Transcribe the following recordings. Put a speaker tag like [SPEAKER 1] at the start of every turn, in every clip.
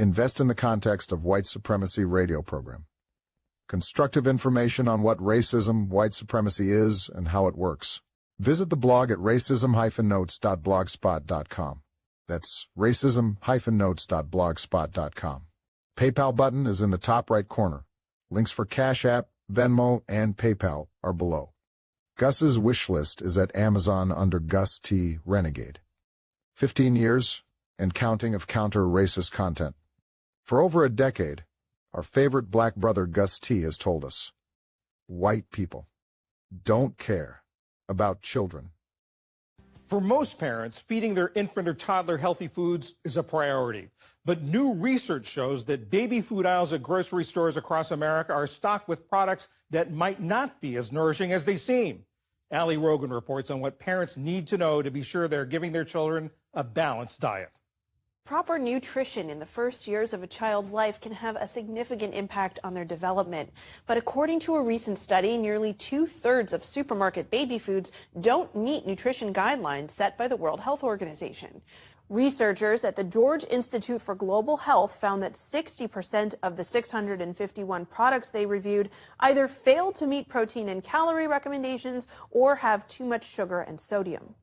[SPEAKER 1] Invest in the Context of White Supremacy radio program. Constructive information on what racism, white supremacy is, and how it works. Visit the blog at racism-notes.blogspot.com. That's racism-notes.blogspot.com. PayPal button is in the top right corner. Links for Cash App, Venmo, and PayPal are below. Gus's wish list is at Amazon under Gus T. Renegade. 15 years and counting of counter-racist content. For over a decade, our favorite black brother Gus T. has told us, white people don't care about children.
[SPEAKER 2] For most parents, feeding their infant or toddler healthy foods is a priority. But new research shows that baby food aisles at grocery stores across America are stocked with products that might not be as nourishing as they seem. Ali Rogan reports on what parents need to know to be sure they're giving their children a balanced diet.
[SPEAKER 3] Proper nutrition in the first years of a child's life can have a significant impact on their development. But according to a recent study, nearly 2/3 of supermarket baby foods don't meet nutrition guidelines set by the World Health Organization. Researchers at the George Institute for Global Health found that 60% of the 651 products they reviewed either failed to meet protein and calorie recommendations or have too much sugar and sodium.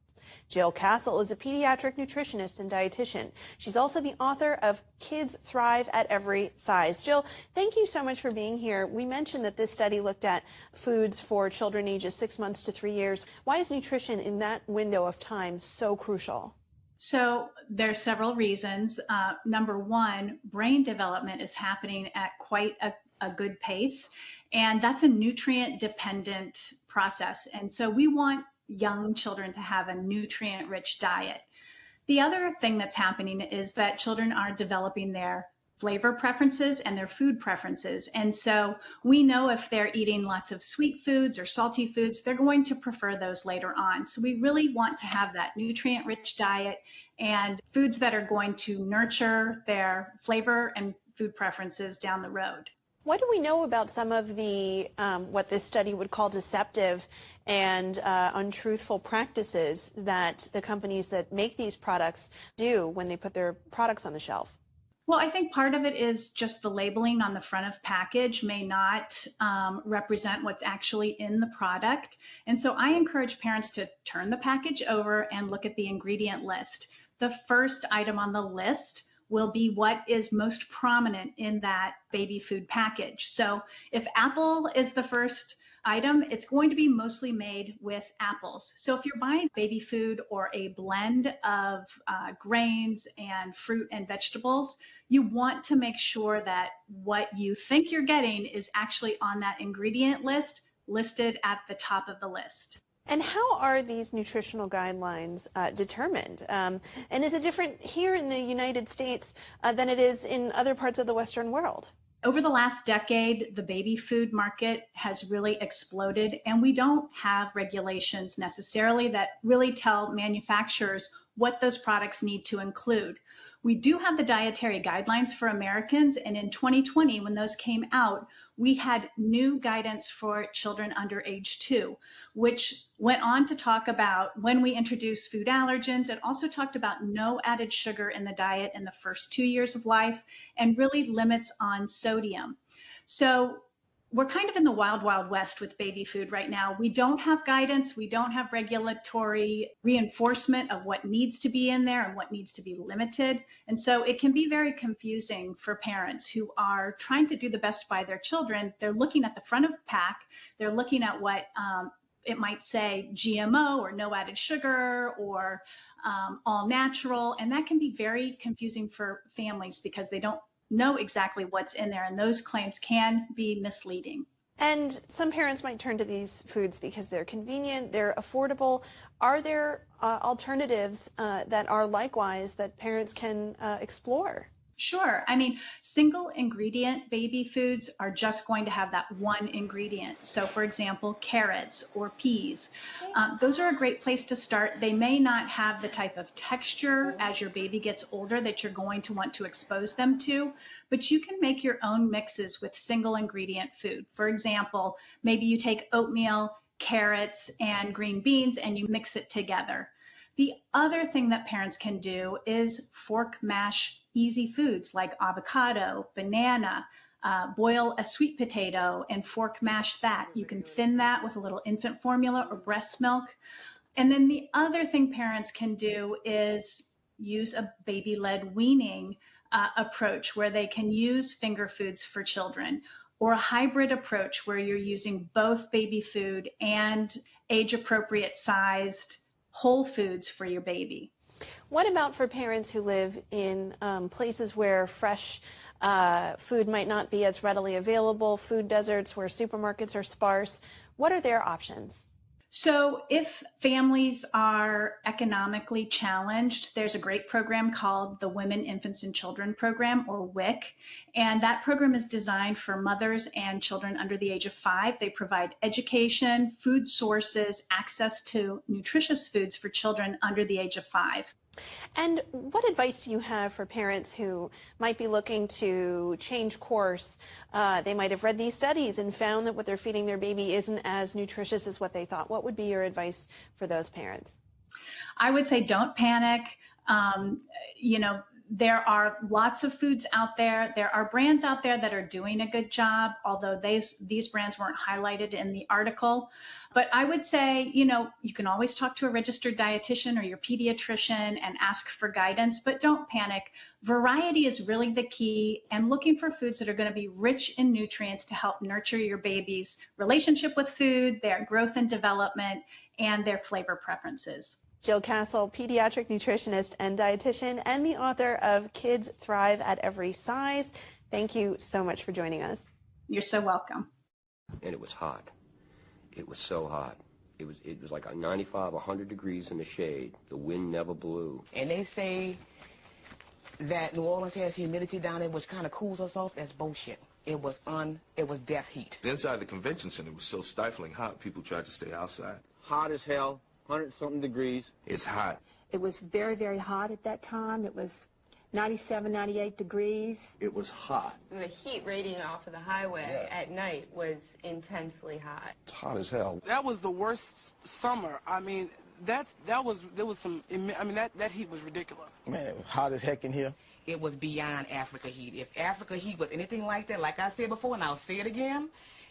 [SPEAKER 3] Jill Castle is a pediatric nutritionist and dietitian. She's also the author of Kids Thrive at Every Size. Jill, thank you so much for being here. We mentioned that this study looked at foods for children ages 6 months to 3 years. Why is nutrition in that window of time so crucial?
[SPEAKER 4] So there's several reasons. Number one, brain development is happening at quite a good pace, and that's a nutrient-dependent process. And so we want young children to have a nutrient-rich diet. The other thing that's happening is that children are developing their flavor preferences and their food preferences. And so we know if they're eating lots of sweet foods or salty foods, they're going to prefer those later on. So we really want to have that nutrient-rich diet and foods that are going to nurture their flavor and food preferences down the road.
[SPEAKER 3] What do we know about some of the, what this study would call deceptive and untruthful practices that the companies that make these products do when they put their products on the shelf?
[SPEAKER 4] Well, I think part of it is just the labeling on the front of package may not represent what's actually in the product. And so I encourage parents to turn the package over and look at the ingredient list. The first item on the list will be what is most prominent in that baby food package. So if apple is the first item, it's going to be mostly made with apples. So if you're buying baby food or a blend of grains and fruit and vegetables, you want to make sure that what you think you're getting is actually on that ingredient list, listed at the top of the list.
[SPEAKER 3] And how are these nutritional guidelines determined? And is it different here in the United States than it is in other parts of the Western world?
[SPEAKER 4] Over the last decade, the baby food market has really exploded, and we don't have regulations necessarily that really tell manufacturers what those products need to include. We do have the dietary guidelines for Americans, and in 2020, when those came out, we had new guidance for children under age 2, which went on to talk about when we introduce food allergens. It also talked about no added sugar in the diet in the first 2 years of life and really limits on sodium. So we're kind of in the wild, wild west with baby food right now. We don't have guidance. We don't have regulatory reinforcement of what needs to be in there and what needs to be limited. And so it can be very confusing for parents who are trying to do the best by their children. They're looking at the front of the pack. They're looking at what it might say GMO or no added sugar or all natural. And that can be very confusing for families because they don't know exactly what's in there, and those claims can be misleading.
[SPEAKER 3] And some parents might turn to these foods because they're convenient, they're affordable. Are there alternatives that are likewise that parents can explore?
[SPEAKER 4] Sure. I mean, single ingredient baby foods are just going to have that one ingredient. So for example, carrots or peas, those are a great place to start. They may not have the type of texture as your baby gets older that you're going to want to expose them to, but you can make your own mixes with single ingredient food. For example, maybe you take oatmeal, carrots, and green beans and you mix it together. The other thing that parents can do is fork mash easy foods like avocado, banana, boil a sweet potato and fork mash that. You can thin that with a little infant formula or breast milk. And then the other thing parents can do is use a baby-led weaning approach where they can use finger foods for children, or a hybrid approach where you're using both baby food and age-appropriate sized whole foods for your baby.
[SPEAKER 3] What about for parents who live in places where fresh food might not be as readily available, food deserts where supermarkets are sparse? What are their options?
[SPEAKER 4] So if families are economically challenged, there's a great program called the Women, Infants, and Children Program, or WIC, and that program is designed for mothers and children under the age of 5. They provide education, food sources, access to nutritious foods for children under the age of 5.
[SPEAKER 3] And what advice do you have for parents who might be looking to change course? They might have read these studies and found that what they're feeding their baby isn't as nutritious as what they thought. What would be your advice for those parents?
[SPEAKER 4] I would say don't panic. There are lots of foods out there. There are brands out there that are doing a good job, although these brands weren't highlighted in the article. But I would say, you can always talk to a registered dietitian or your pediatrician and ask for guidance, but don't panic. Variety is really the key, and looking for foods that are going to be rich in nutrients to help nurture your baby's relationship with food, their growth and development, and their flavor preferences.
[SPEAKER 3] Jill Castle, pediatric nutritionist and dietitian, and the author of Kids Thrive at Every Size. Thank you so much for joining us.
[SPEAKER 4] You're so welcome.
[SPEAKER 5] And it was hot. It was so hot. It was like 95, 100 degrees in the shade. The wind never blew.
[SPEAKER 6] And they say that New Orleans has humidity down there, which kind of cools us off. That's bullshit. It was death heat.
[SPEAKER 7] Inside the convention center was so stifling hot, people tried to stay outside.
[SPEAKER 8] Hot as hell. 100-something degrees.
[SPEAKER 7] It's hot.
[SPEAKER 9] It was very, very hot at that time. It was 97, 98 degrees.
[SPEAKER 8] It was hot.
[SPEAKER 10] The heat radiating off of the highway at night was intensely hot.
[SPEAKER 8] It's hot as hell.
[SPEAKER 11] That was the worst summer. I mean, there was that heat was ridiculous.
[SPEAKER 8] Man, it was hot as heck in here.
[SPEAKER 6] It was beyond Africa heat. If Africa heat was anything like that, like I said before, and I'll say it again,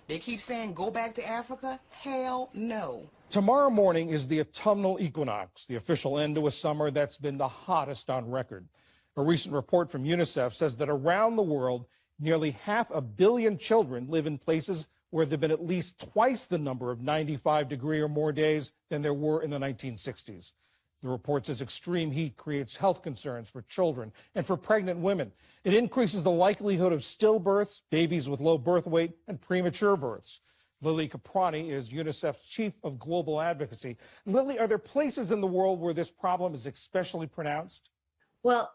[SPEAKER 6] they keep saying go back to Africa. Hell no.
[SPEAKER 2] Tomorrow morning is the autumnal equinox, the official end to a summer that's been the hottest on record. A recent report from UNICEF says that around the world, nearly 500 million children live in places where there have been at least twice the number of 95-degree or more days than there were in the 1960s. The report says extreme heat creates health concerns for children and for pregnant women. It increases the likelihood of stillbirths, babies with low birth weight, and premature births. Lily Caprani is UNICEF's Chief of Global Advocacy. Lily, are there places in the world where this problem is especially pronounced?
[SPEAKER 12] Well,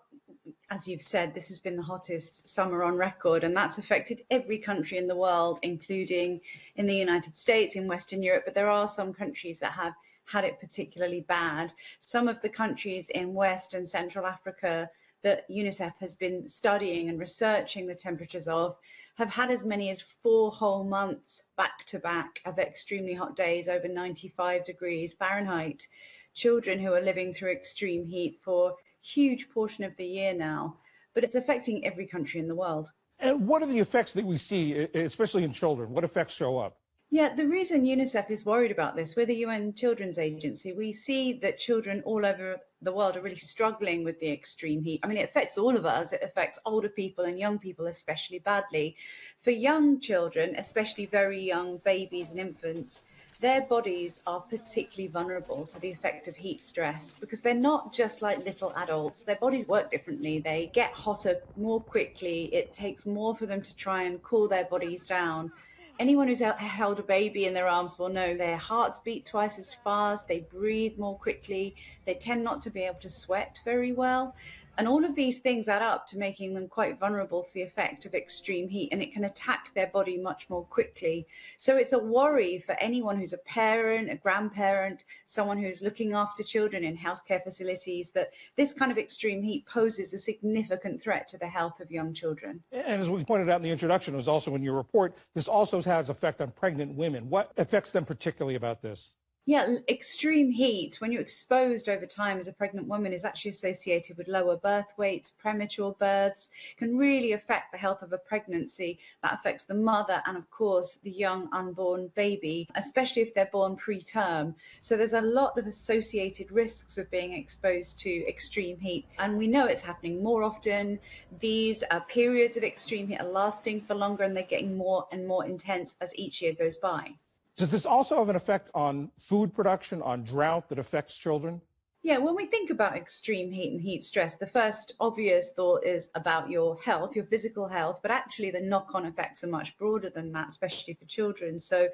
[SPEAKER 12] as you've said, this has been the hottest summer on record, and that's affected every country in the world, including in the United States, in Western Europe. But there are some countries that have had it particularly bad. Some of the countries in West and Central Africa that UNICEF has been studying and researching the temperatures of have had as many as 4 whole months back to back of extremely hot days over 95 degrees Fahrenheit. Children who are living through extreme heat for a huge portion of the year now, but it's affecting every country in the world.
[SPEAKER 2] And what are the effects that we see, especially in children? What effects show up?
[SPEAKER 12] Yeah, the reason UNICEF is worried about this, we're the UN Children's Agency, we see that children all over the world are really struggling with the extreme heat. I mean, it affects all of us. It affects older people and young people especially badly. For young children, especially very young babies and infants, their bodies are particularly vulnerable to the effect of heat stress because they're not just like little adults. Their bodies work differently. They get hotter more quickly. It takes more for them to try and cool their bodies down. Anyone who's held a baby in their arms will know their hearts beat twice as fast, they breathe more quickly, they tend not to be able to sweat very well. And all of these things add up to making them quite vulnerable to the effect of extreme heat, and it can attack their body much more quickly. So it's a worry for anyone who's a parent, a grandparent, someone who's looking after children in healthcare facilities, that this kind of extreme heat poses a significant threat to the health of young children.
[SPEAKER 2] And as we pointed out in the introduction, it was also in your report, this also has effect on pregnant women. What affects them particularly about this?
[SPEAKER 12] Yeah, extreme heat, when you're exposed over time as a pregnant woman, is actually associated with lower birth weights, premature births, can really affect the health of a pregnancy. That affects the mother and, of course, the young unborn baby, especially if they're born preterm. So there's a lot of associated risks with being exposed to extreme heat. And we know it's happening more often. These periods of extreme heat are lasting for longer, and they're getting more and more intense as each year goes by.
[SPEAKER 2] Does this also have an effect on food production, on drought that affects children?
[SPEAKER 12] Yeah, when we think about extreme heat and heat stress, the first obvious thought is about your health, your physical health, but actually the knock-on effects are much broader than that, especially for children. So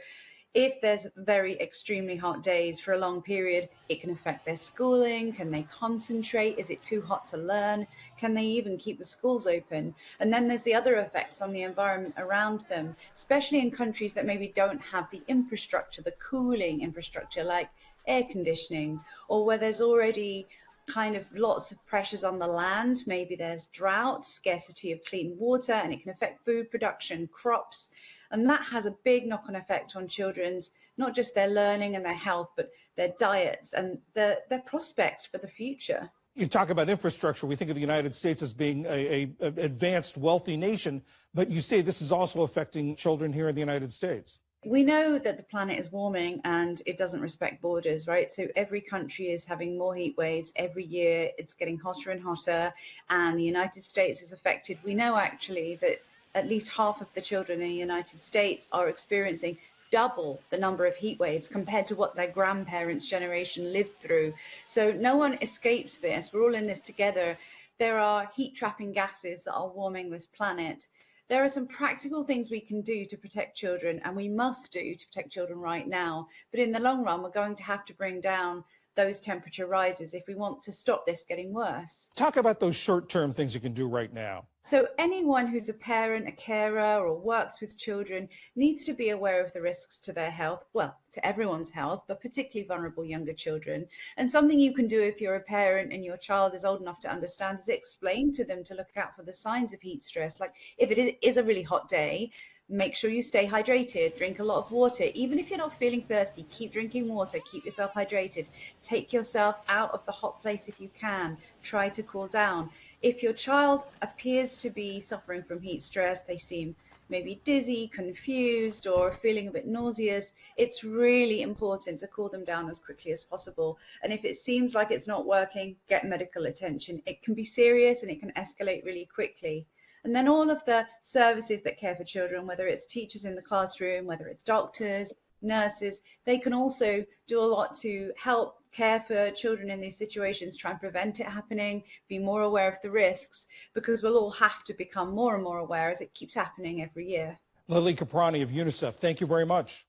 [SPEAKER 12] if there's very extremely hot days for a long period, it can affect their schooling. Can they concentrate? Is it too hot to learn? Can they even keep the schools open? And then there's the other effects on the environment around them, especially in countries that maybe don't have the infrastructure, the cooling infrastructure like air conditioning, or where there's already kind of lots of pressures on the land. Maybe there's drought, scarcity of clean water, and it can affect food production, crops. And that has a big knock-on effect on children's, not just their learning and their health, but their diets and their prospects for the future.
[SPEAKER 2] You talk about infrastructure. We think of the United States as being an advanced, wealthy nation, but you say this is also affecting children here in the United States.
[SPEAKER 12] We know that the planet is warming and it doesn't respect borders, right? So every country is having more heat waves every year. It's getting hotter and hotter, and the United States is affected. We know actually that at least half of the children in the United States are experiencing double the number of heat waves compared to what their grandparents' generation lived through. So no one escapes this. We're all in this together. There are heat-trapping gases that are warming this planet. There are some practical things we can do to protect children, and we must do to protect children right now. But in the long run, we're going to have to bring down those temperature rises if we want to stop this getting worse.
[SPEAKER 2] Talk about those short-term things you can do right now.
[SPEAKER 12] So anyone who's a parent, a carer, or works with children needs to be aware of the risks to their health, well, to everyone's health, but particularly vulnerable younger children. And something you can do if you're a parent and your child is old enough to understand is explain to them to look out for the signs of heat stress. Like if it is a really hot day, make sure you stay hydrated, drink a lot of water. Even if you're not feeling thirsty, keep drinking water, keep yourself hydrated. Take yourself out of the hot place if you can. Try to cool down. If your child appears to be suffering from heat stress, they seem maybe dizzy, confused, or feeling a bit nauseous, it's really important to cool them down as quickly as possible. And if it seems like it's not working, get medical attention. It can be serious and it can escalate really quickly. And then all of the services that care for children, whether it's teachers in the classroom, whether it's doctors, nurses, they can also do a lot to help care for children in these situations, try and prevent it happening, be more aware of the risks, because we'll all have to become more and more aware as it keeps happening every year.
[SPEAKER 2] Lily Caprani of UNICEF, thank you very much.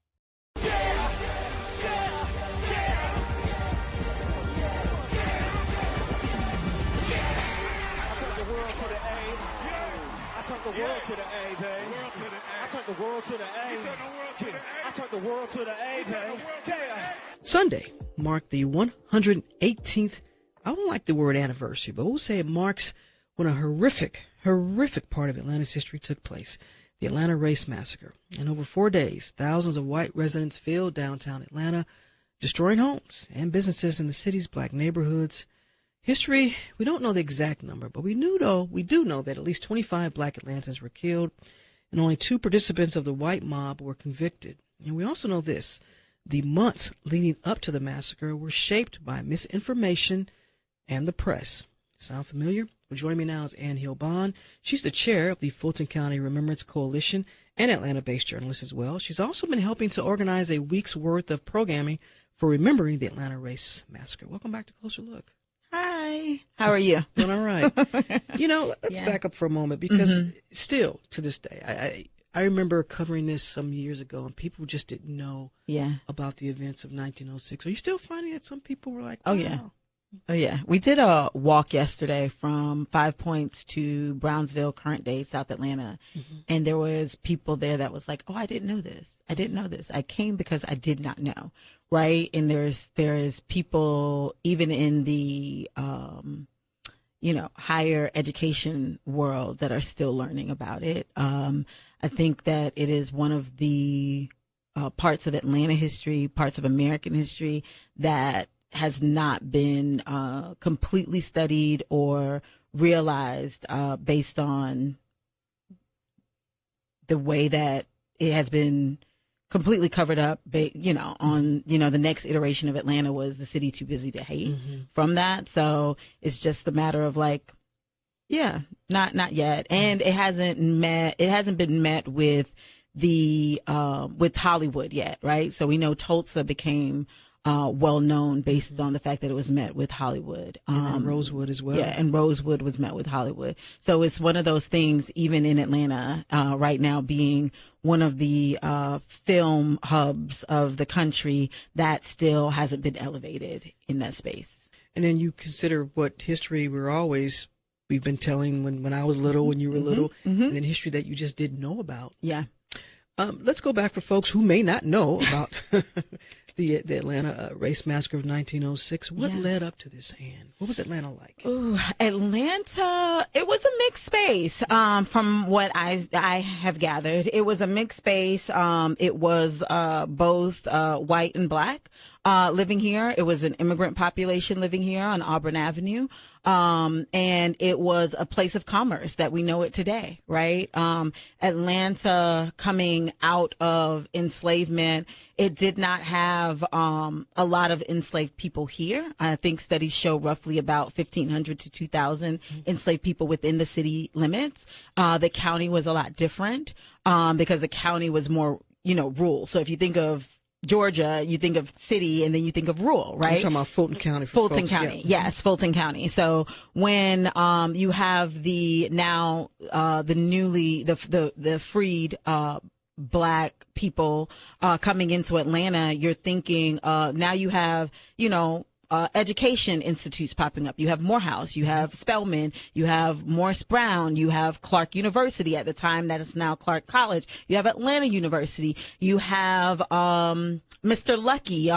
[SPEAKER 13] The world to the A, babe. I took the world to the A. I took the world to the A, babe.
[SPEAKER 14] Sunday marked the 118th, I don't like the word anniversary, but we'll say it marks when a horrific part of Atlanta's history took place, the Atlanta Race Massacre. And over 4 days, thousands of white residents filled downtown Atlanta, destroying homes and businesses in the city's black neighborhoods. History, we don't know the exact number, but we do know that at least 25 black Atlantans were killed and only 2 participants of the white mob were convicted. And we also know this: the months leading up to the massacre were shaped by misinformation and the press. Sound familiar? Well, joining me now is Ann Hill-Bond. She's the chair of the Fulton County Remembrance Coalition and Atlanta-based journalist as well. She's also been helping to organize a week's worth of programming for remembering the Atlanta Race Massacre. Welcome back to Closer Look.
[SPEAKER 15] Hi. How are you?
[SPEAKER 14] Doing all right. Let's back up for a moment, because still to this day, I remember covering this some years ago, and people just didn't know about the events of 1906. Are you still finding that some people were like, wow?
[SPEAKER 15] Oh, yeah. We did a walk yesterday from 5 Points to Brownsville, current day, South Atlanta. And there was people there that was like, oh, I didn't know this. I didn't know this. I came because I did not know. Right. And there's people even in the, higher education world that are still learning about it. I think that it is one of the parts of Atlanta history, parts of American history that has not been completely studied or realized based on the way that it has been completely covered up, on, the next iteration of Atlanta was the city too busy to hate from that. So it's just a matter of not yet. And it hasn't been met with with Hollywood yet, right? So we know Tulsa became well known based on the fact that it was met with Hollywood.
[SPEAKER 14] And then Rosewood as well.
[SPEAKER 15] Yeah, and Rosewood was met with Hollywood. So it's one of those things, even in Atlanta right now, being one of the film hubs of the country, that still hasn't been elevated in that space.
[SPEAKER 14] And then you consider what history we've been telling when I was little, when you were little, and then history that you just didn't know about.
[SPEAKER 15] Yeah.
[SPEAKER 14] Let's go back for folks who may not know about the Atlanta race massacre of 1906. What led up to this, Ann? What was Atlanta like?
[SPEAKER 15] Ooh, Atlanta, it was a mixed space from what I have gathered. It was a mixed space. It was both white and black living here. It was an immigrant population living here on Auburn Avenue. And it was a place of commerce that we know it today, right? Atlanta, coming out of enslavement, it did not have a lot of enslaved people here. I think studies show roughly about 1,500 to 2,000 enslaved people within the city limits. The county was a lot different because the county was more, rural. So if you think of Georgia, you think of city and then you think of rural, right?
[SPEAKER 14] You're talking about Fulton County.
[SPEAKER 15] Fulton County, yes, Fulton County. So when you have the freed black people coming into Atlanta, you're thinking now you have, education institutes popping up. You have Morehouse, you have Spelman, you have Morris Brown, you have Clark University at the time that is now Clark College. You have Atlanta University. You have Mr. Lucky.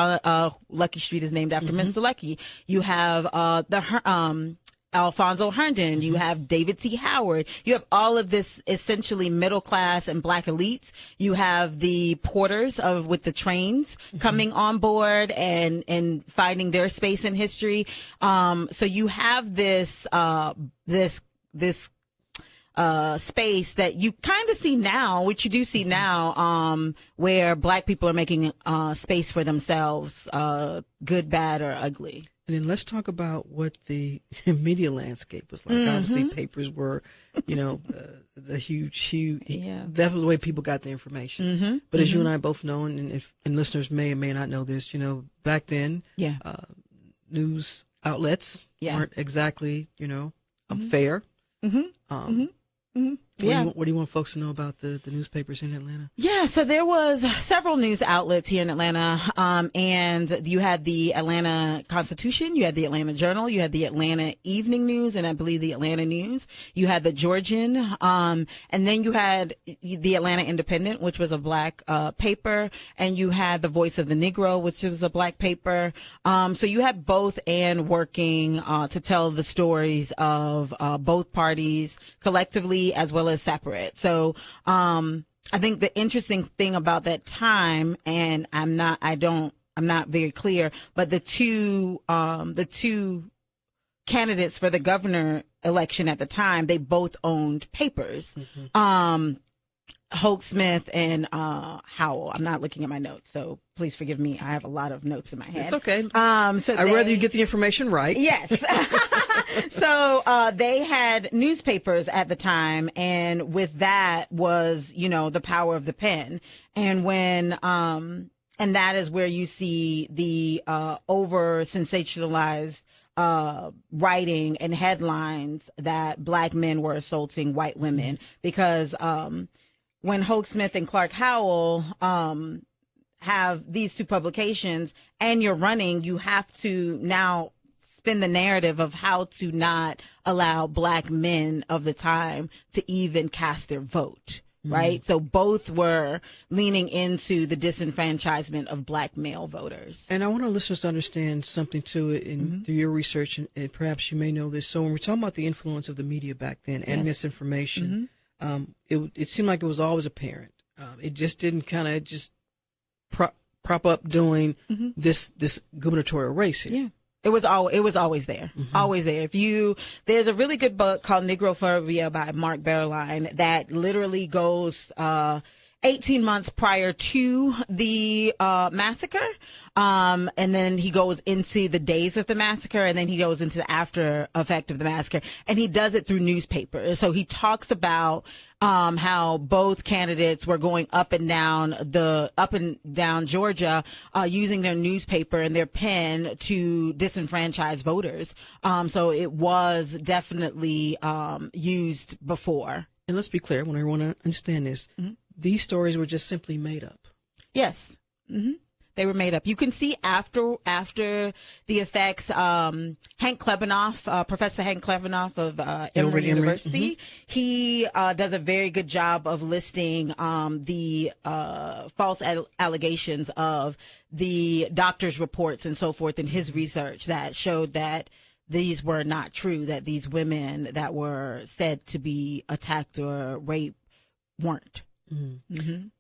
[SPEAKER 15] Lucky Street is named after Mr. Lucky. You have Alfonso Herndon, you have David T. Howard, you have all of this essentially middle class and black elites. You have the porters with the trains coming on board and finding their space in history. So you have this space that you kind of see now, which you do see now, where black people are making space for themselves, good, bad, or ugly.
[SPEAKER 14] And then let's talk about what the media landscape was like. Obviously, papers were, the huge, that was the way people got the information. But as you and I both know, and listeners may or may not know this, back then, news outlets weren't exactly, fair. What do you want folks to know about the newspapers in Atlanta?
[SPEAKER 15] Yeah, so there was several news outlets here in Atlanta, and you had the Atlanta Constitution, you had the Atlanta Journal, you had the Atlanta Evening News, and I believe the Atlanta News. You had the Georgian, and then you had the Atlanta Independent, which was a black paper, and you had the Voice of the Negro, which was a black paper. So you had both and working to tell the stories of both parties collectively as well as separate. So I think the interesting thing about that time, and I'm not very clear, but the two candidates for the governor election at the time, they both owned papers. Hoke Smith and Howell. I'm not looking at my notes, so please forgive me. I have a lot of notes in my head.
[SPEAKER 14] It's okay.
[SPEAKER 15] So
[SPEAKER 14] I'd rather you get the information right.
[SPEAKER 15] Yes. So they had newspapers at the time, and with that was, the power of the pen. And when and that is where you see the over sensationalized writing and headlines that black men were assaulting white women, because when Hoke Smith and Clark Howell have these two publications and you're running, you have to now spin the narrative of how to not allow black men of the time to even cast their vote, right? So both were leaning into the disenfranchisement of black male voters.
[SPEAKER 14] And I want our listeners to understand something to it through your research, and perhaps you may know this. So when we're talking about the influence of the media back then and misinformation, it seemed like it was always apparent. It just didn't kind of just prop up doing this gubernatorial race here.
[SPEAKER 15] Yeah. It was always there. Always there. There's a really good book called Negrophobia by Mark Berline that literally goes 18 months prior to the massacre. And then he goes into the days of the massacre, and then he goes into the after effect of the massacre. And he does it through newspapers. So he talks about how both candidates were going up and down Georgia, using their newspaper and their pen to disenfranchise voters. So it was definitely used before.
[SPEAKER 14] And let's be clear, I want everyone to understand this. These stories were just simply made up.
[SPEAKER 15] Yes. They were made up. You can see after the effects, Hank Klebanoff, Professor Hank Klebanoff of Emory University, he does a very good job of listing the false allegations of the doctor's reports and so forth in his research that showed that these were not true, that these women that were said to be attacked or raped weren't.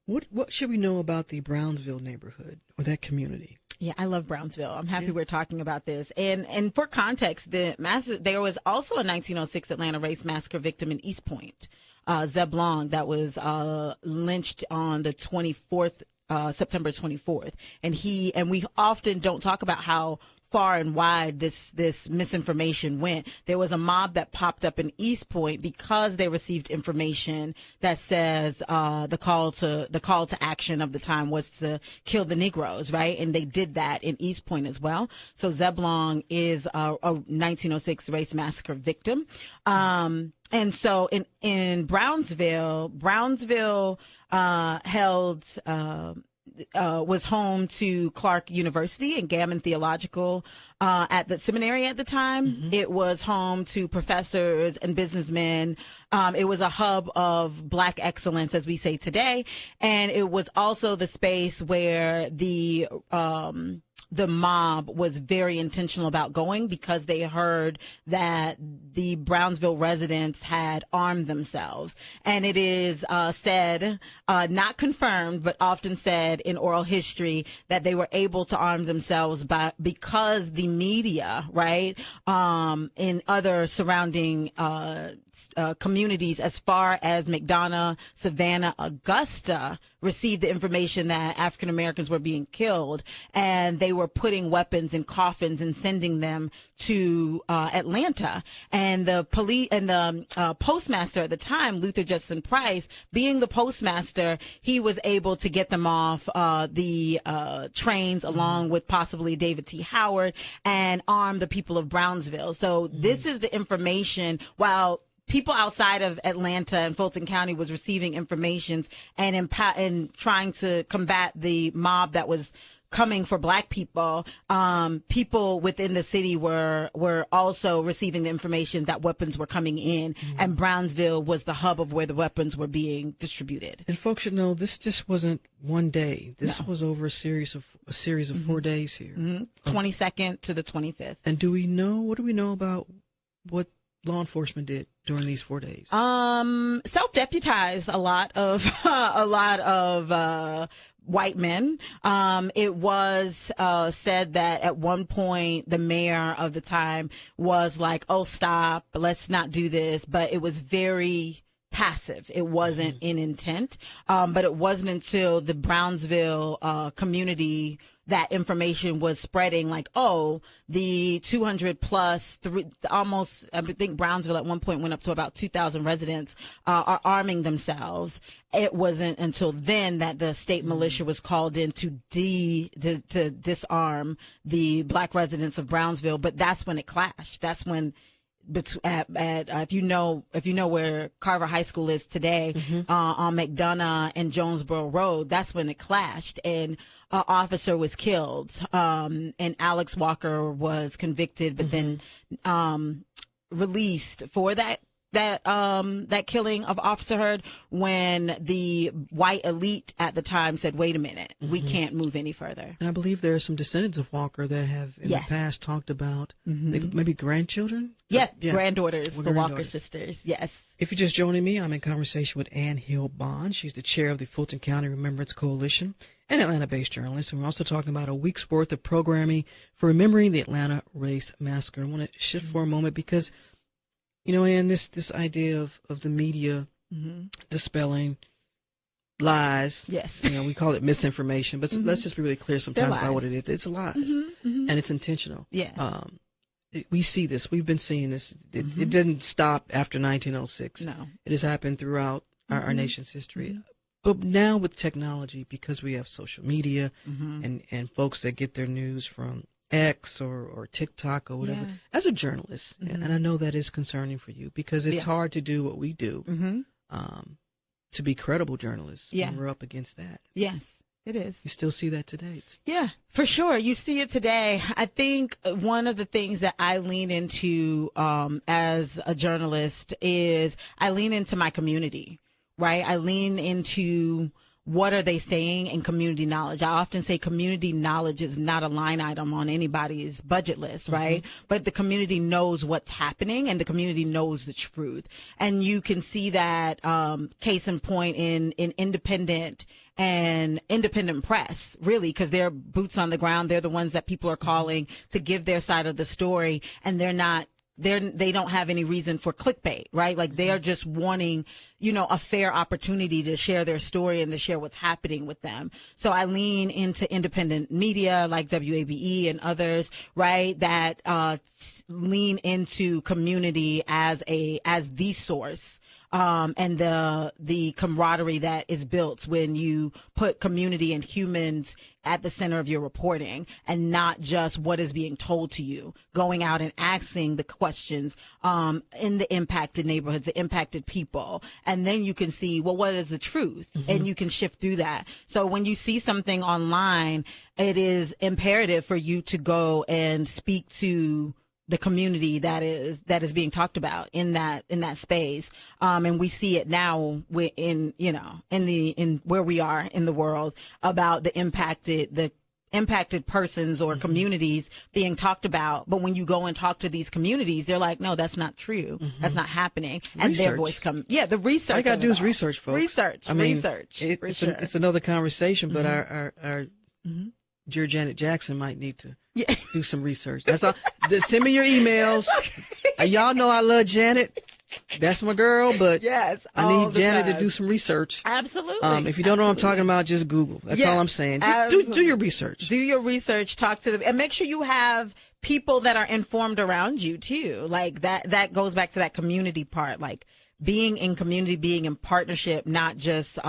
[SPEAKER 14] What should we know about the Brownsville neighborhood or that community?
[SPEAKER 15] Yeah, I love Brownsville. I'm happy we're talking about this. And for context, there was also a 1906 Atlanta race massacre victim in East Point, Zeb Long, that was lynched on the 24th, September 24th. And we often don't talk about how far and wide this misinformation went. There was a mob that popped up in East Point because they received information that says the call to action of the time was to kill the Negroes, right? And they did that in East Point as well. So Zeb Long is a 1906 race massacre victim. And so in Brownsville held was home to Clark University and Gammon Theological at the seminary at the time. It was home to professors and businessmen. It was a hub of Black excellence, as we say today. And it was also the space where the mob was very intentional about going because they heard that the Brownsville residents had armed themselves. And it is said, not confirmed, but often said in oral history that they were able to arm themselves because the media, right, in other surrounding communities as far as McDonough, Savannah, Augusta received the information that African Americans were being killed, and they were putting weapons in coffins and sending them to Atlanta. And the police and the postmaster at the time, Luther Judson Price, being the postmaster, he was able to get them off the trains along with possibly David T. Howard and arm the people of Brownsville. So this is the information. While people outside of Atlanta and Fulton County was receiving information and trying to combat the mob that was coming for Black people, people within the city were also receiving the information that weapons were coming in, and Brownsville was the hub of where the weapons were being distributed.
[SPEAKER 14] And folks should know this just wasn't one day. This was over a series of 4 days here.
[SPEAKER 15] 22nd to the 25th.
[SPEAKER 14] And what do we know about what law enforcement did during these 4 days?
[SPEAKER 15] Self-deputized a lot of white men. It was said that at one point the mayor of the time was like, "Oh, stop, let's not do this," but it was very passive. It wasn't in intent. But it wasn't until the Brownsville community that information was spreading, like, oh, the 200 plus, almost, I think Brownsville at one point went up to about 2,000 residents are arming themselves. It wasn't until then that the state militia was called in to disarm the Black residents of Brownsville. But that's when it clashed. That's when if you know where Carver High School is today, on McDonough and Jonesboro Road, that's when it clashed, and an officer was killed, and Alex Walker was convicted, but then released for that killing of Officer Hurd, when the white elite at the time said, wait a minute, we can't move any further.
[SPEAKER 14] And I believe there are some descendants of Walker that have in the past talked about maybe grandchildren?
[SPEAKER 15] Yeah, granddaughters, the Walker sisters, yes.
[SPEAKER 14] If you're just joining me, I'm in conversation with Ann Hill Bond. She's the chair of the Fulton County Remembrance Coalition. and Atlanta-based journalist. And we're also talking about a week's worth of programming for remembering the Atlanta Race Massacre. I want to shift for a moment because, Ann, this idea of the media dispelling lies.
[SPEAKER 15] Yes.
[SPEAKER 14] We call it misinformation, but let's just be really clear sometimes about what it is. It's lies, and it's intentional.
[SPEAKER 15] Yes.
[SPEAKER 14] We see this. We've been seeing this. It didn't stop after 1906.
[SPEAKER 15] No.
[SPEAKER 14] It has happened throughout our nation's history. But now with technology, because we have social media and folks that get their news from X or TikTok or whatever, as a journalist, and I know that is concerning for you because it's hard to do what we do to be credible journalists when we're up against that.
[SPEAKER 15] Yes. It is.
[SPEAKER 14] You still see that today.
[SPEAKER 15] Yeah, for sure. You see it today. I think one of the things that I lean into as a journalist is I lean into my community, right? I lean into what are they saying in community knowledge. I often say community knowledge is not a line item on anybody's budget list, right? But the community knows what's happening and the community knows the truth. And you can see that case in point in independent press, really, because they're boots on the ground. They're the ones that people are calling to give their side of the story, and they don't have any reason for clickbait, right? Like they are just wanting, a fair opportunity to share their story and to share what's happening with them. So I lean into independent media like WABE and others, right? That lean into community as the source. And the camaraderie that is built when you put community and humans at the center of your reporting and not just what is being told to you, going out and asking the questions in the impacted neighborhoods, the impacted people. And then you can see, well, what is the truth? And you can shift through that. So when you see something online, it is imperative for you to go and speak to the community that is being talked about in that space. And we see it now in where we are in the world about the impacted persons or communities being talked about. But when you go and talk to these communities, they're like, no, that's not true. That's not happening. And their voice comes. Yeah. The research.
[SPEAKER 14] All you got to do is research, folks.
[SPEAKER 15] Research.
[SPEAKER 14] It's another conversation, but our dear Janet Jackson might need to do some research. That's all. Just send me your emails. Y'all know I love Janet. That's my girl, but
[SPEAKER 15] yes,
[SPEAKER 14] I need Janet to do some research.
[SPEAKER 15] Absolutely.
[SPEAKER 14] If you don't know what I'm talking about, just Google. That's all I'm saying. Just do your research.
[SPEAKER 15] Do your research. Talk to them, and make sure you have people that are informed around you too. Like that goes back to that community part. Like being in community, being in partnership, not just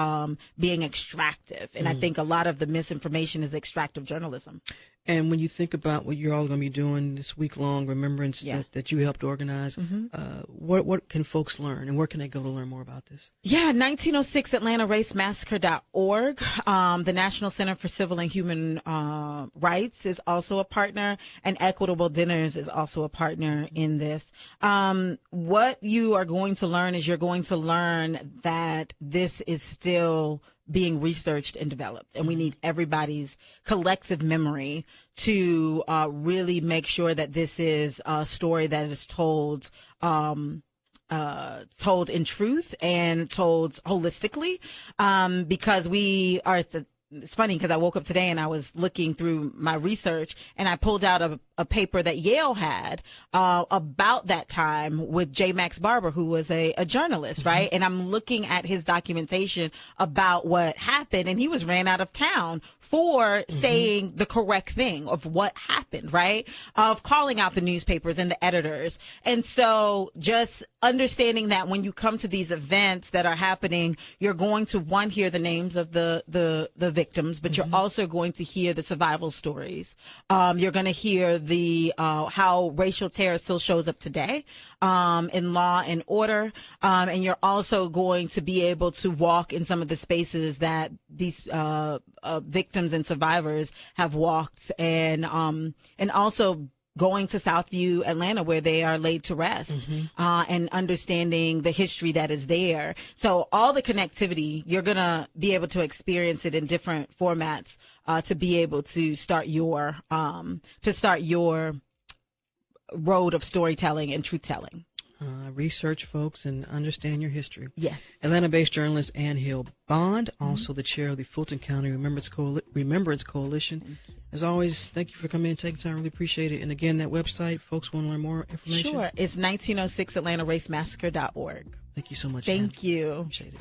[SPEAKER 15] being extractive. And I think a lot of the misinformation is extractive journalism.
[SPEAKER 14] And when you think about what you're all going to be doing this week-long remembrance that you helped organize, what can folks learn, and where can they go to learn more about this?
[SPEAKER 15] Yeah, 1906 AtlantaRaceMassacre.org. The National Center for Civil and Human Rights is also a partner, and Equitable Dinners is also a partner in this. What you are going to learn is you're going to learn that this is still being researched and developed, and we need everybody's collective memory to really make sure that this is a story that is told in truth and told holistically, because we are it's funny because I woke up today and I was looking through my research and I pulled out a paper that Yale had about that time with J. Max Barber, who was a journalist, right? And I'm looking at his documentation about what happened, and he was ran out of town for saying the correct thing of what happened, right? Of calling out the newspapers and the editors. And so just understanding that when you come to these events that are happening, you're going to, one, hear the names of the victims, but you're also going to hear the survival stories. You're going to hear the how racial terror still shows up today in law and order, and you're also going to be able to walk in some of the spaces that these victims and survivors have walked, and also going to Southview, Atlanta, where they are laid to rest, and understanding the history that is there. So all the connectivity, you're going to be able to experience it in different formats to be able to start your road of storytelling and truth telling.
[SPEAKER 14] research folks and understand your history.
[SPEAKER 15] Yes.
[SPEAKER 14] Atlanta-based journalist Ann Hill Bond, also the chair of the Fulton County Remembrance Coalition. As always, thank you for coming in, taking time. Really appreciate it. And again, that website, folks want to learn more information.
[SPEAKER 15] Sure. It's 1906AtlantaRaceMassacre.org.
[SPEAKER 14] Thank you so much.
[SPEAKER 15] Thank you.
[SPEAKER 14] Appreciate it.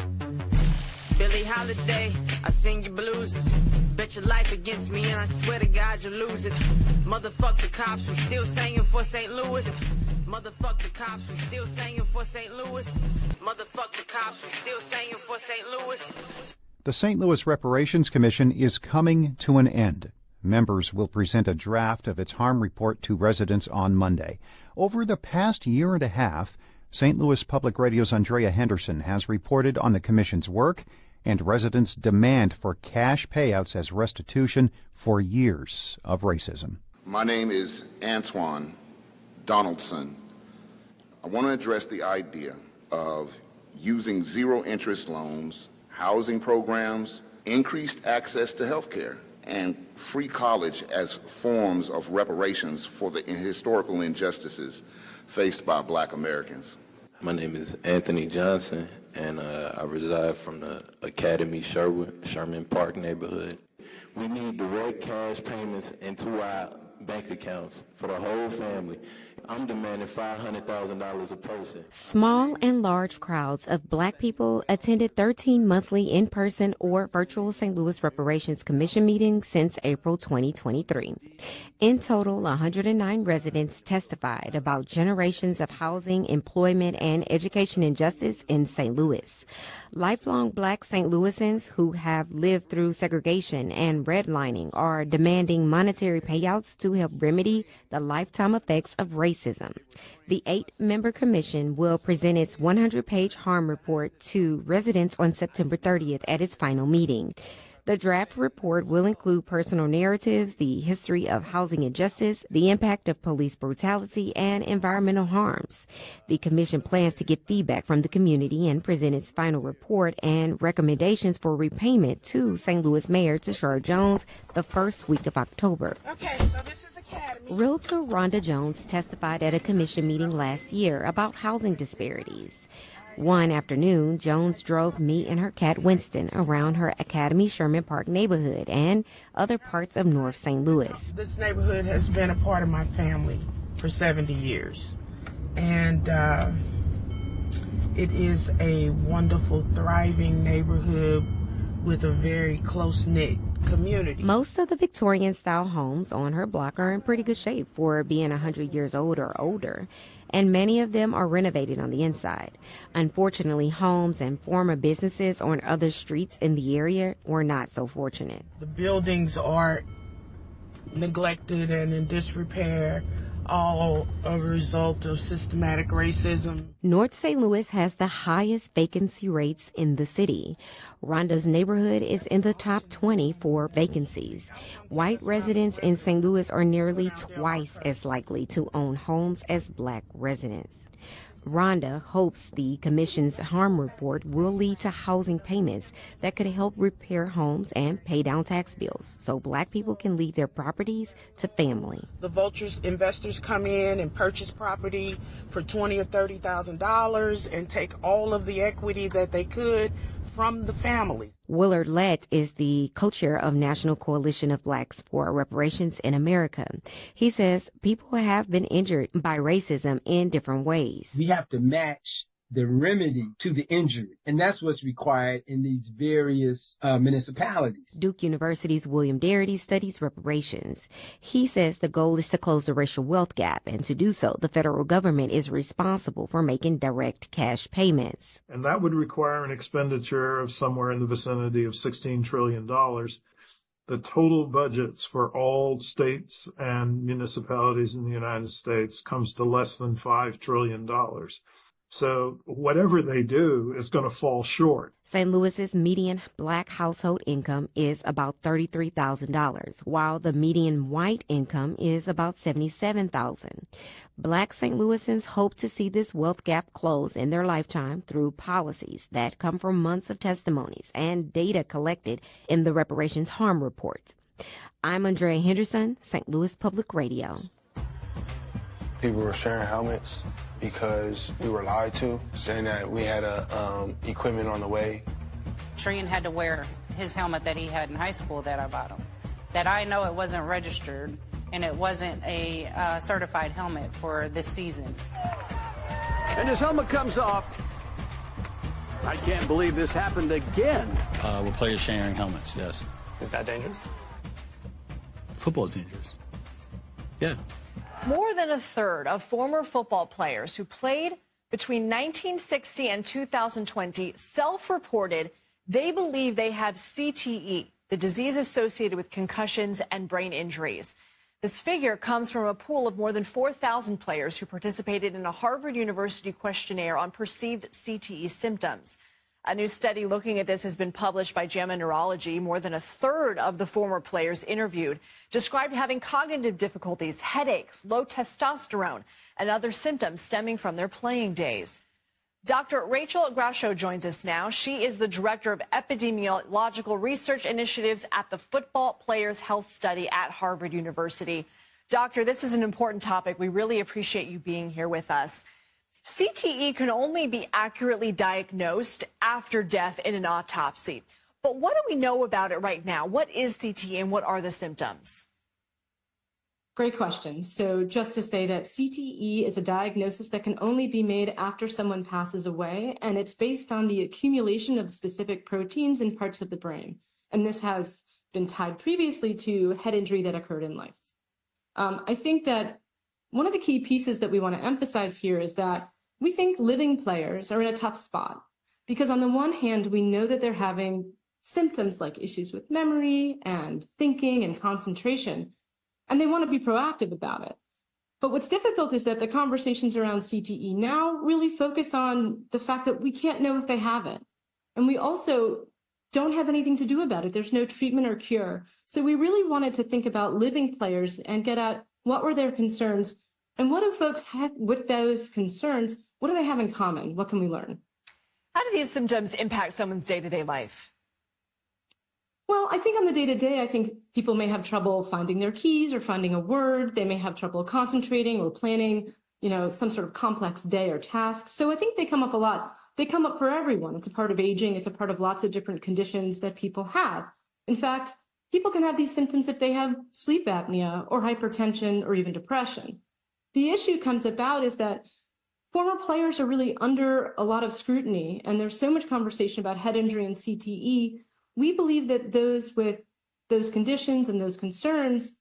[SPEAKER 16] Billie Holiday, I sing your blues. Bet your life against me and I swear to God you'll lose it. Motherfuck the cops, we still singing for St. Louis. Motherfuck the cops, we still singing for St. Louis. Motherfuck the cops, we still singing for St. Louis.
[SPEAKER 17] The St. Louis Reparations Commission is coming to an end. Members will present a draft of its harm report to residents on Monday. Over the past year and a half, St. Louis Public Radio's Andrea Henderson has reported on the Commission's work and residents' demand for cash payouts as restitution for years of racism.
[SPEAKER 18] My name is Antoine Donaldson. I want to address the idea of using zero-interest loans, housing programs, increased access to health care, and free college as forms of reparations for the historical injustices faced by Black Americans.
[SPEAKER 19] My name is Anthony Johnson, and I reside from the Academy Sherman Park neighborhood. We need direct cash payments into our bank accounts for the whole family. I'm demanding $500,000 a person.
[SPEAKER 20] Small and large crowds of Black people attended 13 monthly in-person or virtual St. Louis Reparations Commission meetings since April 2023. In total, 109 residents testified about generations of housing, employment, and education injustice in St. Louis. Lifelong Black St. Louisans who have lived through segregation and redlining are demanding monetary payouts to help remedy the lifetime effects of racism. The 8-member commission will present its 100-page harm report to residents on September 30th at its final meeting. The draft report will include personal narratives, the history of housing injustice, the impact of police brutality, and environmental harms. The commission plans to get feedback from the community and present its final report and recommendations for repayment to St. Louis Mayor Tishaura Jones the first week of October.
[SPEAKER 21] Okay, so this is Academy.
[SPEAKER 20] Realtor Rhonda Jones testified at a commission meeting last year about housing disparities. One afternoon, Jones drove me and her cat Winston around her Academy Sherman Park neighborhood and other parts of North St. Louis.
[SPEAKER 21] This neighborhood has been a part of my family for 70 years. And it is a wonderful, thriving neighborhood with a very close-knit community.
[SPEAKER 20] Most of the Victorian-style homes on her block are in pretty good shape for being 100 years old or older, and many of them are renovated on the inside. Unfortunately, homes and former businesses on other streets in the area were not so fortunate.
[SPEAKER 21] The buildings are neglected and in disrepair, all a result of systematic racism.
[SPEAKER 20] North St. Louis has the highest vacancy rates in the city. Rhonda's neighborhood is in the top 20 for vacancies. White residents in St. Louis are nearly twice as likely to own homes as Black residents. Rhonda hopes the commission's harm report will lead to housing payments that could help repair homes and pay down tax bills so Black people can leave their properties to family.
[SPEAKER 21] The vultures investors come in and purchase property for $20,000 or $30,000 and take all of the equity that they could from the family.
[SPEAKER 20] Willard Lett is the co-chair of National Coalition of Blacks for Reparations in America. He says people have been injured by racism in different ways.
[SPEAKER 22] We have to match the remedy to the injury, and that's what's required in these various municipalities.
[SPEAKER 20] Duke University's William Darity studies reparations. He says the goal is to close the racial wealth gap, and to do so, the federal government is responsible for making direct cash payments.
[SPEAKER 23] And that would require an expenditure of somewhere in the vicinity of $16 trillion. The total budgets for all states and municipalities in the United States comes to less than $5 trillion. So whatever they do is going to fall short.
[SPEAKER 20] St. Louis's median Black household income is about $33,000, while the median white income is about $77,000. Black St. Louisans hope to see this wealth gap close in their lifetime through policies that come from months of testimonies and data collected in the Reparations Harm Report. I'm Andrea Henderson, St. Louis Public Radio.
[SPEAKER 1] People were sharing helmets because we were lied to, saying that we had equipment on the way.
[SPEAKER 3] Shireen had to wear his helmet that he had in high school that I bought him. That I know it wasn't registered and it wasn't a certified helmet for this season.
[SPEAKER 4] And his helmet comes off. I can't believe this happened again.
[SPEAKER 24] With players sharing helmets, yes.
[SPEAKER 25] Is that dangerous?
[SPEAKER 24] Football is dangerous. Yeah.
[SPEAKER 26] More than a third of former football players who played between 1960 and 2020 self-reported they believe they have CTE, the disease associated with concussions and brain injuries. This figure comes from a pool of more than 4,000 players who participated in a Harvard University questionnaire on perceived CTE symptoms. A new study looking at this has been published by JAMA Neurology. More than a third of the former players interviewed described having cognitive difficulties, headaches, low testosterone, and other symptoms stemming from their playing days. Dr. Rachel Grasho joins us now. She is the Director of Epidemiological Research Initiatives at the Football Players Health Study at Harvard University. Doctor, this is an important topic. We really appreciate you being here with us. CTE can only be accurately diagnosed after death in an autopsy. But what do we know about it right now? What is CTE and what are the symptoms?
[SPEAKER 27] Great question. So just to say that CTE is a diagnosis that can only be made after someone passes away, and it's based on the accumulation of specific proteins in parts of the brain. And this has been tied previously to head injury that occurred in life. I think that one of the key pieces that we want to emphasize here is that we think living players are in a tough spot because on the one hand, we know that they're having symptoms like issues with memory and thinking and concentration, and they want to be proactive about it. But what's difficult is that the conversations around CTE now really focus on the fact that we can't know if they have it. And we also don't have anything to do about it. There's no treatment or cure. So we really wanted to think about living players and get at what were their concerns and what do folks have with those concerns? What do they have in common? What can we learn?
[SPEAKER 26] How do these symptoms impact someone's day-to-day life?
[SPEAKER 27] Well, I think on the day-to-day, I think people may have trouble finding their keys or finding a word. They may have trouble concentrating or planning, some sort of complex day or task. So I think they come up a lot. They come up for everyone. It's a part of aging. It's a part of lots of different conditions that people have. In fact, people can have these symptoms if they have sleep apnea or hypertension or even depression. The issue comes about is that former players are really under a lot of scrutiny, and there's so much conversation about head injury and CTE. We believe that those with those conditions and those concerns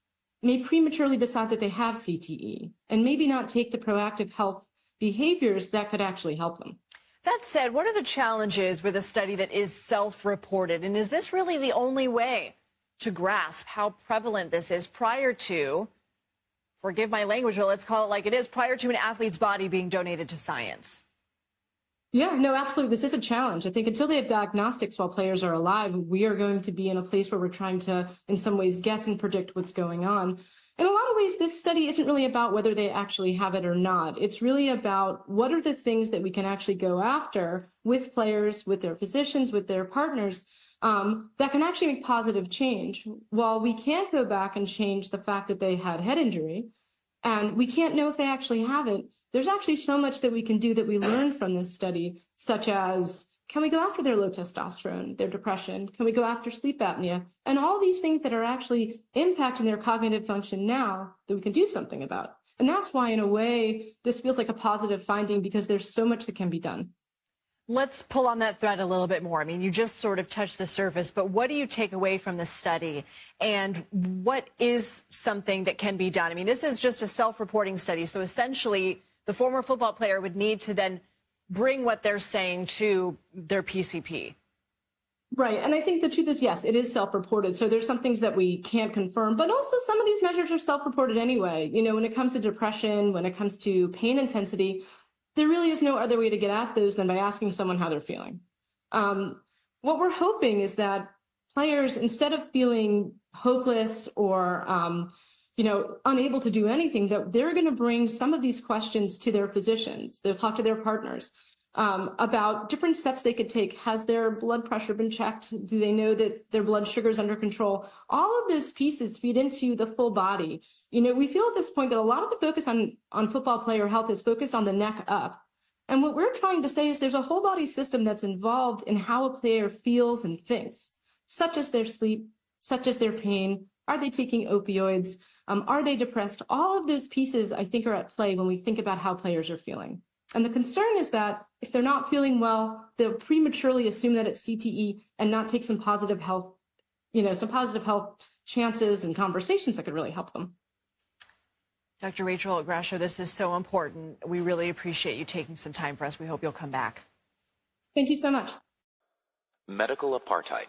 [SPEAKER 27] may prematurely decide that they have CTE and maybe not take the proactive health behaviors that could actually help them.
[SPEAKER 26] That said, what are the challenges with a study that is self-reported? And is this really the only way to grasp how prevalent this is prior to, forgive my language, but let's call it like it is, prior to an athlete's body being donated to science?
[SPEAKER 27] Yeah, no, absolutely. This is a challenge. I think until they have diagnostics while players are alive, we are going to be in a place where we're trying to, in some ways, guess and predict what's going on. In a lot of ways, this study isn't really about whether they actually have it or not. It's really about what are the things that we can actually go after with players, with their physicians, with their partners, that can actually make positive change. While we can't go back and change the fact that they had head injury, and we can't know if they actually have it, there's actually so much that we can do that we learned from this study, such as, can we go after their low testosterone, their depression? Can we go after sleep apnea? And all these things that are actually impacting their cognitive function now that we can do something about. And that's why, in a way, this feels like a positive finding because there's so much that can be done.
[SPEAKER 26] Let's pull on that thread a little bit more. I mean, you just sort of touched the surface, but what do you take away from the study? And what is something that can be done? I mean, this is just a self-reporting study. So essentially, the former football player would need to then bring what they're saying to their PCP.
[SPEAKER 27] Right. And I think the truth is, yes, it is self-reported. So there's some things that we can't confirm, but also some of these measures are self-reported anyway. When it comes to depression, when it comes to pain intensity, there really is no other way to get at those than by asking someone how they're feeling. What we're hoping is that players, instead of feeling hopeless or, unable to do anything, that they're going to bring some of these questions to their physicians. They'll talk to their partners. about different steps they could take. Has their blood pressure been checked? Do they know that their blood sugar is under control? All of those pieces feed into the full body. You know, we feel at this point that a lot of the focus on football player health is focused on the neck up. And what we're trying to say is there's a whole body system that's involved in how a player feels and thinks, such as their sleep, such as their pain. Are they taking opioids? Are they depressed? All of those pieces, I think, are at play when we think about how players are feeling. And the concern is that if they're not feeling well, they'll prematurely assume that it's CTE and not take some positive health, some positive health chances and conversations that could really help them.
[SPEAKER 26] Dr. Rachel Grasho, this is so important. We really appreciate you taking some time for us. We hope you'll come back.
[SPEAKER 27] Thank you so much.
[SPEAKER 5] Medical apartheid,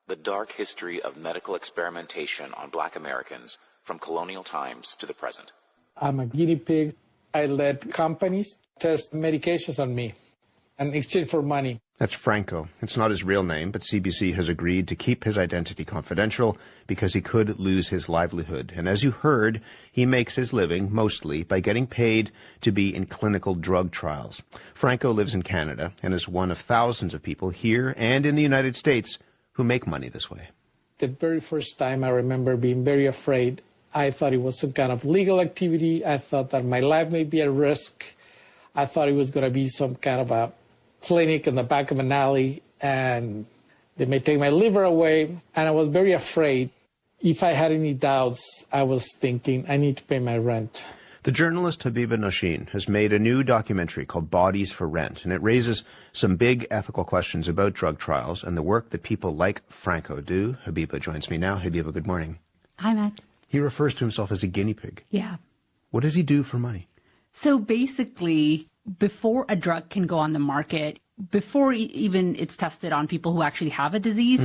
[SPEAKER 5] the dark history of medical experimentation on Black Americans from colonial times to the present.
[SPEAKER 7] I'm a guinea pig. I let companies test medications on me in exchange for money.
[SPEAKER 8] That's Franco. It's not his real name, but CBC has agreed to keep his identity confidential because he could lose his livelihood. And as you heard, he makes his living mostly by getting paid to be in clinical drug trials. Franco lives in Canada and is one of thousands of people here and in the United States who make money this way.
[SPEAKER 7] The very first time I remember being very afraid. I thought it was some kind of legal activity. I thought that my life may be at risk. I thought it was going to be some kind of a clinic in the back of an alley, and they may take my liver away. And I was very afraid. If I had any doubts, I was thinking, I need to pay my rent.
[SPEAKER 8] The journalist Habiba Noshin has made a new documentary called Bodies for Rent, and it raises some big ethical questions about drug trials and the work that people like Franco do. Habiba joins me now. Habiba, good morning.
[SPEAKER 9] Hi, Matt.
[SPEAKER 8] He refers to himself as a guinea pig.
[SPEAKER 9] Yeah.
[SPEAKER 8] What does he do for money?
[SPEAKER 9] So basically, before a drug can go on the market, before even it's tested on people who actually have a disease,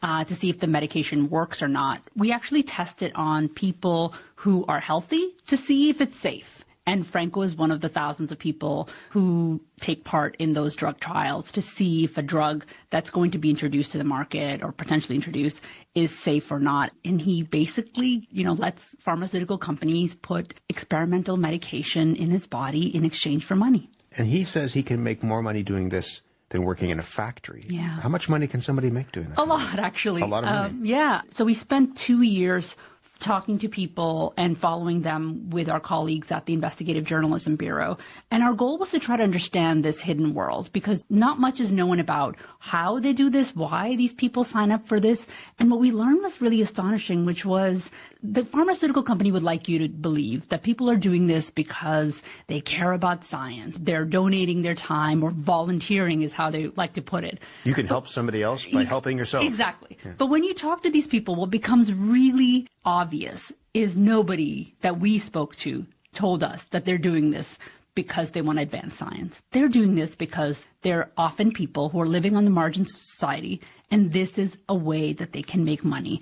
[SPEAKER 9] to see if the medication works or not, we actually test it on people who are healthy to see if it's safe. And Franco is one of the thousands of people who take part in those drug trials to see if a drug that's going to be introduced to the market or potentially introduced is safe or not. And he basically, lets pharmaceutical companies put experimental medication in his body in exchange for money.
[SPEAKER 8] And he says he can make more money doing this than working in a factory.
[SPEAKER 9] Yeah.
[SPEAKER 8] How much money can somebody make doing that?
[SPEAKER 9] A lot, actually.
[SPEAKER 8] A lot of money.
[SPEAKER 9] Yeah. So we spent 2 years talking to people and following them with our colleagues at the Investigative Journalism Bureau. And our goal was to try to understand this hidden world, because not much is known about how they do this, why these people sign up for this. And what we learned was really astonishing, which was the pharmaceutical company would like you to believe that people are doing this because they care about science. They're donating their time, or volunteering is how they like to put it.
[SPEAKER 8] You can help somebody else by helping yourself.
[SPEAKER 9] Exactly.
[SPEAKER 8] Yeah.
[SPEAKER 9] But when you talk to these people, what becomes really obvious is nobody that we spoke to told us that they're doing this because they want to advance science. They're doing this because they're often people who are living on the margins of society, and this is a way that they can make money.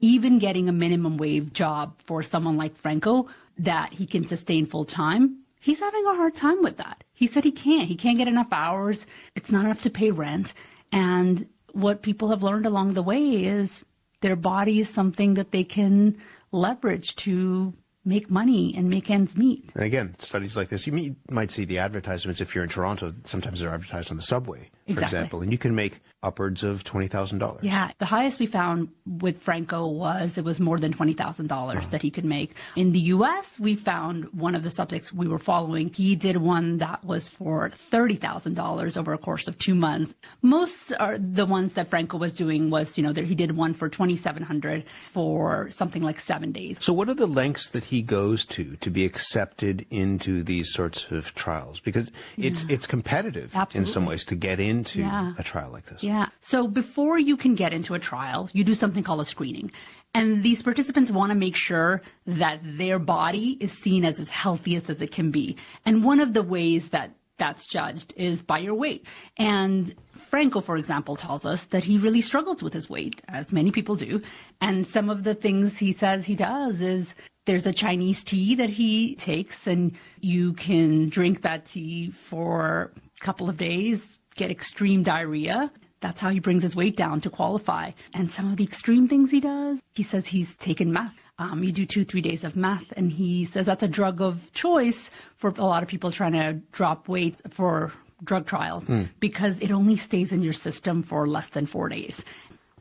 [SPEAKER 9] Even getting a minimum wage job for someone like Franco that he can sustain full time, he's having a hard time with that. He said he can't get enough hours. It's not enough to pay rent. And what people have learned along the way is their body is something that they can leverage to make money and make ends meet.
[SPEAKER 8] And again, studies like this, you might see the advertisements if you're in Toronto. Sometimes they're advertised on the subway, for example, and you can make upwards of $20,000.
[SPEAKER 9] Yeah, the highest we found with Franco was more than $20,000 that he could make. In the U.S., we found one of the subjects we were following. He did one that was for $30,000 over a course of 2 months. Most are the ones that Franco was doing was, that he did one for $2,700 for something like 7 days.
[SPEAKER 8] So what are the lengths that he goes to be accepted into these sorts of trials? Because it's competitive in some ways to get into a trial like this.
[SPEAKER 9] Yeah. So before you can get into a trial, you do something called a screening. And these participants want to make sure that their body is seen as healthiest as it can be. And one of the ways that that's judged is by your weight. And Franco, for example, tells us that he really struggles with his weight, as many people do. And some of the things he says he does is there's a Chinese tea that he takes, and you can drink that tea for a couple of days, get extreme diarrhea. That's how he brings his weight down to qualify. And some of the extreme things he does, he says he's taken meth. You do 2-3 days of meth, and he says that's a drug of choice for a lot of people trying to drop weight for drug trials because it only stays in your system for less than 4 days.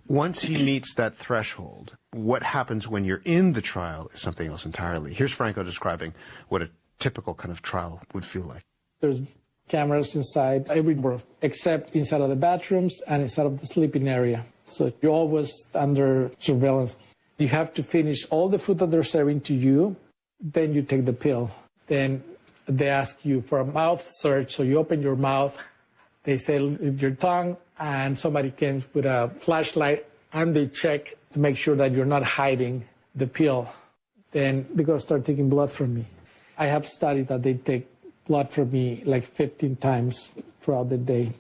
[SPEAKER 8] Once he meets that threshold, what happens when you're in the trial is something else entirely. Here's Franco describing what a typical kind of trial would feel like.
[SPEAKER 7] There's cameras inside everywhere except inside of the bathrooms and inside of the sleeping area. So you're always under surveillance. You have to finish all the food that they're serving to you. Then you take the pill. Then they ask you for a mouth search. So you open your mouth. They say your tongue, and somebody comes with a flashlight and they check to make sure that you're not hiding the pill. Then they're going to start taking blood from me. I have studied that they take blood from me like 15 times throughout the day.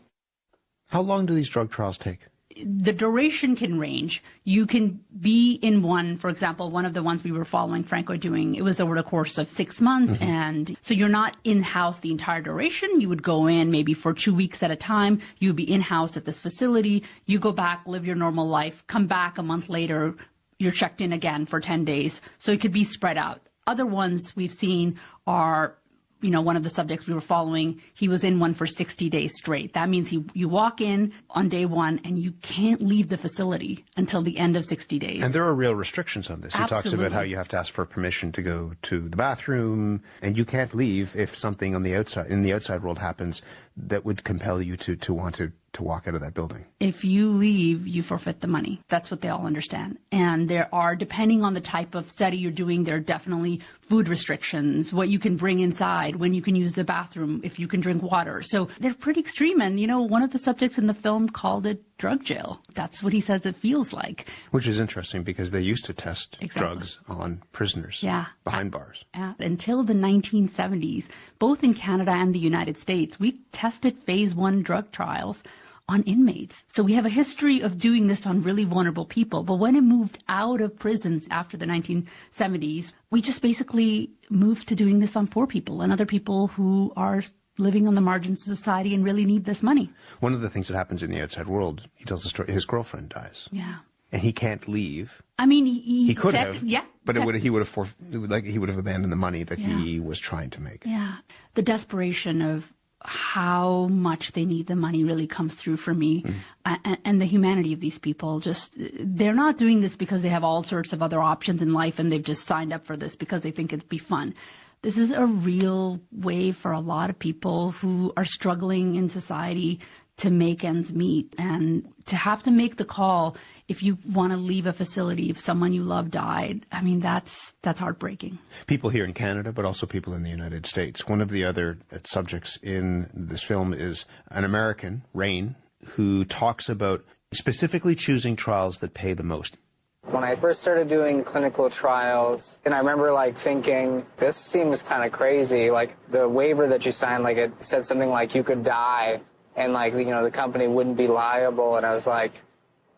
[SPEAKER 8] How long do these drug trials take?
[SPEAKER 9] The duration can range. You can be in one, for example, one of the ones we were following Franco doing, it was over the course of 6 months. And so you're not in-house the entire duration. You would go in maybe for 2 weeks at a time. You would be in-house at this facility. You go back, live your normal life, come back a month later, you're checked in again for 10 days. So it could be spread out. Other ones we've seen are, you know, one of the subjects we were following, he was in one for 60 days straight. That means you walk in on day one and you can't leave the facility until the end of 60 days.
[SPEAKER 8] And there are real restrictions on this.
[SPEAKER 9] Absolutely.
[SPEAKER 8] He talks about how you have to ask for permission to go to the bathroom, and you can't leave if something on the outside, in the outside world happens that would compel you to want to walk out of that building.
[SPEAKER 9] If you leave, you forfeit the money. That's what they all understand. And there are, depending on the type of study you're doing, there are definitely food restrictions, what you can bring inside, when you can use the bathroom, if you can drink water. So they're pretty extreme. And, you know, one of the subjects in the film called it drug jail. That's what he says it feels like.
[SPEAKER 8] Which is interesting because they used to test drugs on prisoners behind bars.
[SPEAKER 9] Until the 1970s, both in Canada and the United States, we tested phase 1 drug trials on inmates. So we have a history of doing this on really vulnerable people. But when it moved out of prisons after the 1970s, we just basically moved to doing this on poor people and other people who are living on the margins of society and really need this money.
[SPEAKER 8] One of the things that happens in the outside world, he tells the story, his girlfriend dies.
[SPEAKER 9] Yeah.
[SPEAKER 8] And he can't leave.
[SPEAKER 9] I mean, he
[SPEAKER 8] could have.
[SPEAKER 9] Yeah.
[SPEAKER 8] But he would have abandoned the money that he was trying to make.
[SPEAKER 9] Yeah. The desperation of how much they need the money really comes through for me. And the humanity of these people, just, they're not doing this because they have all sorts of other options in life and they've just signed up for this because they think it'd be fun. This is a real way for a lot of people who are struggling in society to make ends meet, and to have to make the call if you want to leave a facility, if someone you love died. I mean, that's heartbreaking.
[SPEAKER 8] People here in Canada, but also people in the United States. One of the other subjects in this film is an American, Rain, who talks about specifically choosing trials that pay the most.
[SPEAKER 2] When I first started doing clinical trials, and I remember like thinking, this seems kind of crazy. Like the waiver that you signed, like it said something like you could die and like, you know, the company wouldn't be liable. And I was like,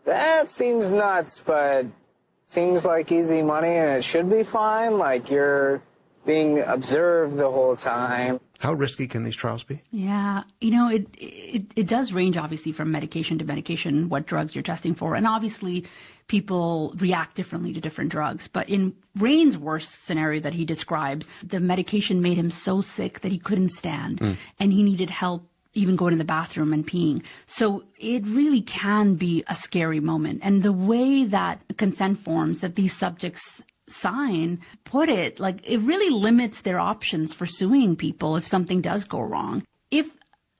[SPEAKER 2] that seems nuts, but seems like easy money and it should be fine. Like you're being observed the whole time.
[SPEAKER 8] How risky can these trials be?
[SPEAKER 9] Yeah, you know, it does range obviously from medication to medication, what drugs you're testing for. And obviously people react differently to different drugs. But in Rain's worst scenario that he describes, the medication made him so sick that he couldn't stand and he needed help even going to the bathroom and peeing. So it really can be a scary moment. And the way that consent forms that these subjects sign put it, like, it really limits their options for suing people if something does go wrong. If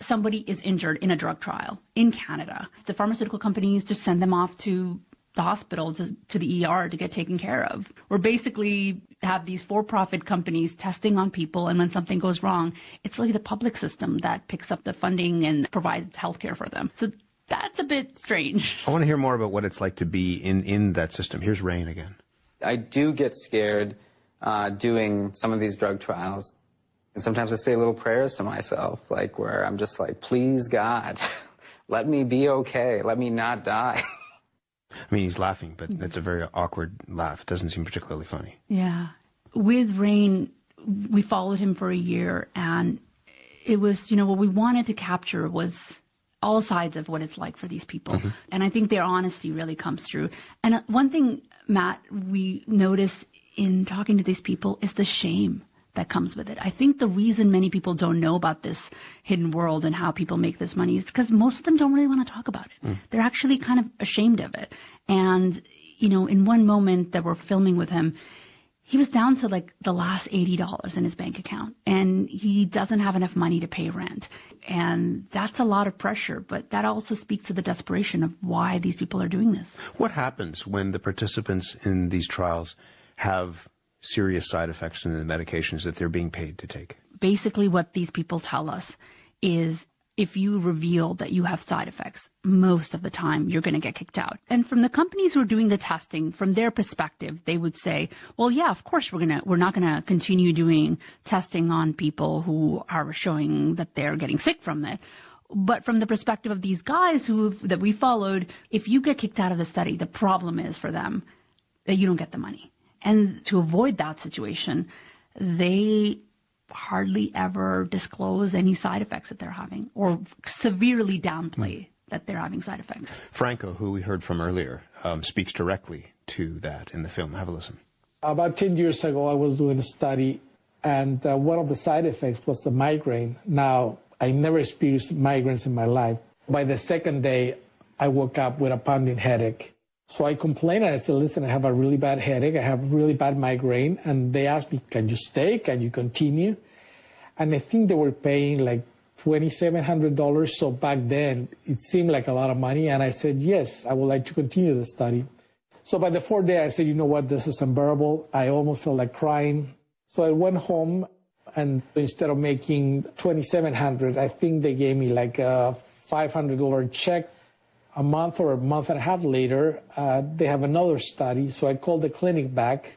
[SPEAKER 9] somebody is injured in a drug trial in Canada, the pharmaceutical companies just send them off to the hospital, to the ER to get taken care of. Or basically have these for-profit companies testing on people, and when something goes wrong, it's really the public system that picks up the funding and provides health care for them. So that's a bit strange.
[SPEAKER 8] I want to hear more about what it's like to be in that system. Here's Rain again.
[SPEAKER 6] I do get scared doing some of these drug trials. And sometimes I say little prayers to myself, like where I'm just like, please, God, let me be okay. Let me not die.
[SPEAKER 8] I mean, he's laughing, but it's a very awkward laugh. It doesn't seem particularly funny.
[SPEAKER 9] Yeah. With Rain, we followed him for a year, and it was, you know, what we wanted to capture was all sides of what it's like for these people. And I think their honesty really comes through. And one thing, Matt, we notice in talking to these people is the shame that comes with it. I think the reason many people don't know about this hidden world and how people make this money is because most of them don't really want to talk about it. They're actually kind of ashamed of it. And, you know, in one moment that we're filming with him, he was down to like the last $80 in his bank account, and he doesn't have enough money to pay rent. And that's a lot of pressure, but that also speaks to the desperation of why these people are doing this.
[SPEAKER 8] What happens when the participants in these trials have serious side effects from the medications that they're being paid to take?
[SPEAKER 9] Basically, what these people tell us is if you reveal that you have side effects, most of the time you're going to get kicked out. And from the companies who are doing the testing, from their perspective, they would say, well, yeah, of course we're not going to continue doing testing on people who are showing that they're getting sick from it. But from the perspective of these guys that we followed, if you get kicked out of the study, the problem is for them that you don't get the money. And to avoid that situation, they hardly ever disclose any side effects that they're having or severely downplay that they're having side effects.
[SPEAKER 8] Franco, who we heard from earlier, speaks directly to that in the film. Have a listen.
[SPEAKER 7] About 10 years ago, I was doing a study, and one of the side effects was the migraine. Now, I never experienced migraines in my life. By the second day, I woke up with a pounding headache. So I complained, and I said, listen, I have a really bad headache. I have really bad migraine. And they asked me, can you stay? Can you continue? And I think they were paying like $2,700. So back then, it seemed like a lot of money. And I said, yes, I would like to continue the study. So by the fourth day, I said, you know what, this is unbearable. I almost felt like crying. So I went home, and instead of making $2,700, I think they gave me like a $500 check. A month or a month and a half later, they have another study. So I called the clinic back,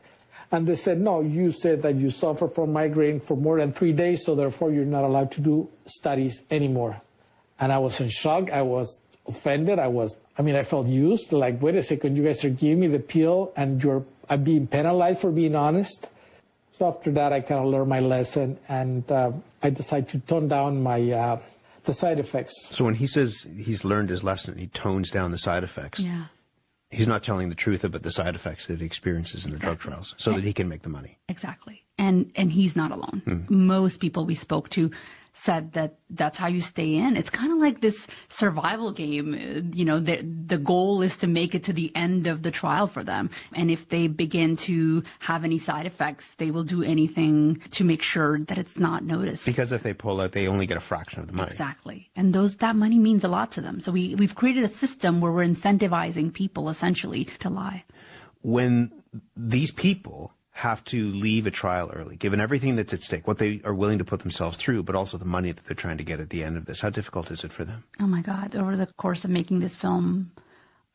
[SPEAKER 7] and they said, no, you said that you suffer from migraine for more than 3 days, so therefore you're not allowed to do studies anymore. And I was in shock. I was offended. I felt used. Like, wait a second, you guys are giving me the pill, and I'm being penalized for being honest. So after that, I kind of learned my lesson, and I decided to tone down the side effects.
[SPEAKER 8] So when he says he's learned his lesson, he tones down the side effects.
[SPEAKER 9] Yeah.
[SPEAKER 8] He's not telling the truth about the side effects that he experiences in the drug trials so that he can make the money.
[SPEAKER 9] Exactly. And he's not alone. Most people we spoke to said that that's how you stay in. It's kind of like this survival game. You know, the goal is to make it to the end of the trial for them. And if they begin to have any side effects, they will do anything to make sure that it's not noticed.
[SPEAKER 8] Because if they pull out, they only get a fraction of the money.
[SPEAKER 9] Exactly. And that money means a lot to them. So we've created a system where we're incentivizing people essentially to lie.
[SPEAKER 8] When these people have to leave a trial early, given everything that's at stake, what they are willing to put themselves through, but also the money that they're trying to get at the end of this, how difficult is it for them?
[SPEAKER 9] Oh my God. Over the course of making this film,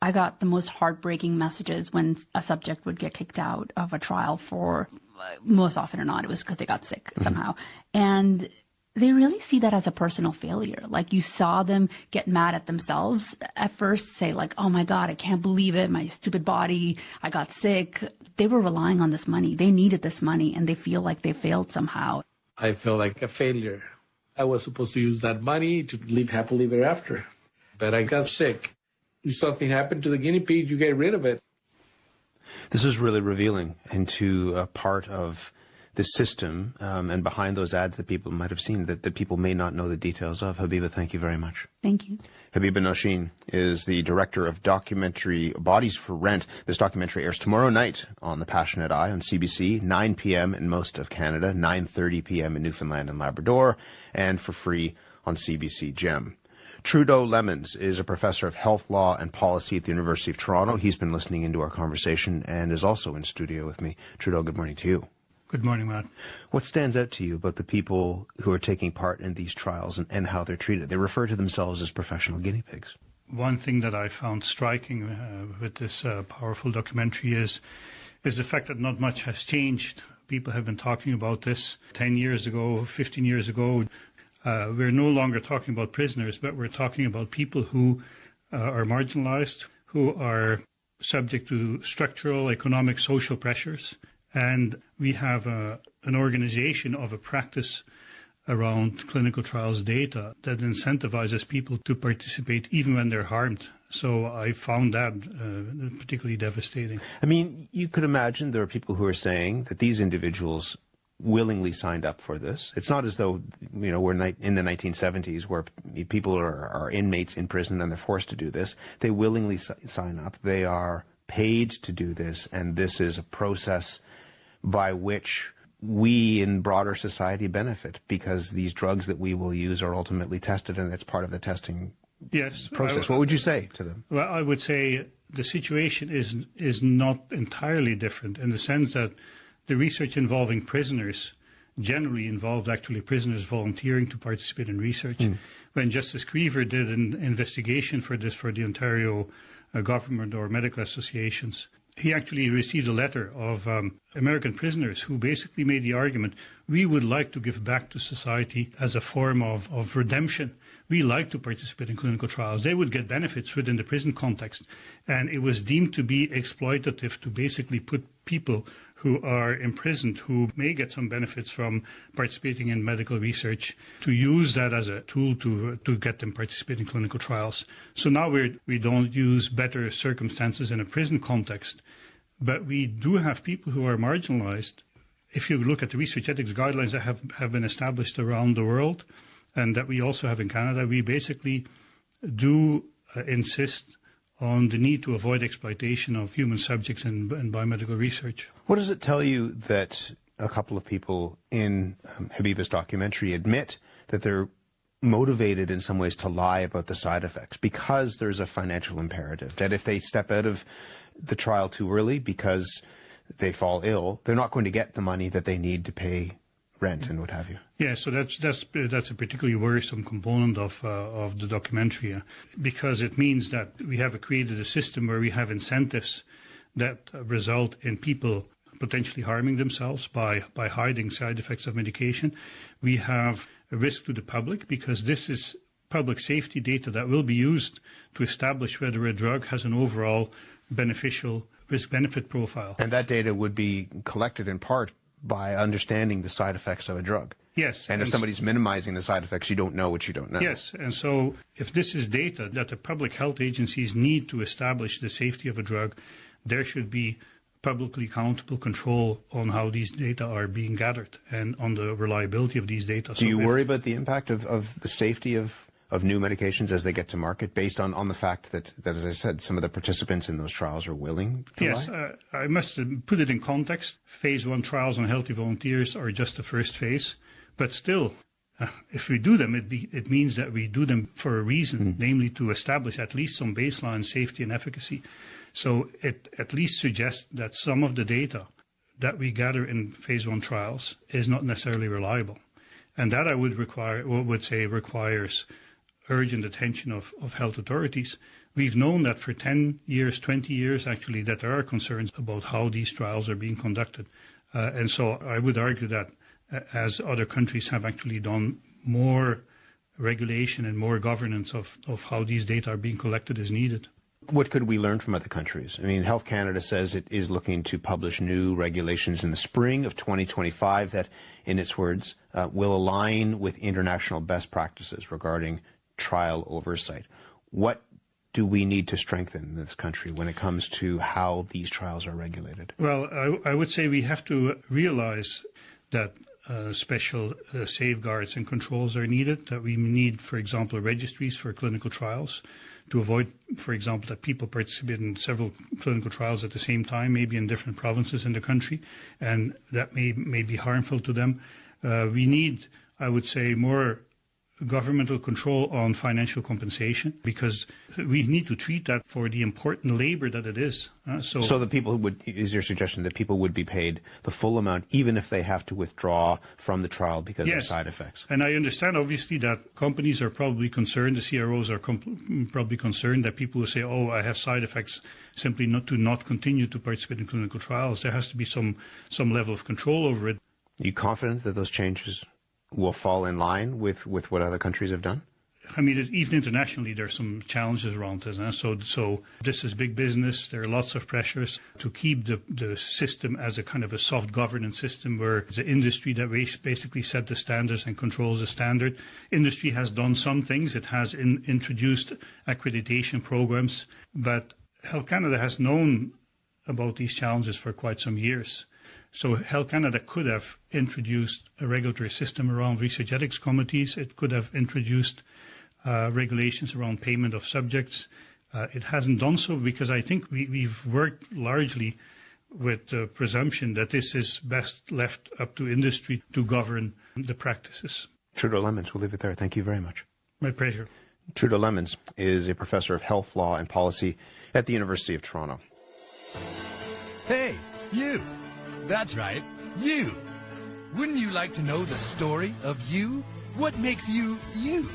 [SPEAKER 9] I got the most heartbreaking messages when a subject would get kicked out of a trial for, most often or not, it was because they got sick somehow. And they really see that as a personal failure. Like, you saw them get mad at themselves at first, say like, oh my God, I can't believe it. My stupid body, I got sick. They were relying on this money. They needed this money, and they feel like they failed somehow.
[SPEAKER 7] I feel like a failure. I was supposed to use that money to live happily ever after, but I got sick. If something happened to the guinea pig, you get rid of it.
[SPEAKER 8] This is really revealing into a part of the system and behind those ads that people might have seen that people may not know the details of. Habiba, thank you very much.
[SPEAKER 9] Thank you.
[SPEAKER 8] Habiba Noshin is the director of documentary Bodies for Rent. This documentary airs tomorrow night on The Passionate Eye on CBC, 9 p.m. in most of Canada, 9:30 p.m. in Newfoundland and Labrador, and for free on CBC Gem. Trudeau Lemons is a professor of health law and policy at the University of Toronto. He's been listening into our conversation and is also in studio with me. Trudeau, good morning to you.
[SPEAKER 10] Good morning, Matt.
[SPEAKER 8] What stands out to you about the people who are taking part in these trials and how they're treated? They refer to themselves as professional guinea pigs.
[SPEAKER 10] One thing that I found striking with this powerful documentary is the fact that not much has changed. People have been talking about this 10 years ago, 15 years ago. We're no longer talking about prisoners, but we're talking about people who are marginalized, who are subject to structural, economic, social pressures. And we have an organization of a practice around clinical trials data that incentivizes people to participate even when they're harmed. So I found that particularly devastating.
[SPEAKER 8] I mean, you could imagine there are people who are saying that these individuals willingly signed up for this. It's not as though, we're in the 1970s where people are inmates in prison and they're forced to do this. They willingly sign up. They are paid to do this, and this is a process by which we in broader society benefit, because these drugs that we will use are ultimately tested, and it's part of the testing process. What would you say to them?
[SPEAKER 10] Well, I would say the situation is not entirely different, in the sense that the research involving prisoners generally involved actually prisoners volunteering to participate in research. When Justice Favre did an investigation for this for the Ontario government or medical associations, he actually received a letter of American prisoners who basically made the argument, we would like to give back to society as a form of redemption. We like to participate in clinical trials. They would get benefits within the prison context. And it was deemed to be exploitative to basically put people who are imprisoned, who may get some benefits from participating in medical research, to use that as a tool to get them participate in clinical trials. So now we don't use better circumstances in a prison context, but we do have people who are marginalized. If you look at the research ethics guidelines that have been established around the world, and that we also have in Canada, we basically do insist on the need to avoid exploitation of human subjects in biomedical research.
[SPEAKER 8] What does it tell you that a couple of people in Habiba's documentary admit that they're motivated in some ways to lie about the side effects because there's a financial imperative, that if they step out of the trial too early because they fall ill, they're not going to get the money that they need to pay rent and what have you?
[SPEAKER 10] Yeah, so that's a particularly worrisome component of the documentary, because it means that we have created a system where we have incentives that result in people potentially harming themselves by hiding side effects of medication. We have a risk to the public, because this is public safety data that will be used to establish whether a drug has an overall beneficial risk-benefit profile.
[SPEAKER 8] And that data would be collected in part by understanding the side effects of a drug.
[SPEAKER 10] Yes.
[SPEAKER 8] And if somebody's minimizing the side effects, you don't know what you don't know.
[SPEAKER 10] Yes. And so if this is data that the public health agencies need to establish the safety of a drug, there should be publicly accountable control on how these data are being gathered and on the reliability of these data.
[SPEAKER 8] Do you worry about the impact of the safety of new medications as they get to market, based on the fact that, as I said, some of the participants in those trials are willing to lie?
[SPEAKER 10] Yes, I must put it in context. Phase 1 trials on healthy volunteers are just the first phase. But still, if we do them, it means that we do them for a reason, namely to establish at least some baseline safety and efficacy. So it at least suggests that some of the data that we gather in phase 1 trials is not necessarily reliable. And that I would say requires urgent attention of health authorities. We've known that for 10 years, 20 years actually, that there are concerns about how these trials are being conducted. And so I would argue that as other countries have actually done, more regulation and more governance of how these data are being collected is needed.
[SPEAKER 8] What could we learn from other countries? I mean, Health Canada says it is looking to publish new regulations in the spring of 2025 that, in its words, will align with international best practices regarding trial oversight. What do we need to strengthen in this country when it comes to how these trials are regulated?
[SPEAKER 10] Well, I would say we have to realize that special safeguards and controls are needed, that we need, for example, registries for clinical trials to avoid, for example, that people participate in several clinical trials at the same time, maybe in different provinces in the country, and that may be harmful to them. We need, I would say, more governmental control on financial compensation, because we need to treat that for the important labor that it is.
[SPEAKER 8] So the people is your suggestion that people would be paid the full amount even if they have to withdraw from the trial because of side effects?
[SPEAKER 10] And I understand obviously that companies are probably concerned, the CROs are probably concerned that people will say, oh, I have side effects, simply not continue to participate in clinical trials. There has to be some level of control over it.
[SPEAKER 8] Are you confident that those changes will fall in line with what other countries have done?
[SPEAKER 10] I mean, even internationally, there are some challenges around this. So this is big business. There are lots of pressures to keep the system as a kind of a soft governance system where it's the industry that basically set the standards and controls the standard. Industry has done some things. It has introduced accreditation programs. But Health Canada has known about these challenges for quite some years. So Health Canada could have introduced a regulatory system around research ethics committees. It could have introduced regulations around payment of subjects. It hasn't done so because I think we've worked largely with the presumption that this is best left up to industry to govern the practices.
[SPEAKER 8] Trudeau Lemons, we'll leave it there. Thank you very much.
[SPEAKER 10] My pleasure.
[SPEAKER 8] Trudeau Lemons is a professor of health law and policy at the University of Toronto.
[SPEAKER 11] Hey, you. That's right, you. Wouldn't you like to know the story of you? What makes you, you?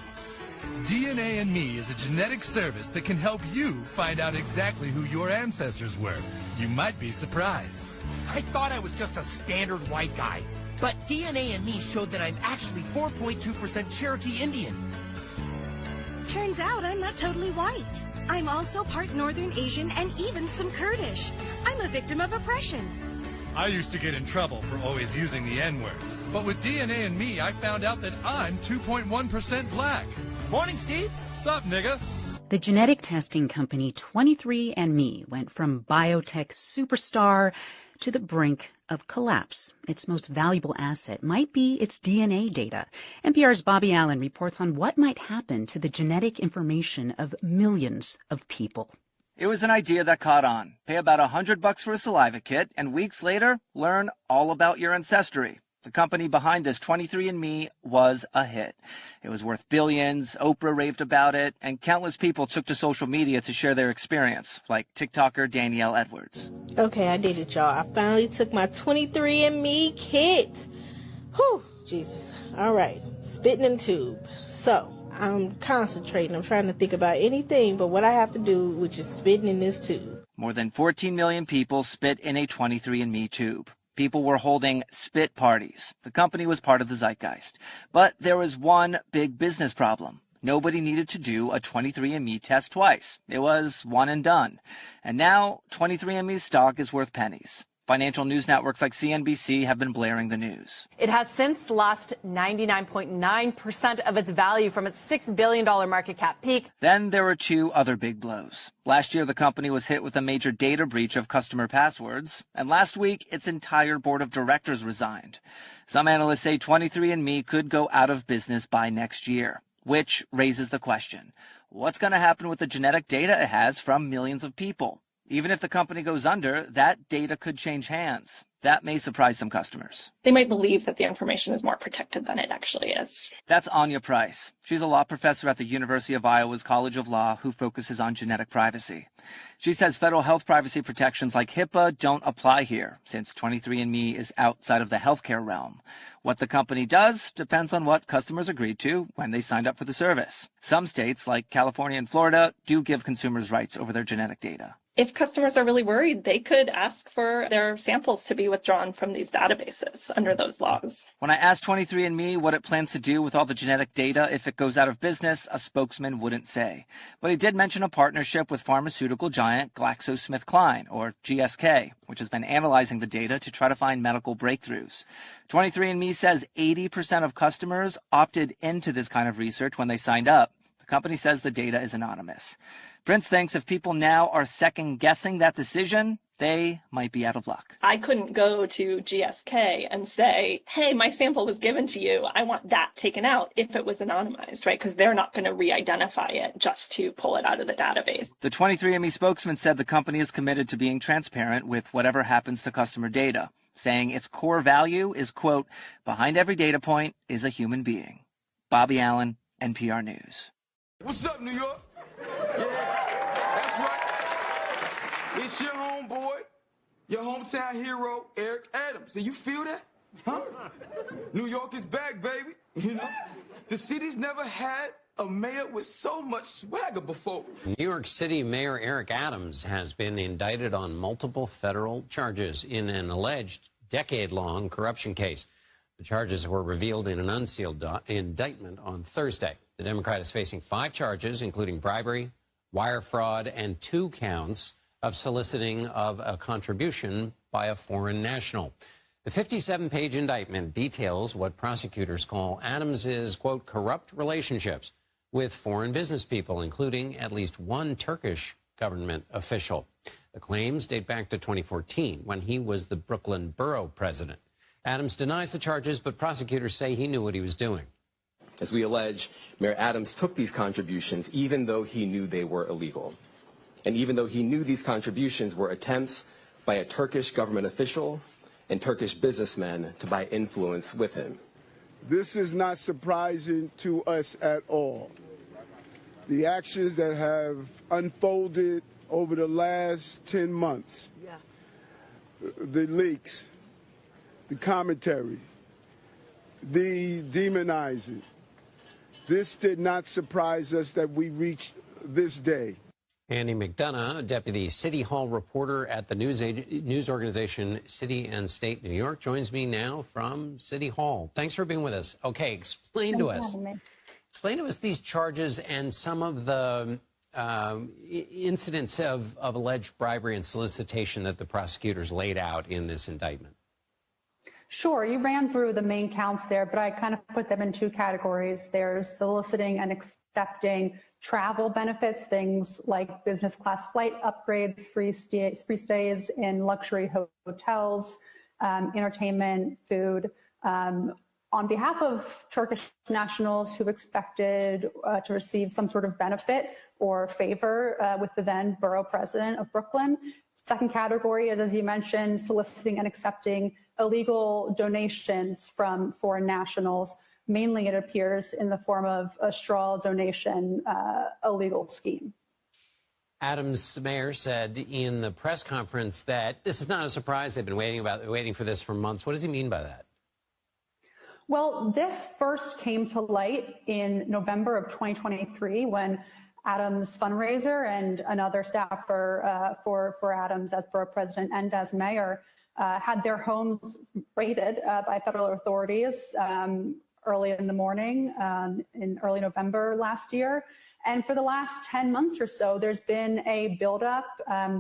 [SPEAKER 11] DNA and Me is a genetic service that can help you find out exactly who your ancestors were. You might be surprised.
[SPEAKER 12] I thought I was just a standard white guy, but DNA and Me showed that I'm actually 4.2% Cherokee Indian.
[SPEAKER 13] Turns out I'm not totally white. I'm also part Northern Asian and even some Kurdish. I'm a victim of oppression.
[SPEAKER 11] I used to get in trouble for always using the N-word, but with DNA and Me, I found out that I'm 2.1% black.
[SPEAKER 12] Morning, Steve.
[SPEAKER 11] Sup, nigga?
[SPEAKER 14] The genetic testing company 23andMe went from biotech superstar to the brink of collapse. Its most valuable asset might be its DNA data. NPR's Bobby Allen reports on what might happen to the genetic information of millions of people.
[SPEAKER 15] It was an idea that caught on. Pay about $100 for a saliva kit, and weeks later, learn all about your ancestry. The company behind this 23andMe was a hit. It was worth billions, Oprah raved about it, and countless people took to social media to share their experience, like TikToker Danielle Edwards.
[SPEAKER 16] Okay, I did it, y'all. I finally took my 23andMe kit. Whew, Jesus. All right, spitting in the tube. So, I'm concentrating. I'm trying to think about anything but what I have to do, which is spitting in this tube.
[SPEAKER 15] More than 14 million people spit in a 23andMe tube. People were holding spit parties. The company was part of the zeitgeist. But there was one big business problem. Nobody needed to do a 23andMe test twice. It was one and done. And now 23andMe's stock is worth pennies. Financial news networks like CNBC have been blaring the news.
[SPEAKER 26] It has since lost 99.9% of its value from its $6 billion market cap peak.
[SPEAKER 15] Then there were two other big blows. Last year, the company was hit with a major data breach of customer passwords. And last week, its entire board of directors resigned. Some analysts say 23andMe could go out of business by next year, which raises the question, what's going to happen with the genetic data it has from millions of people? Even if the company goes under, that data could change hands. That may surprise some customers.
[SPEAKER 25] They might believe that the information is more protected than it actually is.
[SPEAKER 15] That's Anya Price. She's a law professor at the University of Iowa's College of Law who focuses on genetic privacy. She says federal health privacy protections like HIPAA don't apply here, since 23andMe is outside of the healthcare realm. What the company does depends on what customers agreed to when they signed up for the service. Some states, like California and Florida, do give consumers rights over their genetic data.
[SPEAKER 25] If customers are really worried, they could ask for their samples to be withdrawn from these databases under those laws.
[SPEAKER 15] When I asked 23andMe what it plans to do with all the genetic data if it goes out of business, a spokesman wouldn't say. But he did mention a partnership with pharmaceutical giant GlaxoSmithKline, or GSK, which has been analyzing the data to try to find medical breakthroughs. 23andMe says 80% of customers opted into this kind of research when they signed up. The company says the data is anonymous. Prince thinks if people now are second-guessing that decision, they might be out of luck.
[SPEAKER 25] I couldn't go to GSK and say, hey, my sample was given to you. I want that taken out if it was anonymized, right? Because they're not going to re-identify it just to pull it out of the database.
[SPEAKER 15] The 23andMe spokesman said the company is committed to being transparent with whatever happens to customer data, saying its core value is, quote, behind every data point is a human being. Bobby Allen, NPR News.
[SPEAKER 28] What's up, New York? Yeah, that's right. It's your homeboy, your hometown hero, Eric Adams. Do you feel that? Huh? New York is back, baby. You know, the city's never had a mayor with so much swagger before.
[SPEAKER 29] New York City Mayor Eric Adams has been indicted on multiple federal charges in an alleged decade-long corruption case. The charges were revealed in an unsealed indictment on Thursday. The Democrat is facing 5 charges, including bribery, wire fraud, and 2 counts of soliciting of a contribution by a foreign national. The 57-page indictment details what prosecutors call Adams's, quote, corrupt relationships with foreign business people, including at least one Turkish government official. The claims date back to 2014, when he was the Brooklyn borough president. Adams denies the charges, but prosecutors say he knew what he was doing.
[SPEAKER 1] As we allege, Mayor Adams took these contributions even though he knew they were illegal. And even though he knew these contributions were attempts by a Turkish government official and Turkish businessmen to buy influence with him.
[SPEAKER 3] This is not surprising to us at all. The actions that have unfolded over the last 10 months, the leaks, the commentary, the demonizing, this did not surprise us that we reached this day.
[SPEAKER 29] Annie McDonough, deputy city hall reporter at the news organization City and State New York, joins me now from City Hall. Thanks for being with us. Okay, explain to us these charges and some of the incidents of alleged bribery and solicitation that the prosecutors laid out in this indictment.
[SPEAKER 17] Sure, you ran through the main counts there, but I kind of put them in two categories. There's soliciting and accepting travel benefits, things like business class flight upgrades, free stays in luxury hotels, entertainment, food, on behalf of Turkish nationals who expected to receive some sort of benefit or favor with the then borough president of Brooklyn. Second category is, as you mentioned, soliciting and accepting illegal donations from foreign nationals. Mainly, it appears in the form of a straw donation illegal scheme.
[SPEAKER 29] Adams' mayor said in the press conference that this is not a surprise. They've been waiting for this for months. What does he mean by that?
[SPEAKER 17] Well, this first came to light in November of 2023 when Adams' fundraiser and another staffer for Adams as borough president and as mayor had their homes raided by federal authorities early in the morning in early November last year. And for the last 10 months or so, there's been a buildup.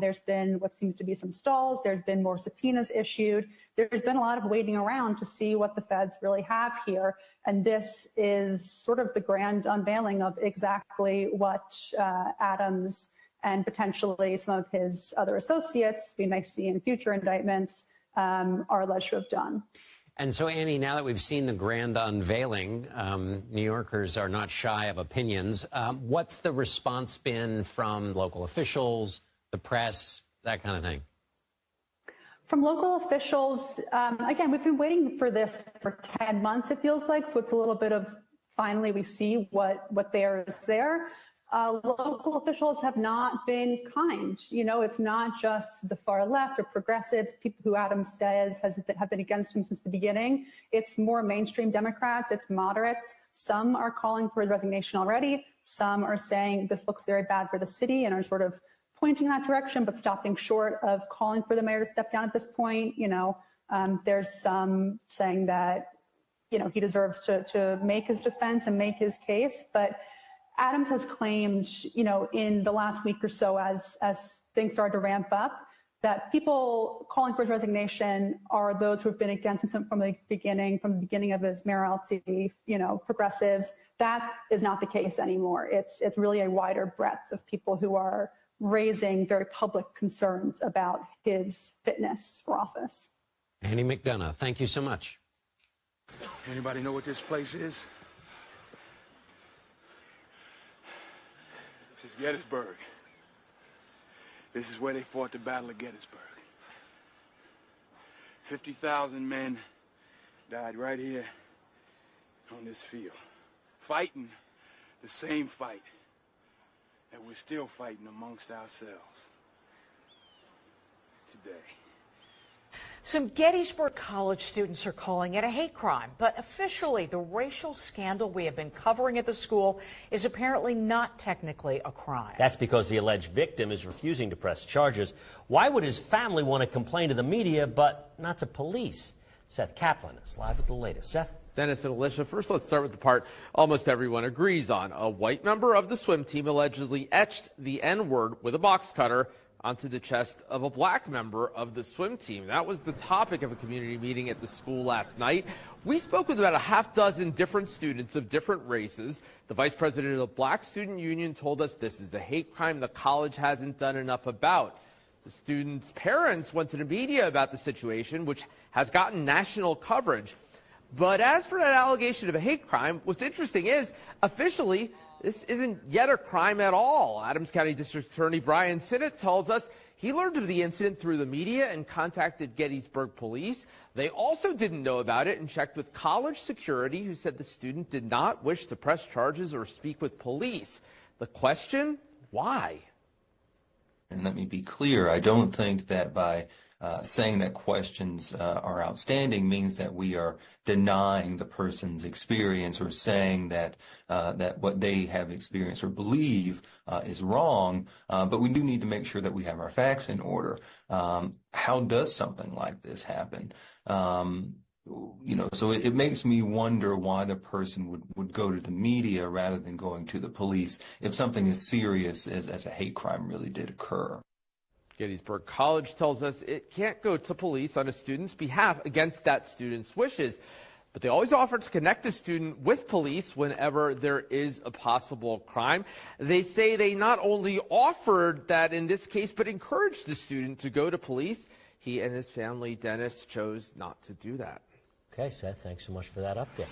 [SPEAKER 17] There's been what seems to be some stalls. There's been more subpoenas issued. There's been a lot of waiting around to see what the feds really have here. And this is sort of the grand unveiling of exactly what Adams and potentially some of his other associates, we may see in future indictments, are alleged to have done.
[SPEAKER 29] And so, Annie, now that we've seen the grand unveiling, New Yorkers are not shy of opinions. What's the response been from local officials, the press, that kind of thing?
[SPEAKER 17] From local officials, again, we've been waiting for this for 10 months, it feels like, so it's a little bit of finally we see what there is there. Local officials have not been kind. You know, it's not just the far left or progressives, people who Adams says have been against him since the beginning. It's more mainstream Democrats, it's moderates. Some are calling for his resignation already. Some are saying this looks very bad for the city and are sort of pointing in that direction, but stopping short of calling for the mayor to step down at this point. You know, there's some saying that, you know, he deserves to make his defense and make his case, but Adams has claimed, you know, in the last week or so as things started to ramp up, that people calling for his resignation are those who have been against him from the beginning of his mayoralty, you know, progressives. That is not the case anymore. It's really a wider breadth of people who are raising very public concerns about his fitness for office.
[SPEAKER 29] Annie McDonough, thank you so much.
[SPEAKER 28] Anybody know what this place is? This is Gettysburg. This is where they fought the Battle of Gettysburg. 50,000 men died right here on this field, fighting the same fight that we're still fighting amongst ourselves today.
[SPEAKER 18] Some Gettysburg College students are calling it a hate crime, but officially the racial scandal we have been covering at the school is apparently not technically a crime.
[SPEAKER 19] That's because the alleged victim is refusing to press charges. Why would his family want to complain to the media but not to police? Seth Kaplan is live with the latest. Seth?
[SPEAKER 20] Dennis and Alicia, first let's start with the part almost everyone agrees on. A white member of the swim team allegedly etched the N-word with a box cutter onto the chest of a black member of the swim team. That was the topic of a community meeting at the school last night. We spoke with about a half dozen different students of different races. The vice president of the Black Student Union told us this is a hate crime the college hasn't done enough about. The student's parents went to the media about the situation, which has gotten national coverage. But as for that allegation of a hate crime, what's interesting is, officially, this isn't yet a crime at all. Adams County District Attorney Brian Sinnott tells us he learned of the incident through the media and contacted Gettysburg police. They also didn't know about it and checked with college security, who said the student did not wish to press charges or speak with police. The question, why?
[SPEAKER 2] And let me be clear, I don't think that by saying that questions are outstanding means that we are denying the person's experience or saying that that what they have experienced or believe is wrong. But we do need to make sure that we have our facts in order. How does something like this happen? So it makes me wonder why the person would go to the media rather than going to the police if something as serious as a hate crime really did occur.
[SPEAKER 20] Gettysburg College tells us it can't go to police on a student's behalf against that student's wishes, but they always offer to connect a student with police whenever there is a possible crime. They say they not only offered that in this case, but encouraged the student to go to police. He and his family, Dennis, chose not to do that.
[SPEAKER 19] Okay, Seth, thanks so much for that update.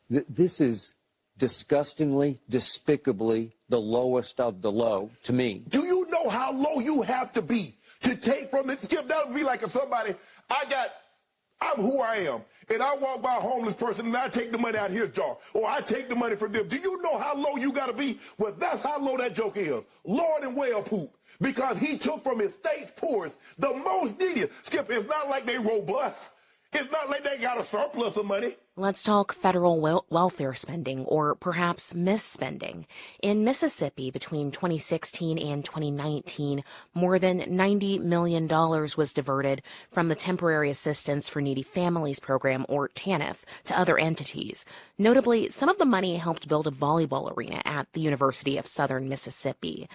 [SPEAKER 4] This is disgustingly, despicably the lowest of the low to me.
[SPEAKER 5] Do you know how low you have to be to take from it? Skip, that would be like if somebody, I'm who I am, and I walk by a homeless person and I take the money out of his jar, or I take the money from them. Do you know how low you got to be? Well, that's how low that joke is. Lord and whale poop. Because he took from his state's poorest, the most needy. Skip, it's not like they robust. It's not like they got a surplus of money.
[SPEAKER 6] Let's talk federal welfare spending, or perhaps misspending. In Mississippi, between 2016 and 2019, more than $90 million was diverted from the Temporary Assistance for Needy Families program, or TANF, to other entities. Notably, some of the money helped build a volleyball arena at the University of Southern Mississippi.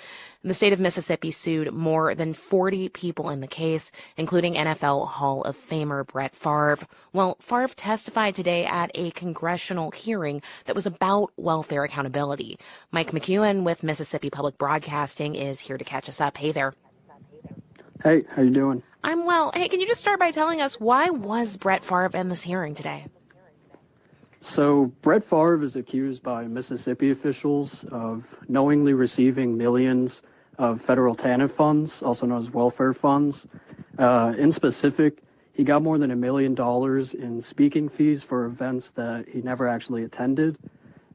[SPEAKER 6] The state of Mississippi sued more than 40 people in the case, including NFL Hall of Famer Brett Favre. Well, Favre testified today at a congressional hearing that was about welfare accountability. Mike McEwen with Mississippi Public Broadcasting is here to catch us up. Hey there.
[SPEAKER 21] Hey, how you doing?
[SPEAKER 6] I'm well. Hey, can you just start by telling us, why was Brett Favre in this hearing today?
[SPEAKER 21] So Brett Favre is accused by Mississippi officials of knowingly receiving millions of federal TANF funds, also known as welfare funds. In specific, he got more than $1 million in speaking fees for events that he never actually attended.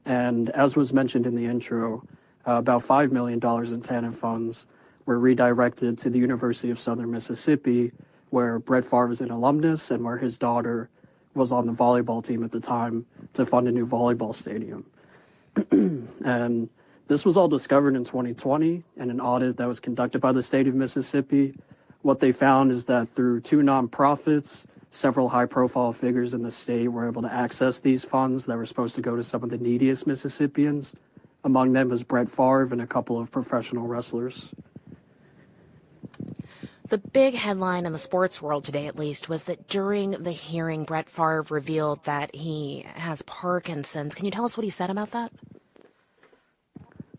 [SPEAKER 21] And as was mentioned in the intro, about $5 million in TANF funds were redirected to the University of Southern Mississippi, where Brett Favre is an alumnus and where his daughter was on the volleyball team at the time, to fund a new volleyball stadium. And this was all discovered in 2020 in an audit that was conducted by the state of Mississippi. What they found is that through two nonprofits, several high-profile figures in the state were able to access these funds that were supposed to go to some of the neediest Mississippians. Among them was Brett Favre and a couple of professional wrestlers.
[SPEAKER 6] The big headline in the sports world today, at least, was that during the hearing, Brett Favre revealed that he has Parkinson's. Can you tell us what he said about that?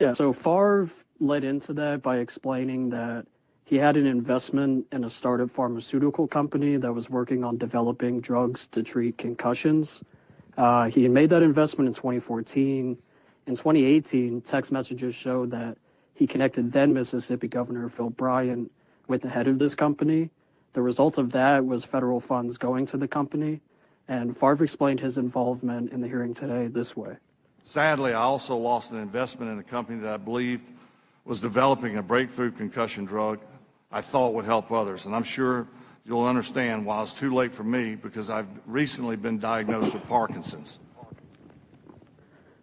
[SPEAKER 21] Yeah, so Favre led into that by explaining that he had an investment in a startup pharmaceutical company that was working on developing drugs to treat concussions. He had made that investment in 2014. In 2018, text messages showed that he connected then Mississippi Governor Phil Bryant with the head of this company. The result of that was federal funds going to the company. And Favre explained his involvement in the hearing today this way.
[SPEAKER 22] Sadly, I also lost an investment in a company that I believed was developing a breakthrough concussion drug I thought would help others. And I'm sure you'll understand why it's too late for me, because I've recently been diagnosed with Parkinson's.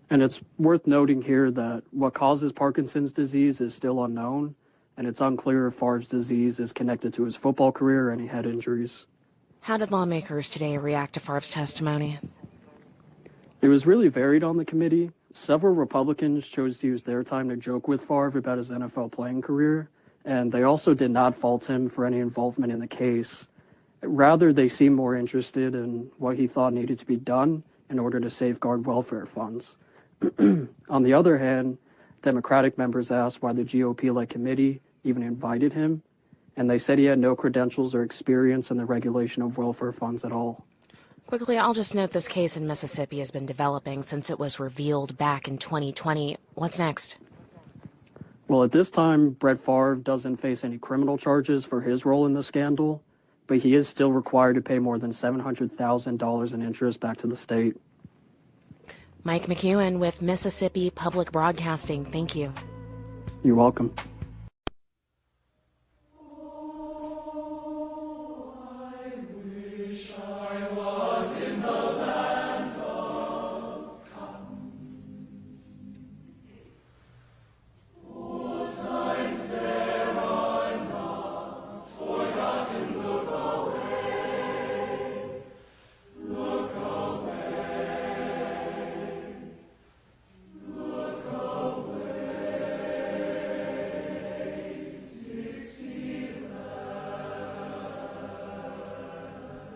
[SPEAKER 21] And it's worth noting here that what causes Parkinson's disease is still unknown, and it's unclear if Favre's disease is connected to his football career or any head injuries.
[SPEAKER 6] How did lawmakers today react to Favre's testimony?
[SPEAKER 21] It was really varied on the committee. Several Republicans chose to use their time to joke with Favre about his NFL playing career, and they also did not fault him for any involvement in the case. Rather, they seemed more interested in what he thought needed to be done in order to safeguard welfare funds. On the other hand, Democratic members asked why the GOP-led committee even invited him, and they said he had no credentials or experience in the regulation of welfare funds at all.
[SPEAKER 6] Quickly, I'll just note this case in Mississippi has been developing since it was revealed back in 2020. What's next?
[SPEAKER 21] Well, at this time, Brett Favre doesn't face any criminal charges for his role in the scandal, but he is still required to pay more than $700,000 in interest back to the state.
[SPEAKER 6] Mike McEwen with Mississippi Public Broadcasting. Thank you.
[SPEAKER 21] You're welcome.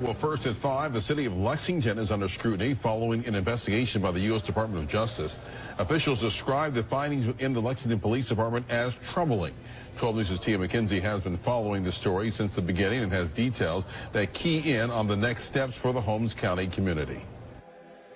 [SPEAKER 7] Well, first at 5, the city of Lexington is under scrutiny following an investigation by the U.S. Department of Justice. Officials described the findings within the Lexington Police Department as troubling. 12 News' Tia McKenzie has been following the story since the beginning and has details that key in on the next steps for the Holmes County community.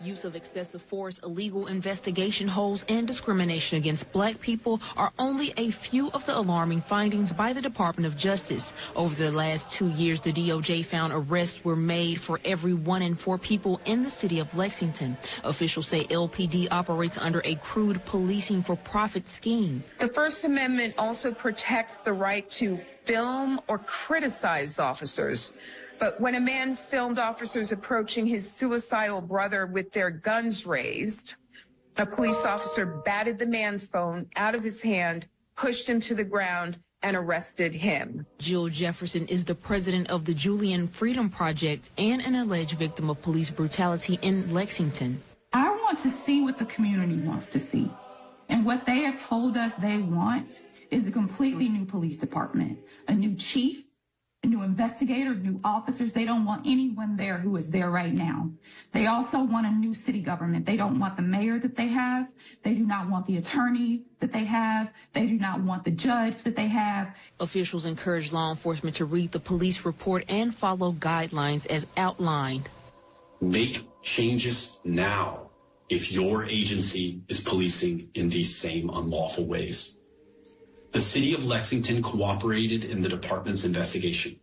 [SPEAKER 8] Use of excessive force, illegal investigation holes, and discrimination against black people are only a few of the alarming findings by the Department of Justice. Over the last 2 years, the DOJ found arrests were made for every 1 in 4 people in the city of Lexington. Officials say LPD operates under a crude policing for profit scheme.
[SPEAKER 9] The First Amendment also protects the right to film or criticize officers. But when a man filmed officers approaching his suicidal brother with their guns raised, a police officer batted the man's phone out of his hand, pushed him to the ground, and arrested him.
[SPEAKER 8] Jill Jefferson is the president of the Julian Freedom Project and an alleged victim of police brutality in Lexington.
[SPEAKER 10] I want to see what the community wants to see. And what they have told us they want is a completely new police department, a new chief, a new investigator, new officers. They don't want anyone there who is there right now. They also want a new city government. They don't want the mayor that they have. They do not want the attorney that they have. They do not want the judge that they have.
[SPEAKER 8] Officials encourage law enforcement to read the police report and follow guidelines as outlined.
[SPEAKER 12] Make changes now if your agency is policing in these same unlawful ways. The city of Lexington cooperated in the department's investigation,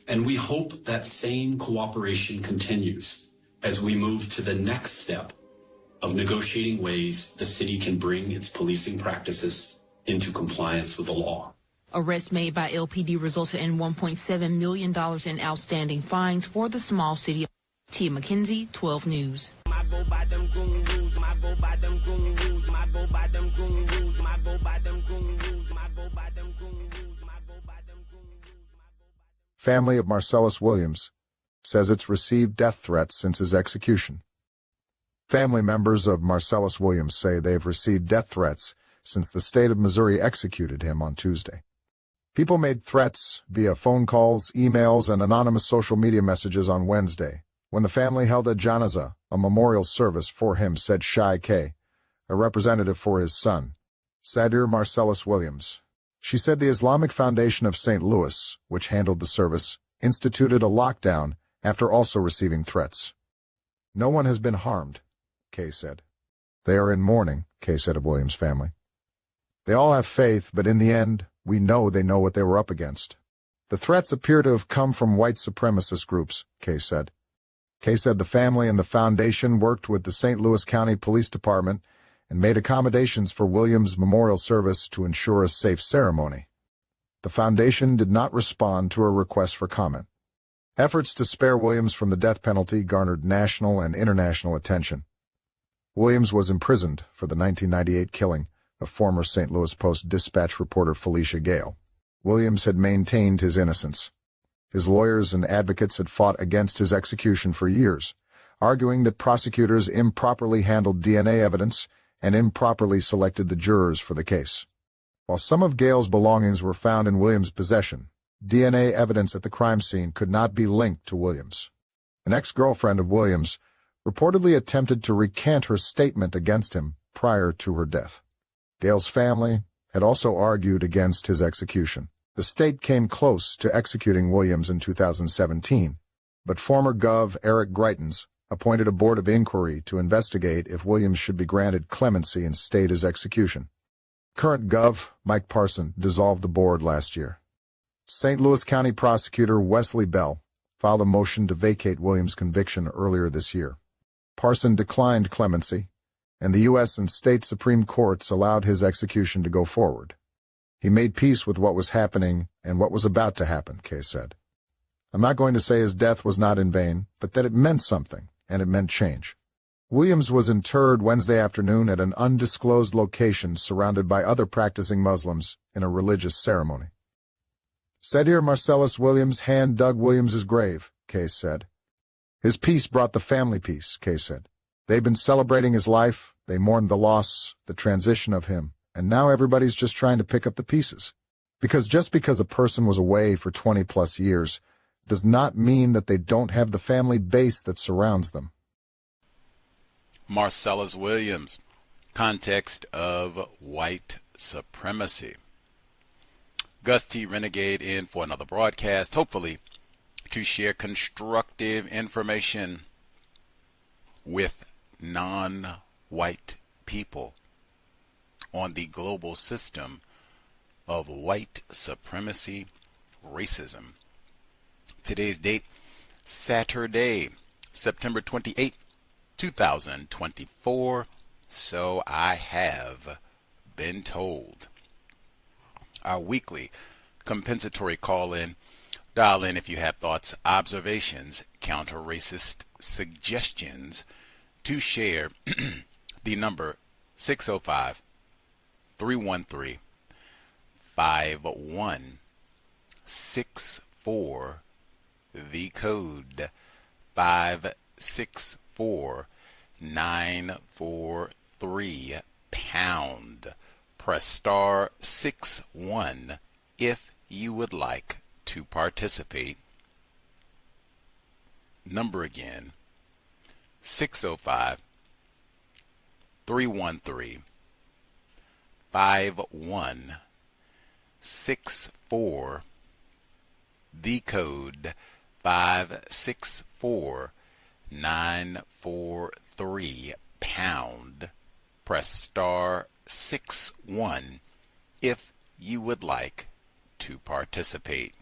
[SPEAKER 12] and we hope that same cooperation continues as we move to the next step of negotiating ways the city can bring its policing practices into compliance with the law.
[SPEAKER 8] Arrests made by LPD resulted in $1.7 million in outstanding fines for the small city. Tia McKenzie, 12 News.
[SPEAKER 13] Family of Marcellus Williams says it's received death threats since his execution. Family members of Marcellus Williams say they've received death threats since the state of Missouri executed him on Tuesday. People made threats via phone calls, emails, and anonymous social media messages on Wednesday, when the family held a janazah, a memorial service for him, said Shai K., a representative for his son, Sadir Marcellus Williams. She said the Islamic Foundation of St. Louis, which handled the service, instituted a lockdown after also receiving threats. No one has been harmed, Kay said. They are in mourning, Kay said of Williams' family. They all have faith, but in the end, we know they know what they were up against. The threats appear to have come from white supremacist groups, Kay said. Kay said the family and the foundation worked with the St. Louis County Police Department and made accommodations for Williams' memorial service to ensure a safe ceremony. The foundation did not respond to a request for comment. Efforts to spare Williams from the death penalty garnered national and international attention. Williams was imprisoned for the 1998 killing of former St. Louis Post-Dispatch reporter Felicia Gale. Williams had maintained his innocence. His lawyers and advocates had fought against his execution for years, arguing that prosecutors improperly handled DNA evidence and improperly selected the jurors for the case. While some of Gale's belongings were found in Williams' possession, DNA evidence at the crime scene could not be linked to Williams. An ex-girlfriend of Williams reportedly attempted to recant her statement against him prior to her death. Gale's family had also argued against his execution. The state came close to executing Williams in 2017, but former Gov. Eric Greitens appointed a board of inquiry to investigate if Williams should be granted clemency and stayed his execution. Current Gov. Mike Parson dissolved the board last year. St. Louis County Prosecutor Wesley Bell filed a motion to vacate Williams' conviction earlier this year. Parson declined clemency, and the U.S. and state Supreme Courts allowed his execution to go forward. He made peace with what was happening and what was about to happen, Kay said. I'm not going to say his death was not in vain, but that it meant something, and it meant change. Williams was interred Wednesday afternoon at an undisclosed location surrounded by other practicing Muslims in a religious ceremony. Said here Marcellus Williams hand dug Williams's grave, Kay said. His peace brought the family peace, Kay said. They've been celebrating his life, they mourned the loss, the transition of him, and now everybody's just trying to pick up the pieces. Because just because a person was away for 20-plus years does not mean that they don't have the family base that surrounds them.
[SPEAKER 11] Marcellus Williams, Context of White Supremacy. Gus T. Renegade in for another broadcast, hopefully to share constructive information with non-white people on the global system of white supremacy racism. Today's date, Saturday, September 28, 2024. So I have been told. Our weekly compensatory call-in. Dial in if you have thoughts, observations, counter-racist suggestions to share. The number 605-313-5164. The code 564943 pound. Press star 61 if you would like to participate. Number again, 605-313-5164. The code 564943 pound. Press star 61 if you would like to participate.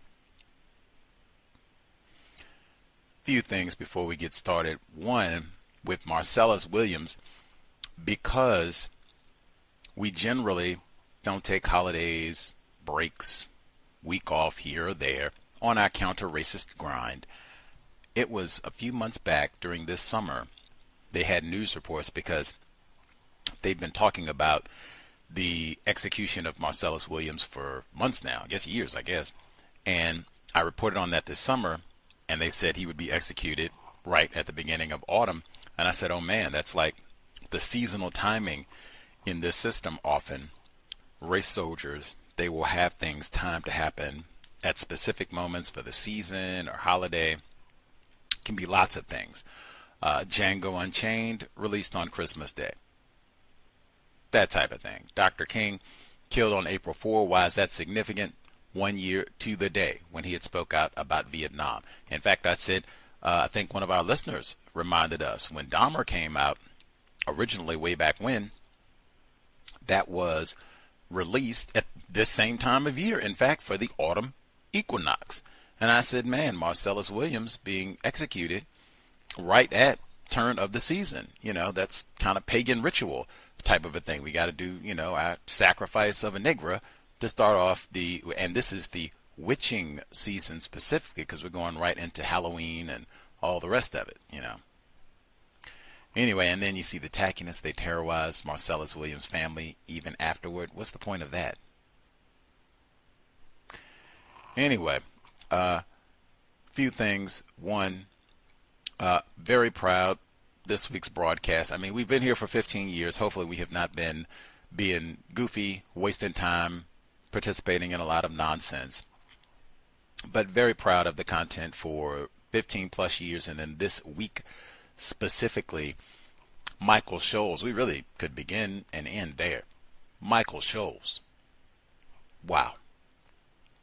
[SPEAKER 11] Few things before we get started. One, with Marcellus Williams, because we generally don't take holidays, breaks, week off here or there on our counter-racist grind. It was a few months back during this summer, they had news reports because they've been talking about the execution of Marcellus Williams for months now, I guess years, and I reported on that this summer, and they said he would be executed right at the beginning of autumn, and I said, oh man, that's like the seasonal timing in this system. Often race soldiers, they will have things timed to happen at specific moments for the season or holiday. It can be lots of things. Django Unchained released on Christmas Day. That type of thing. Dr. King killed on April 4. Why is that significant? 1 year to the day when he had spoke out about Vietnam. In fact, I said, I think one of our listeners reminded us when Dahmer came out originally way back when, that was released at this same time of year, in fact, for the autumn equinox. And I said, man, Marcellus Williams being executed right at turn of the season, that's kind of pagan ritual type of a thing. We got to do, our sacrifice of a niggra to start off and this is the witching season specifically because we're going right into Halloween and all the rest of it, Anyway, and then you see the tackiness. They terrorized Marcellus Williams' family even afterward. What's the point of that? Anyway, few things. One, very proud this week's broadcast. I mean, we've been here for 15 years. Hopefully we have not been being goofy, wasting time, participating in a lot of nonsense. But very proud of the content for 15 plus years. And then this week specifically, Michael Scholes. We really could begin and end there. Michael Scholes. Wow.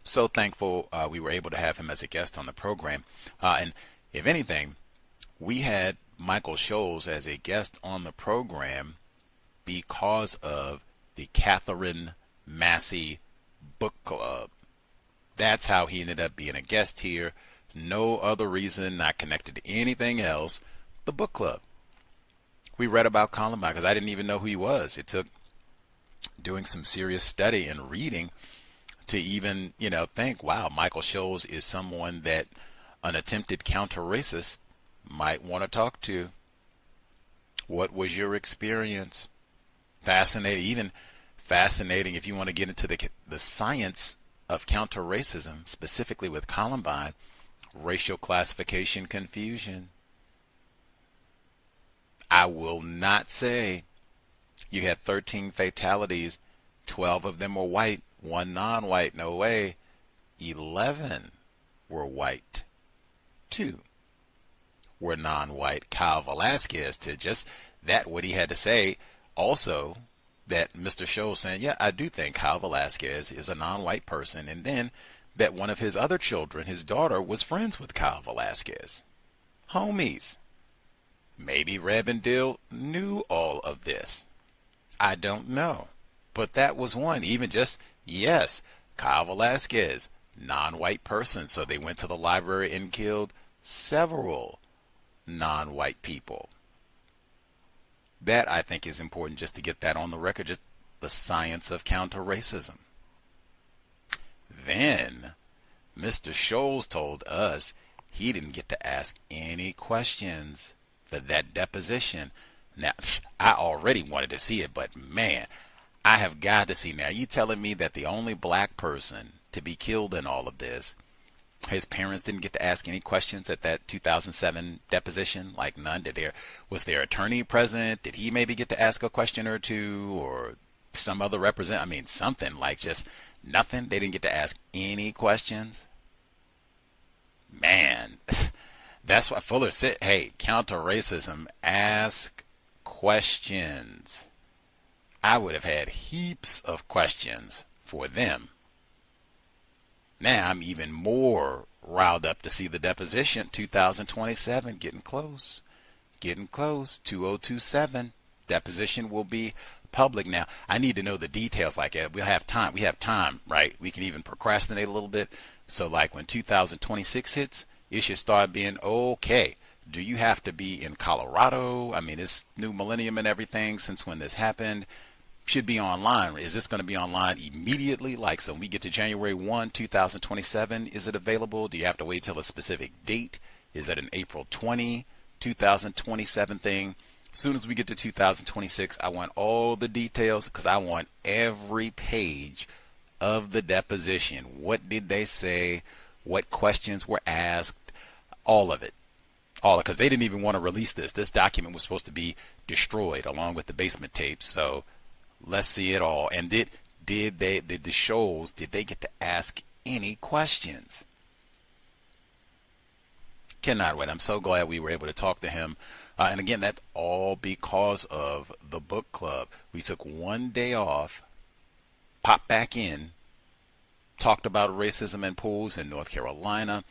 [SPEAKER 11] so thankful we were able to have him as a guest on the program. And if anything, we had Michael Scholes as a guest on the program because of the Catherine Massey Book Club. That's how he ended up being a guest here. No other reason, not connected to anything else. The book club. We read about Columbine because I didn't even know who he was. It took doing some serious study and reading to even, think, wow, Michael Scholes is someone that an attempted counter-racist might want to talk to. What was your experience? Fascinating, even fascinating if you want to get into the science of counter-racism, specifically with Columbine, racial classification confusion. I will not say you had 13 fatalities, 12 of them were white, 1 non-white, no way. 11 were white, 2 were non-white. Kyle Velasquez, to just that, what he had to say, also that Mr. Scholes saying, yeah, I do think Kyle Velasquez is a non-white person, and then that one of his other children, his daughter, was friends with Kyle Velasquez. Homies. Maybe Reb and Dill knew all of this. I don't know. But that was one. Even just, yes, Kyle Velasquez, non-white person. So they went to the library and killed several non-white people. That, I think, is important just to get that on the record, just the science of counter-racism. Then, Mr. Scholes told us he didn't get to ask any questions for that deposition. Now, I already wanted to see it, but man, I have got to see. Now, you telling me that the only black person to be killed in all of this, his parents didn't get to ask any questions at that 2007 deposition? Like none? Was their attorney present? Did he maybe get to ask a question or two, or some other representative? I mean, something like just nothing. They didn't get to ask any questions. Man, that's what Fuller said. Hey, counter racism, ask questions. I would have had heaps of questions for them. Now I'm even more riled up to see the deposition. 2027, getting close. 2027, deposition will be public. Now I need to know the details. Like we'll have time. We have time, right? We can even procrastinate a little bit. So like when 2026 hits, it should start being okay. Do you have to be in Colorado? I mean, it's new millennium and everything since when this happened. Should be online. Is this going to be online immediately? Like, so when we get to January 1, 2027, is it available? Do you have to wait till a specific date? Is it an April 20, 2027 thing? As soon as we get to 2026, I want all the details because I want every page of the deposition. What did they say? What questions were asked? All of it. All because they didn't even want to release this. This document was supposed to be destroyed along with the basement tapes. So let's see it all. And did the Scholes, did they get to ask any questions? Cannot wait. I'm so glad we were able to talk to him. And again, that's all because of the book club. We took one day off, popped back in, talked about racism in pools in North Carolina.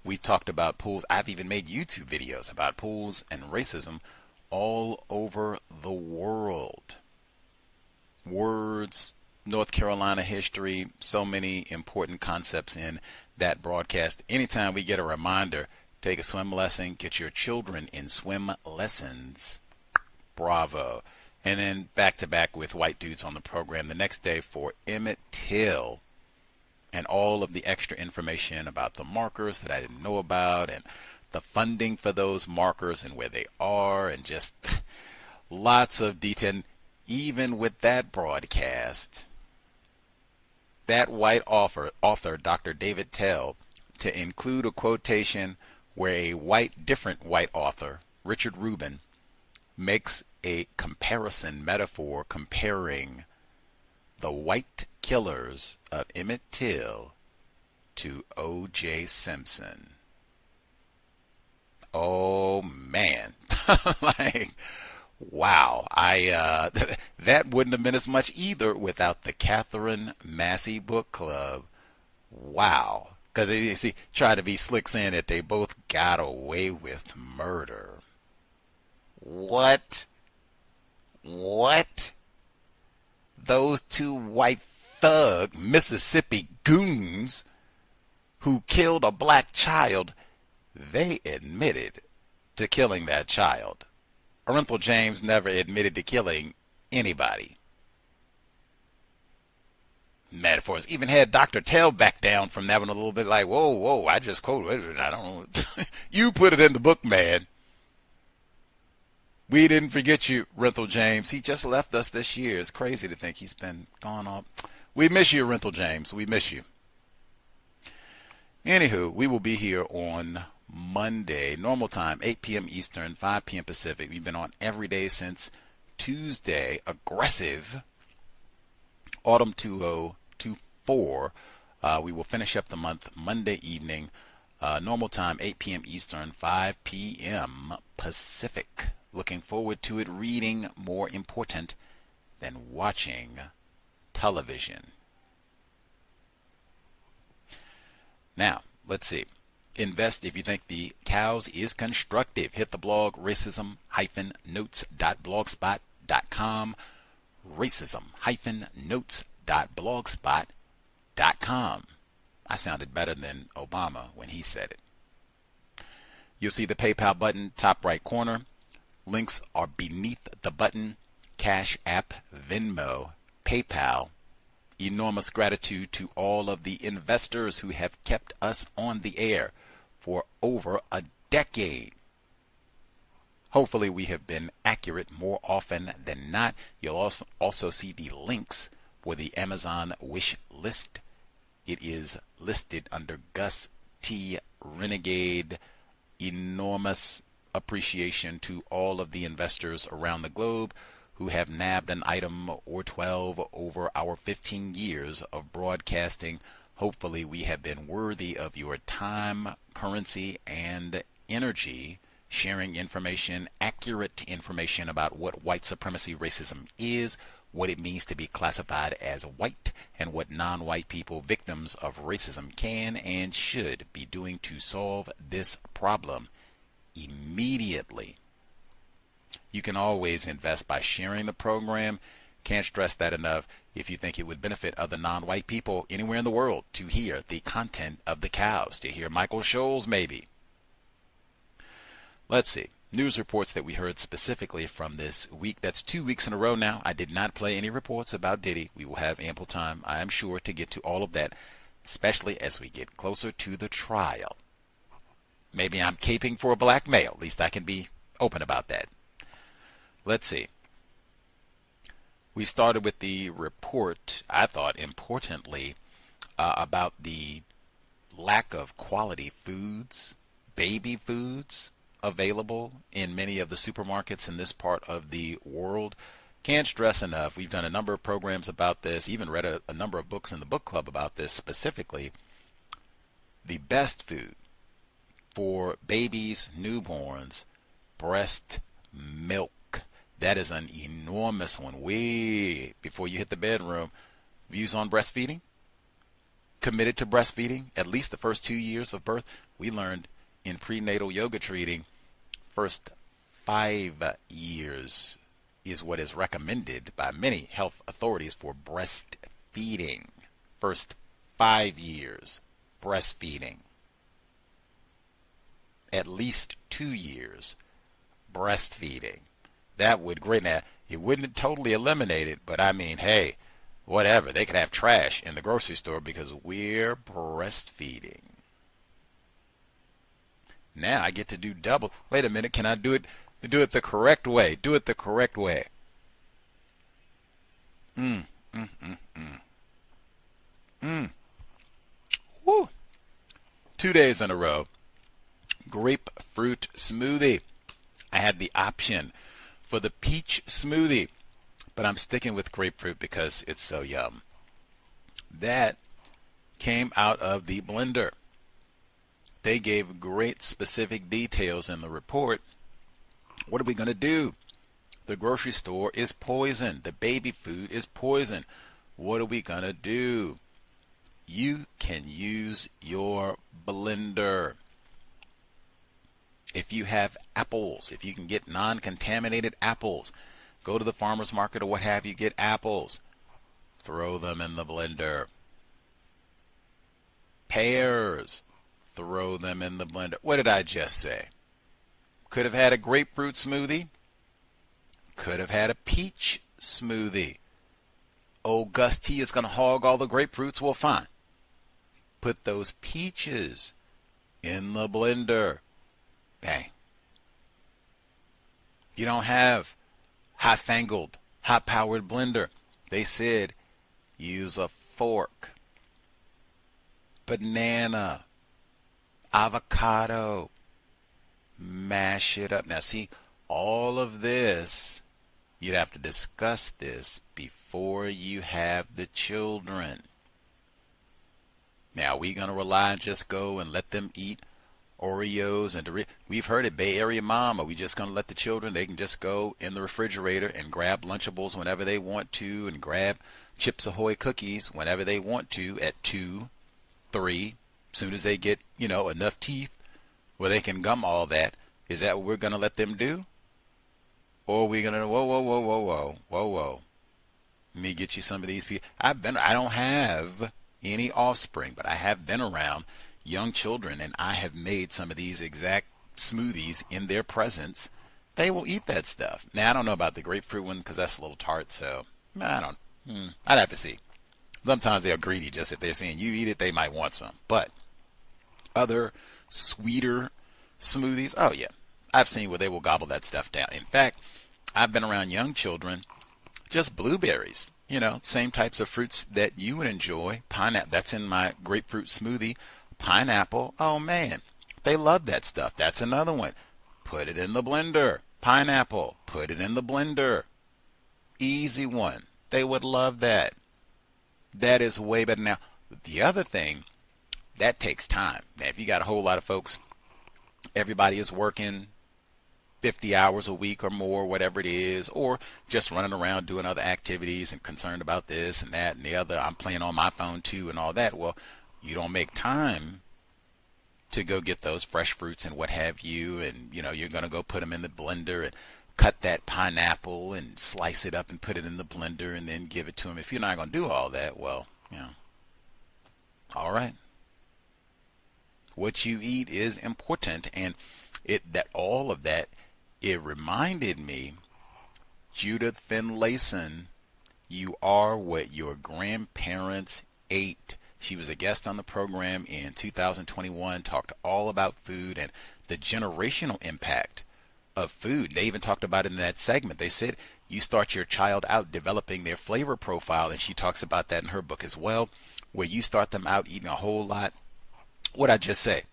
[SPEAKER 11] We talked about pools. I've even made YouTube videos about pools and racism all over the world. Words, North Carolina history, so many important concepts in that broadcast. Anytime we get a reminder, take a swim lesson, get your children in swim lessons. Bravo. And then back to back with white dudes on the program the next day for Emmett Till and all of the extra information about the markers that I didn't know about and the funding for those markers and where they are and just lots of detail. Even with that broadcast, that white author, Dr. David Tell, to include a quotation where a different white author, Richard Rubin, makes a comparison metaphor comparing the white killers of Emmett Till to O.J. Simpson. Oh man. Like, wow. That wouldn't have been as much either without the Catherine Massey Book Club, Wow. Because you see, try to be slick saying that they both got away with murder. What? What? Those two white thug Mississippi goons who killed a black child, they admitted to killing that child. Orenthal James never admitted to killing anybody. Metaphors. Even had Dr. Tell back down from that one a little bit like, whoa, I just quoted it. I don't know. You put it in the book, man. We didn't forget you, Orenthal James. He just left us this year. It's crazy to think he's been gone off. We miss you, Orenthal James. We miss you. Anywho, we will be here on Monday, normal time, 8 p.m. Eastern, 5 p.m. Pacific. We've been on every day since Tuesday. Aggressive. Autumn 2024. We will finish up the month Monday evening, normal time, 8 p.m. Eastern, 5 p.m. Pacific. Looking forward to it. Reading more important than watching television. Now, let's see. Invest if you think the C.O.W.S is constructive. Hit the blog racism-notes.blogspot.com. racism-notes.blogspot.com. I sounded better than Obama when he said it. You'll see the PayPal button, top right corner. Links are beneath the button. Cash App, Venmo, PayPal. Enormous gratitude to all of the investors who have kept us on the air for over a decade. Hopefully we have been accurate more often than not. You'll also see the links for the Amazon wish list. It is listed under Gus T. Renegade. Enormous appreciation to all of the investors around the globe who have nabbed an item or 12 over our 15 years of broadcasting. Hopefully we have been worthy of your time, currency, and energy, sharing information, accurate information about what white supremacy racism is, what it means to be classified as white, and what non-white people victims of racism can and should be doing to solve this problem immediately. You can always invest by sharing the program. Can't stress that enough. If you think it would benefit other non-white people anywhere in the world to hear the content of the C.O.W.S, to hear Michael Scholes maybe. Let's see. News reports that we heard specifically from this week. That's 2 weeks in a row now. I did not play any reports about Diddy. We will have ample time, I am sure, to get to all of that, especially as we get closer to the trial. Maybe I'm caping for a black male. At least I can be open about that. Let's see. We started with the report, I thought importantly, about the lack of quality foods, baby foods, available in many of the supermarkets in this part of the world. Can't stress enough. We've done a number of programs about this, even read a number of books in the book club about this specifically. The best food for babies, newborns, breast milk. That is an enormous one. Way before you hit the bedroom. Views on breastfeeding? Committed to breastfeeding at least the first 2 years of birth. We learned in prenatal yoga treating, first 5 years is what is recommended by many health authorities for breastfeeding. First 5 years, breastfeeding. At least 2 years, breastfeeding. That would great. Now, it wouldn't totally eliminate it, but I mean, hey, whatever. They could have trash in the grocery store because we're breastfeeding. Now I get to do double. Wait a minute, can I do it? Do it the correct way. Do it the correct way. Woo. 2 days in a row. Grapefruit smoothie. I had the option for the peach smoothie, but I'm sticking with grapefruit because it's so yum. That came out of the blender. They gave great specific details in the report. What are we going to do? The grocery store is poison. The baby food is poison. What are we going to do? You can use your blender. If you have apples, if you can get non-contaminated apples, go to the farmer's market or what have you, get apples. Throw them in the blender. Pears, throw them in the blender. What did I just say? Could have had a grapefruit smoothie. Could have had a peach smoothie. Oh, Gus T is going to hog all the grapefruits. Well, fine. Put those peaches in the blender. Bang. You don't have high-fangled, high-powered blender. They said use a fork. Banana, avocado, mash it up. Now see, all of this, you'd have to discuss this before you have the children. Now, are we going to rely and just go and let them eat Oreos and Doritos? We've heard it, Bay Area Mom. Are we just going to let the children, they can just go in the refrigerator and grab Lunchables whenever they want to and grab Chips Ahoy cookies whenever they want to at 2, 3, as soon as they get, enough teeth where they can gum all that? Is that what we're going to let them do? Or are we going to, whoa. Let me get you some of these people. I don't have any offspring, but I have been around young children, and I have made some of these exact smoothies in their presence. They will eat that stuff. Now, I don't know about the grapefruit one because that's a little tart, so I'd have to see. Sometimes they're greedy. Just if they're seeing you eat it, they might want some. But other sweeter smoothies, oh yeah, I've seen where they will gobble that stuff down. In fact, I've been around young children, just blueberries, same types of fruits that you would enjoy. Pineapple, that's in my grapefruit smoothie. Pineapple, oh man, they love that stuff. That's another one. Put it in the blender. Pineapple, put it in the blender. Easy one. They would love that. That is way better. Now, the other thing, that takes time. Now, if you got a whole lot of folks, everybody is working 50 hours a week or more, whatever it is, or just running around doing other activities and concerned about this and that and the other. I'm playing on my phone too and all that. Well, you don't make time to go get those fresh fruits and what have you, and you're going to go put them in the blender and cut that pineapple and slice it up and put it in the blender and then give it to them. If you're not going to do all that, well, all right. What you eat is important, and all of that, it reminded me, Judith Finlayson, you are what your grandparents ate. She was a guest on the program in 2021, talked all about food and the generational impact of food. They even talked about it in that segment. They said you start your child out developing their flavor profile, and she talks about that in her book as well, where you start them out eating a whole lot. What'd I just say?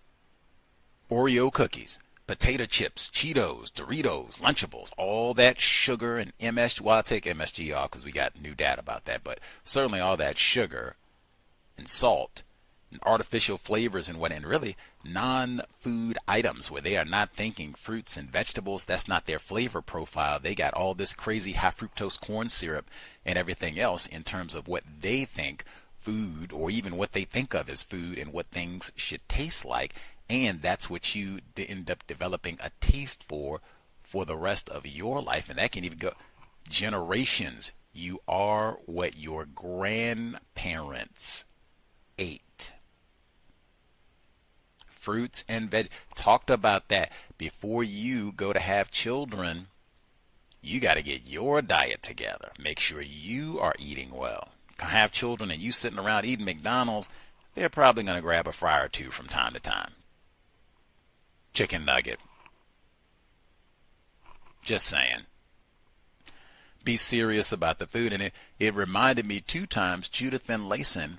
[SPEAKER 11] Oreo cookies, potato chips, Cheetos, Doritos, Lunchables, all that sugar and MSG. Well, I'll take MSG off because we got new data about that, but certainly all that sugar and salt and artificial flavors and really non-food items where they are not thinking fruits and vegetables. That's not their flavor profile. They got all this crazy high fructose corn syrup and everything else in terms of what they think food, or even what they think of as food, and what things should taste like. And that's what you end up developing a taste for the rest of your life. And that can even go generations. You are what your grandparents ate. Fruits and veg. Talked about that. Before you go to have children, you got to get your diet together. Make sure you are eating well. Have children and you sitting around eating McDonald's, they're probably going to grab a fry or two from time to time. Chicken nugget. Just saying. Be serious about the food. And it reminded me 2 times, Judith Finlayson,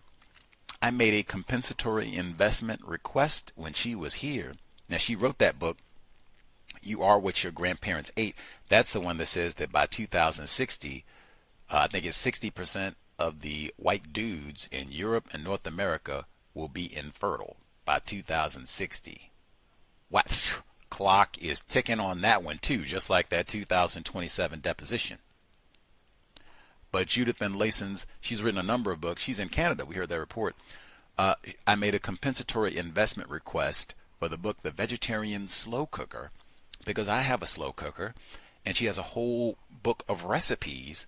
[SPEAKER 11] I made a compensatory investment request when she was here. Now, she wrote that book, You Are What Your Grandparents Ate. That's the one that says that by 2060, I think it's 60% of the white dudes in Europe and North America will be infertile by 2060. What? Clock is ticking on that one too, just like that 2027 deposition. But Judith Finlayson's, she's written a number of books. She's in Canada. We heard that report. I made a compensatory investment request for the book The Vegetarian Slow Cooker because I have a slow cooker, and she has a whole book of recipes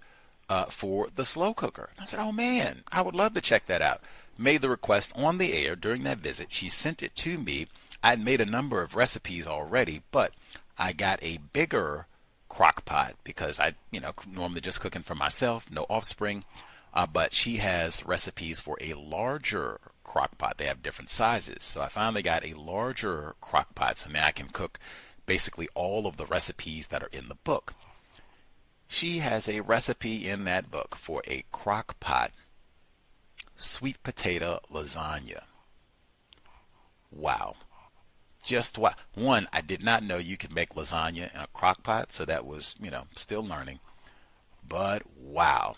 [SPEAKER 11] for the slow cooker. I said, oh man, I would love to check that out. Made the request on the air during that visit. She sent it to me. I'd made a number of recipes already, but I got a bigger crock pot because I, normally just cooking for myself, no offspring. But she has recipes for a larger crock pot. They have different sizes. So I finally got a larger crock pot. So now I can cook basically all of the recipes that are in the book. She has a recipe in that book for a crock pot sweet potato lasagna. Wow. Just what? One, I did not know you could make lasagna in a crock pot, so that was, still learning. But wow,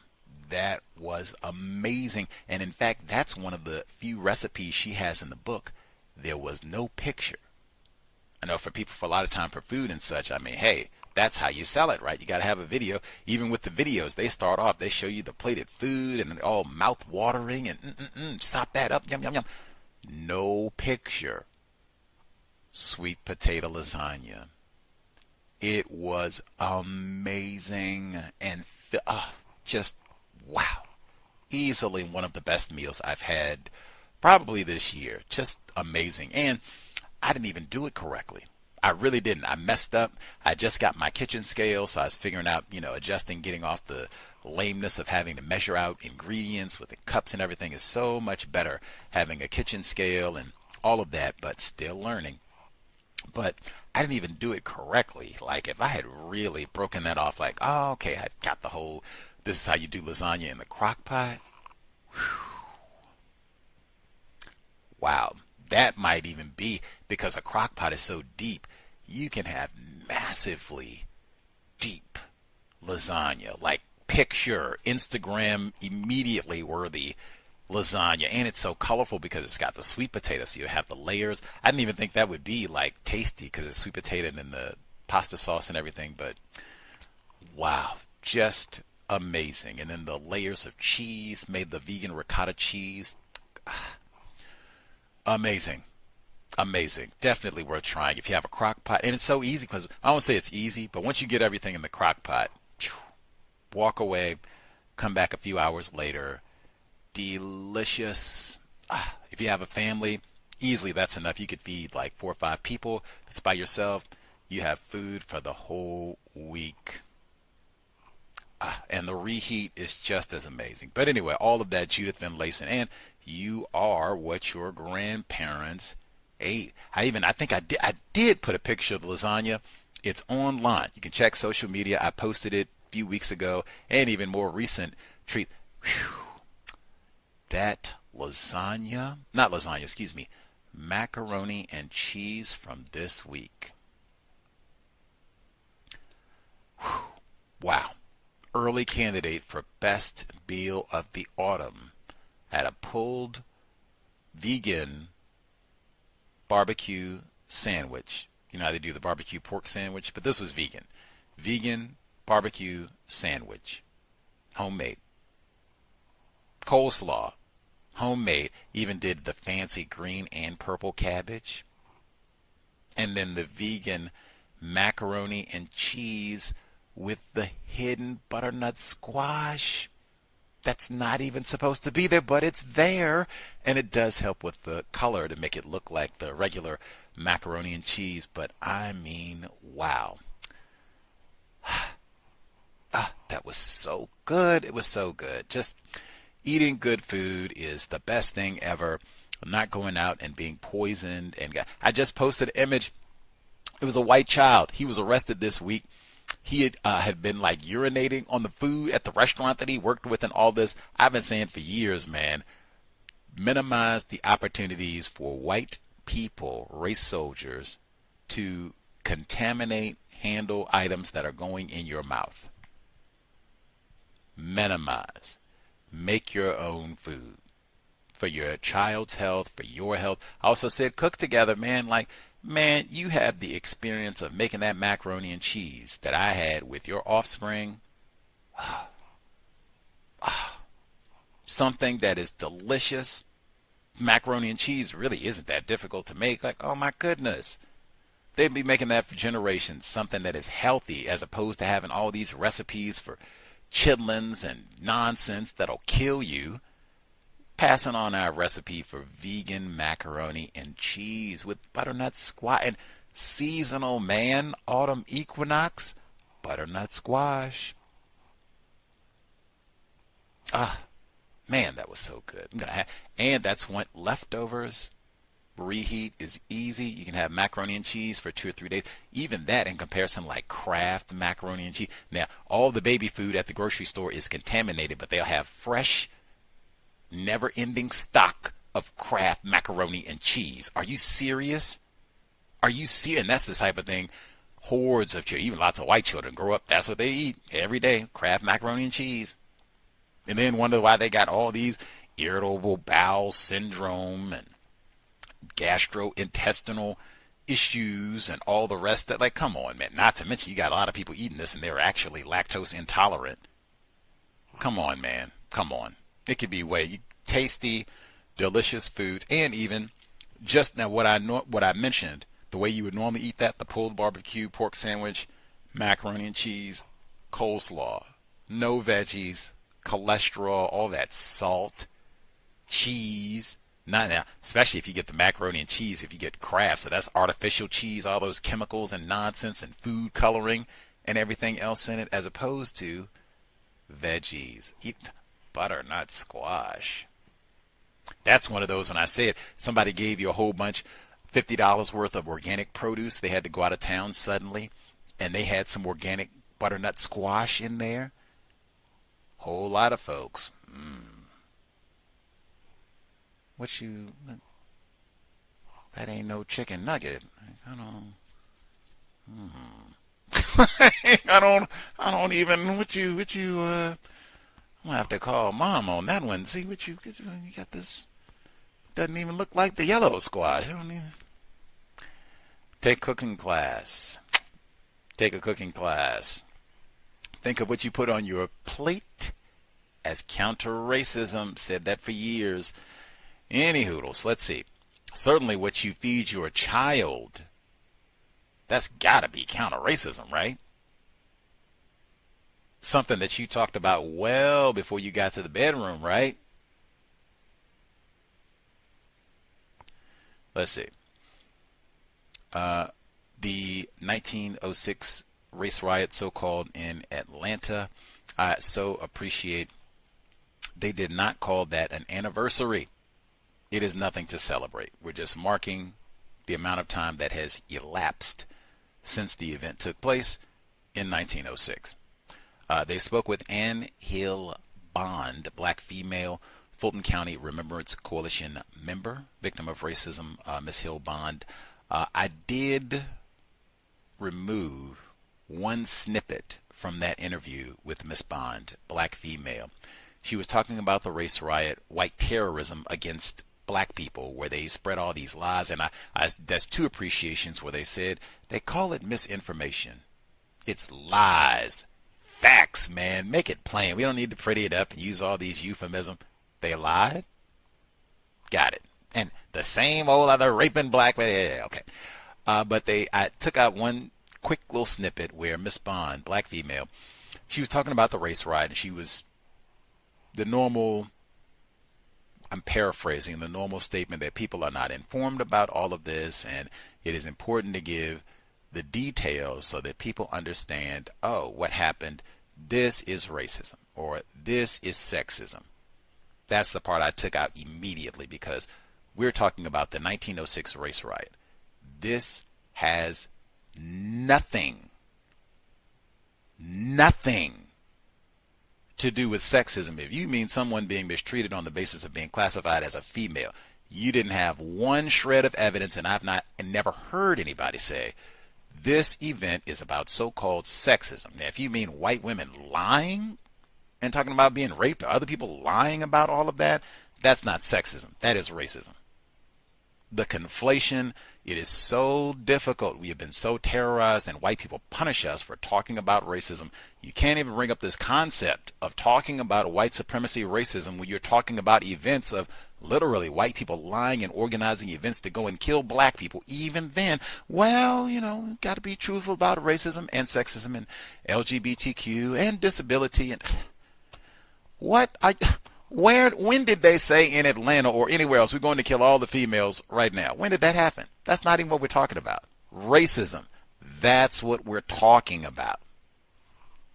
[SPEAKER 11] that was amazing. And in fact, that's one of the few recipes she has in the book. There was no picture. I know for people, for a lot of time for food and such, I mean, hey, that's how you sell it, right? You got to have a video. Even with the videos, they start off, they show you the plated food and all mouth watering and sop that up, yum, yum, yum. No picture. Sweet potato lasagna. It was amazing and just wow. Easily one of the best meals I've had probably this year. Just amazing. And I didn't even do it correctly. I really didn't. I messed up. I just got my kitchen scale, so I was figuring out, adjusting, getting off the lameness of having to measure out ingredients with the cups and everything is so much better having a kitchen scale and all of that, but still learning. But I didn't even do it correctly. Like if I had really broken that off, like, oh, okay, I got the whole, this is how you do lasagna in the crock pot. Whew. Wow. That might even be because a crock pot is so deep, you can have massively deep lasagna, like picture, Instagram immediately worthy lasagna. And it's so colorful because it's got the sweet potato, so you have the layers. I didn't even think that would be like tasty because it's sweet potato and then the pasta sauce and everything, but wow, just amazing. And then the layers of cheese, made the vegan ricotta cheese. Amazing. Amazing. Definitely worth trying if you have a crock pot. And it's so easy because I won't say it's easy, but once you get everything in the crock pot, walk away, come back a few hours later. Delicious. If you have a family, easily that's enough. You could feed like 4 or 5 people. If it's by yourself, you have food for the whole week. And the reheat is just as amazing. But anyway, all of that, Judith Van Layson, and you are what your grandparents ate. I think I did put a picture of the lasagna. It's online. You can check social media. I posted it a few weeks ago, and even more recent treat. Whew. That lasagna, not lasagna, excuse me, macaroni and cheese from this week. Whew. Wow. Early candidate for best meal of the autumn at a pulled vegan barbecue sandwich. You know how they do the barbecue pork sandwich, but this was vegan. Vegan barbecue sandwich. Homemade. Coleslaw. Homemade. Even did the fancy green and purple cabbage. And then the vegan macaroni and cheese with the hidden butternut squash. That's not even supposed to be there, but it's there. And it does help with the color to make it look like the regular macaroni and cheese. But I mean, wow. That was so good. It was so good. Just eating good food is the best thing ever. I'm not going out and being poisoned. And I just posted an image. It was a white child. He was arrested this week. He had been like urinating on the food at the restaurant that he worked with and all this. I've been saying for years, man, minimize the opportunities for white people, race soldiers, to contaminate, handle items that are going in your mouth. Minimize. Make your own food for your child's health, for your health. I also said cook together, man. Like, man, you have the experience of making that macaroni and cheese that I had with your offspring. Something that is delicious, macaroni and cheese really isn't that difficult to make. Like, oh my goodness. They'd be making that for generations, something that is healthy, as opposed to having all these recipes for chitlins and nonsense that'll kill you. Passing on our recipe for vegan macaroni and cheese with butternut squash and seasonal, man, autumn equinox, butternut squash. Ah, man, that was so good. And that's what leftovers. Reheat is easy. You can have macaroni and cheese for 2 or 3 days. Even that, in comparison, like Kraft macaroni and cheese. Now, all the baby food at the grocery store is contaminated, but they'll have fresh, never-ending stock of Kraft macaroni and cheese. Are you serious? Are you serious? And that's the type of thing hordes of children, even lots of white children, grow up. That's what they eat every day, Kraft macaroni and cheese. And then wonder why they got all these irritable bowel syndrome and gastrointestinal issues and all the rest. That, like, come on, man. Not to mention you got a lot of people eating this and they're actually lactose intolerant. Come on, man. Come on. It could be tasty, delicious foods, and even just now what I mentioned, the way you would normally eat that, the pulled barbecue pork sandwich, macaroni and cheese, coleslaw, no veggies, cholesterol, all that salt, cheese. Not now, especially if you get the macaroni and cheese, if you get Kraft, so that's artificial cheese, all those chemicals and nonsense and food coloring and everything else in it, as opposed to veggies. Eat butternut squash. That's one of those when I said somebody gave you a whole bunch, $50 worth of organic produce. They had to go out of town suddenly, and they had some organic butternut squash in there. Whole lot of folks. That ain't no chicken nugget. I don't even, I'm gonna have to call mom on that one. See what you got this, doesn't even look like the yellow squash. Take cooking class. Take a cooking class. Think of what you put on your plate as counter-racism. Said that for years. Any hoodles, let's see. Certainly what you feed your child, that's gotta be counter-racism, right? Something that you talked about well before you got to the bedroom, right? Let's see. The 1906 race riot, so-called, in Atlanta. I so appreciate they did not call that an anniversary. It is nothing to celebrate. We're just marking the amount of time that has elapsed since the event took place in 1906. They spoke with Ann Hill Bond, black female, Fulton County Remembrance Coalition member, victim of racism, Ms. Hill Bond. I did remove one snippet from that interview with Ms. Bond, black female. She was talking about the race riot, white terrorism against black people, where they spread all these lies, and that's two appreciations where they said they call it misinformation. It's lies. Facts, man. Make it plain. We don't need to pretty it up and use all these euphemisms. They lied. Got it. And the same old other raping black. Yeah, okay. But I took out one quick little snippet where Miss Bond, black female, she was talking about the race riot, and she was the normal, I'm paraphrasing, the normal statement that people are not informed about all of this, and it is important to give the details so that people understand, oh, what happened, this is racism, or this is sexism. That's the part I took out immediately, because we're talking about the 1906 race riot. This has nothing to do with sexism. If you mean someone being mistreated on the basis of being classified as a female, you didn't have one shred of evidence, and I've never heard anybody say this event is about so-called sexism. Now, if you mean white women lying and talking about being raped, or other people lying about all of that, that's not sexism. That is racism. The conflation It is so difficult. We have been so terrorized, and white people punish us for talking about racism. You can't even bring up this concept of talking about white supremacy racism when you're talking about events of literally white people lying and organizing events to go and kill black people. Even then, well, got to be truthful about racism and sexism and LGBTQ and disability and when did they say in Atlanta or anywhere else we're going to kill all the females right now? When did that happen? That's not even what we're talking about. Racism. That's what we're talking about.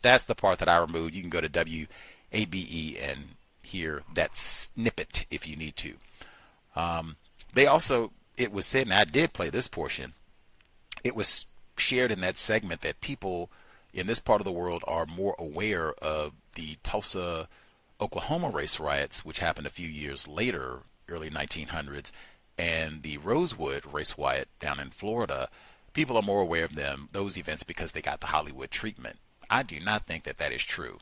[SPEAKER 11] That's the part that I removed. You can go to WABE and hear that snippet if you need to. They also, it was said, and I did play this portion, it was shared in that segment that people in this part of the world are more aware of the Tulsa, Oklahoma race riots, which happened a few years later, early 1900s, and the Rosewood race riot down in Florida. People are more aware of those events because they got the Hollywood treatment. I do not think that that is true.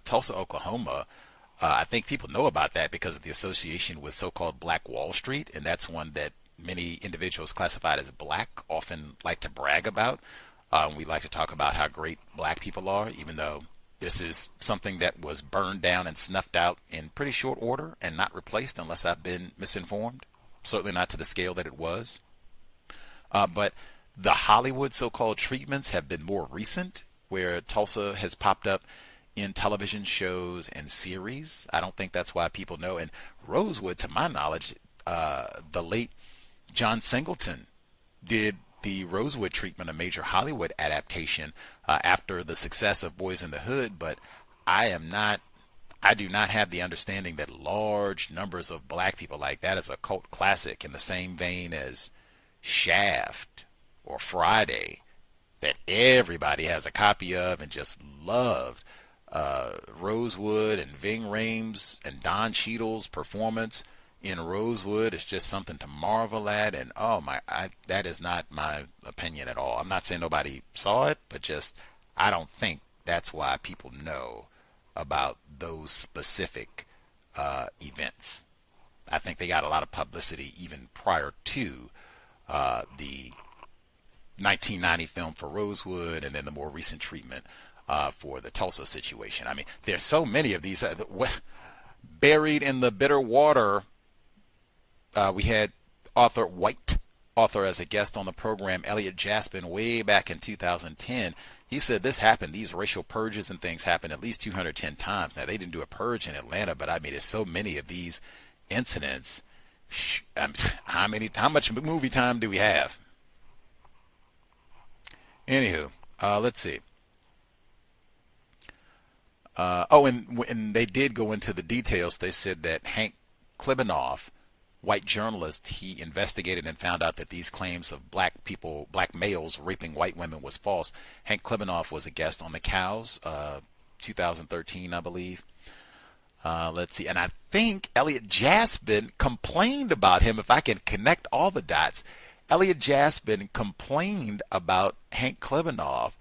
[SPEAKER 11] Tulsa, Oklahoma, I think people know about that because of the association with so-called Black Wall Street, and that's one that many individuals classified as black often like to brag about. We like to talk about how great black people are, even though this is something that was burned down and snuffed out in pretty short order and not replaced unless I've been misinformed. Certainly not to the scale that it was. But the Hollywood so-called treatments have been more recent, where Tulsa has popped up in television shows and series. I don't think that's why people know. And Rosewood, to my knowledge, the late John Singleton did the Rosewood treatment, a major Hollywood adaptation after the success of Boys in the Hood, but I do not have the understanding that large numbers of black people like that is a cult classic in the same vein as Shaft or Friday that everybody has a copy of and just loved. Rosewood and Ving Rhames and Don Cheadle's performance in Rosewood is just something to marvel at, and that is not my opinion at all. I'm not saying nobody saw it, but just I don't think that's why people know about those specific events. I think they got a lot of publicity even prior to the 1990 film for Rosewood, and then the more recent treatment for the Tulsa situation. I mean, there's so many of these. Buried in the Bitter Water, we had white author as a guest on the program, Elliot Jaspin, way back in 2010. He said this happened, these racial purges and things happened at least 210 times. Now, they didn't do a purge in Atlanta, but I mean, there's so many of these incidents. How much movie time do we have? Anywho, let's see. And they did go into the details. They said that Hank Klebanoff, white journalist, he investigated and found out that these claims of black males raping white women was false. Hank Klebanoff was a guest on the C.O.W.S, 2013, I believe. Let's see. And I think Elliot Jaspin complained about him, if I can connect all the dots. Elliot Jaspin complained about Hank Klebanoff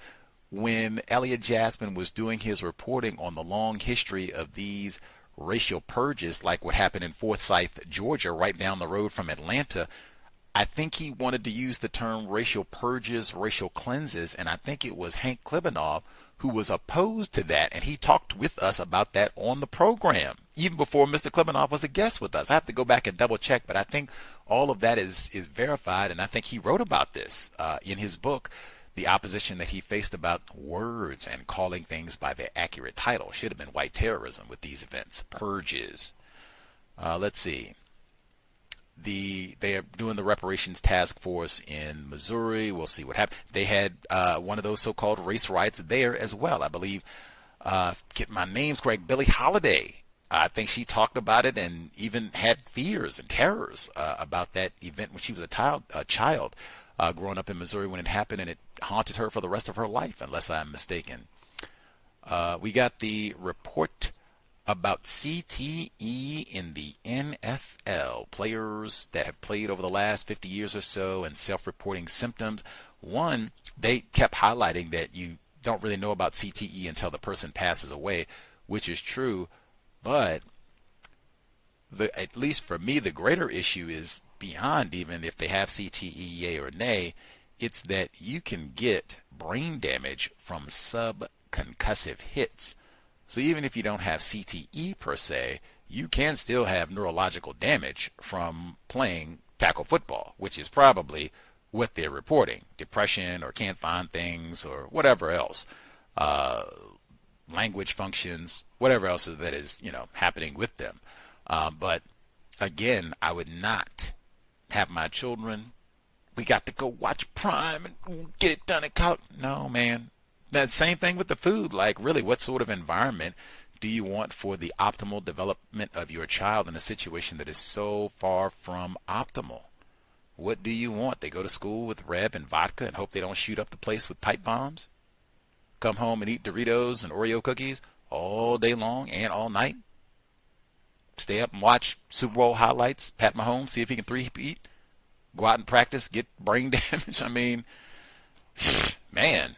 [SPEAKER 11] when Elliot Jaspin was doing his reporting on the long history of these racial purges, like what happened in Forsyth, Georgia, right down the road from Atlanta. I think he wanted to use the term racial purges, racial cleanses, and I think it was Hank Klebanoff who was opposed to that, and he talked with us about that on the program, even before Mr. Klebanoff was a guest with us. I have to go back and double check, but I think all of that is verified, and I think he wrote about this in his book, the opposition that he faced about words and calling things by their accurate title. Should have been white terrorism with these events, purges. Let's see. They are doing the reparations task force in Missouri. We'll see what happens. They had one of those so-called race riots there as well. I believe, get my names correct, Billie Holiday. I think she talked about it and even had fears and terrors about that event when she was a child growing up in Missouri when it happened, and it haunted her for the rest of her life, unless I'm mistaken. We got the report about CTE in the NFL, players that have played over the last 50 years or so and self-reporting symptoms. One, they kept highlighting that you don't really know about CTE until the person passes away, which is true, but at least for me, the greater issue is beyond even if they have CTE, yay or nay. It's that you can get brain damage from subconcussive hits. So even if you don't have CTE per se, you can still have neurological damage from playing tackle football, which is probably what they're reporting. Depression, or can't find things, or whatever else. Language functions, whatever else that is, happening with them. But again, I would not have my children, we got to go watch Prime and get it done at college. No, man. That same thing with the food. Like, really, what sort of environment do you want for the optimal development of your child in a situation that is so far from optimal? What do you want? They go to school with Reb and vodka and hope they don't shoot up the place with pipe bombs? Come home and eat Doritos and Oreo cookies all day long and all night? Stay up and watch Super Bowl highlights, Pat Mahomes, see if he can three-peat? Go out and practice, get brain damage? I mean, man,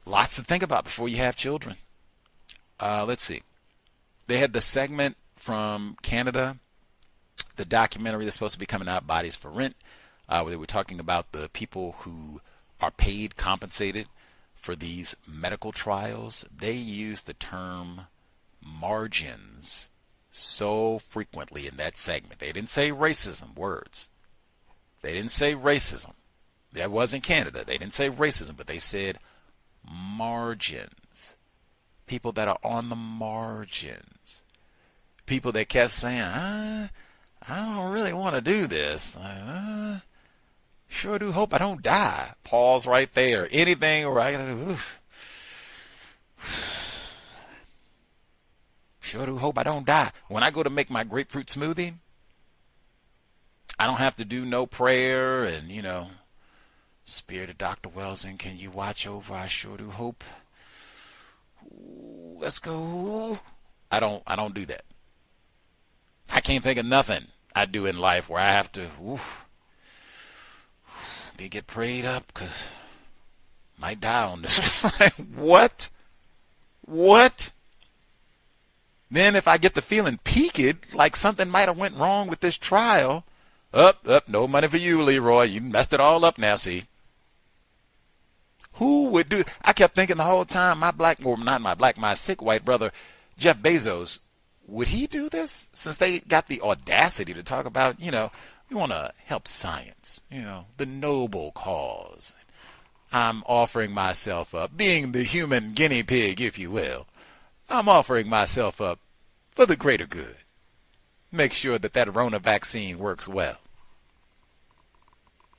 [SPEAKER 11] lots to think about before you have children. Let's see. They had the segment from Canada, the documentary that's supposed to be coming out, Bodies for Rent, where they were talking about the people who are paid, compensated for these medical trials. They use the term margins so frequently in that segment. They didn't say racism words. They didn't say racism. That wasn't Canada. They didn't say racism, but they said margins. People that are on the margins. People that kept saying, I don't really want to do this. Sure do hope I don't die. Pause right there. Anything right. Sure do hope I don't die. When I go to make my grapefruit smoothie, I don't have to do no prayer and, Spirit of Dr. Wells, can you watch over? I sure do hope. Ooh, let's go. I don't do that. I can't think of nothing I do in life where I have to get prayed up because might die on this. What? Then if I get the feeling peaked, like something might have went wrong with this trial, no money for you, Leroy. You messed it all up now, see. Who would do? I kept thinking the whole time, my sick white brother, Jeff Bezos, would he do this? Since they got the audacity to talk about, we want to help science, the noble cause. I'm offering myself up, being the human guinea pig, if you will. I'm offering myself up for the greater good. Make sure that Rona vaccine works well.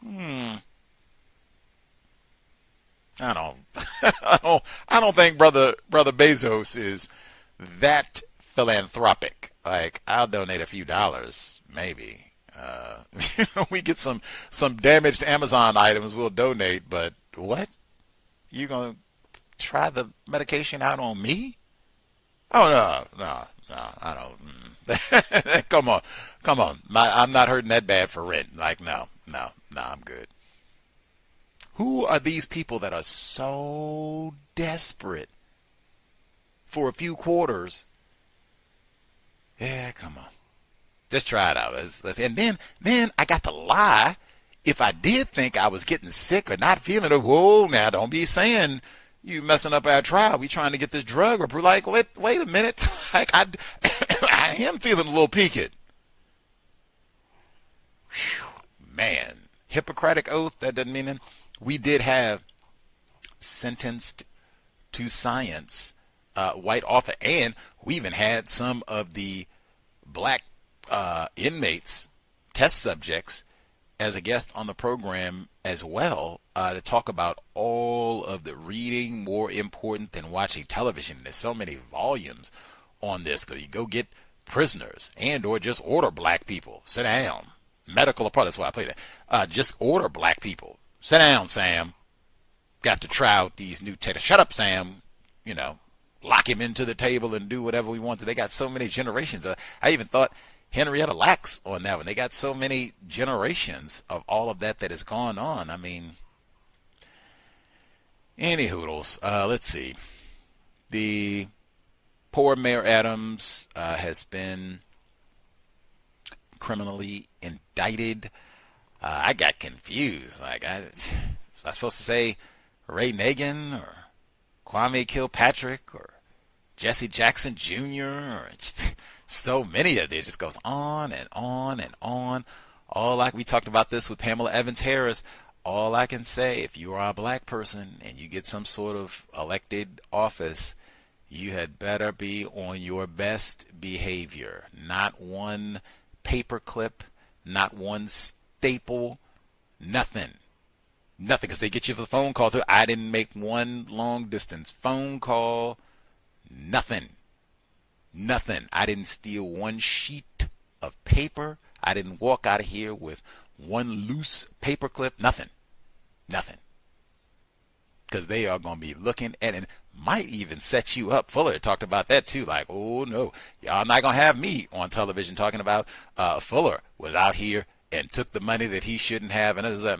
[SPEAKER 11] I don't think brother Bezos is that philanthropic. Like, I'll donate a few dollars, maybe. We get some damaged Amazon items, we'll donate, but what? You gonna try the medication out on me? Oh, no, I don't. Come on. I'm not hurting that bad for rent. Like, no, I'm good. Who are these people that are so desperate for a few quarters? Yeah, come on. Just try it out. And then I got to lie if I did think I was getting sick or not feeling it. Whoa, now don't be saying you messing up our trial. We trying to get this drug. Or we're like, wait a minute. Like I am feeling a little peaked. Whew, man, Hippocratic oath. That doesn't mean anything. We did have sentenced to science white author, and we even had some of the black inmates, test subjects, as a guest on the program as well, to talk about all of the reading more important than watching television. There's so many volumes on this, because you go get prisoners and or just order black people. Sit down. Medical apart. That's why I play that. Just order black people. Sit down, Sam. Got to try out these new techniques. Shut up, Sam. Lock him into the table and do whatever we want to. They got so many generations. I even thought Henrietta Lacks on that one. They got so many generations of all of that has gone on. I mean, any hoodles. Let's see. The poor Mayor Adams has been criminally indicted. I got confused. Like, was I supposed to say Ray Nagin or Kwame Kilpatrick or Jesse Jackson Jr. or just so many of these? Just goes on and on and on. We talked about this with Pamela Evans Harris. All I can say, if you are a black person and you get some sort of elected office, you had better be on your best behavior. Not one paperclip, not one staple, nothing. Nothing, because they get you the phone call too. I didn't make one long distance phone call. Nothing. Nothing. I didn't steal one sheet of paper. I didn't walk out of here with one loose paperclip. Nothing. Nothing. Because they are going to be looking at it. Might even set you up. Fuller talked about that too. Like, oh no, y'all not going to have me on television talking about Fuller was out here and took the money that he shouldn't have. And it was like,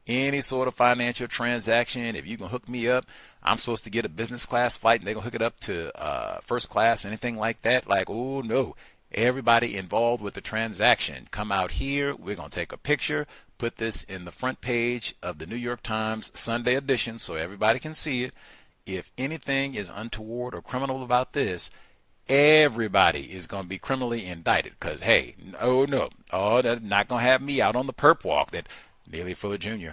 [SPEAKER 11] any sort of financial transaction, if you can hook me up, I'm supposed to get a business class flight and they're going to hook it up to first class, anything like that. Like, oh no, everybody involved with the transaction, come out here. We're going to take a picture, put this in the front page of the New York Times Sunday edition so everybody can see it. If anything is untoward or criminal about this, everybody is going to be criminally indicted. Because, hey, they're not going to have me out on the perp walk. That Neely Fuller Jr.,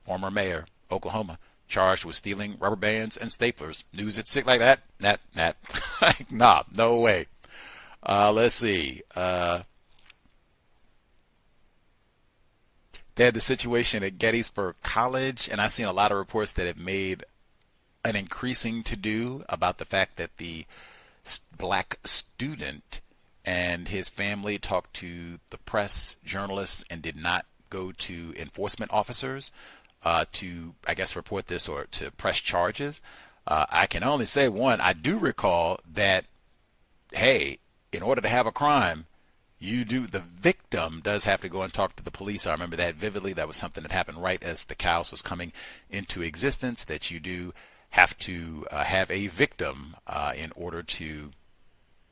[SPEAKER 11] former mayor, Oklahoma, charged with stealing rubber bands and staplers. News at 6 like that? Like, nah, no way. Let's see. They had the situation at Gettysburg College, and I've seen a lot of reports that have made an increasing to-do about the fact that the black student and his family talked to the press, journalists, and did not go to enforcement officers to, I guess, report this or to press charges. I can only say one. I do recall that, hey, in order to have a crime, the victim does have to go and talk to the police. I remember that vividly. That was something that happened right as the C.O.W.S was coming into existence, that you do have to have a victim in order to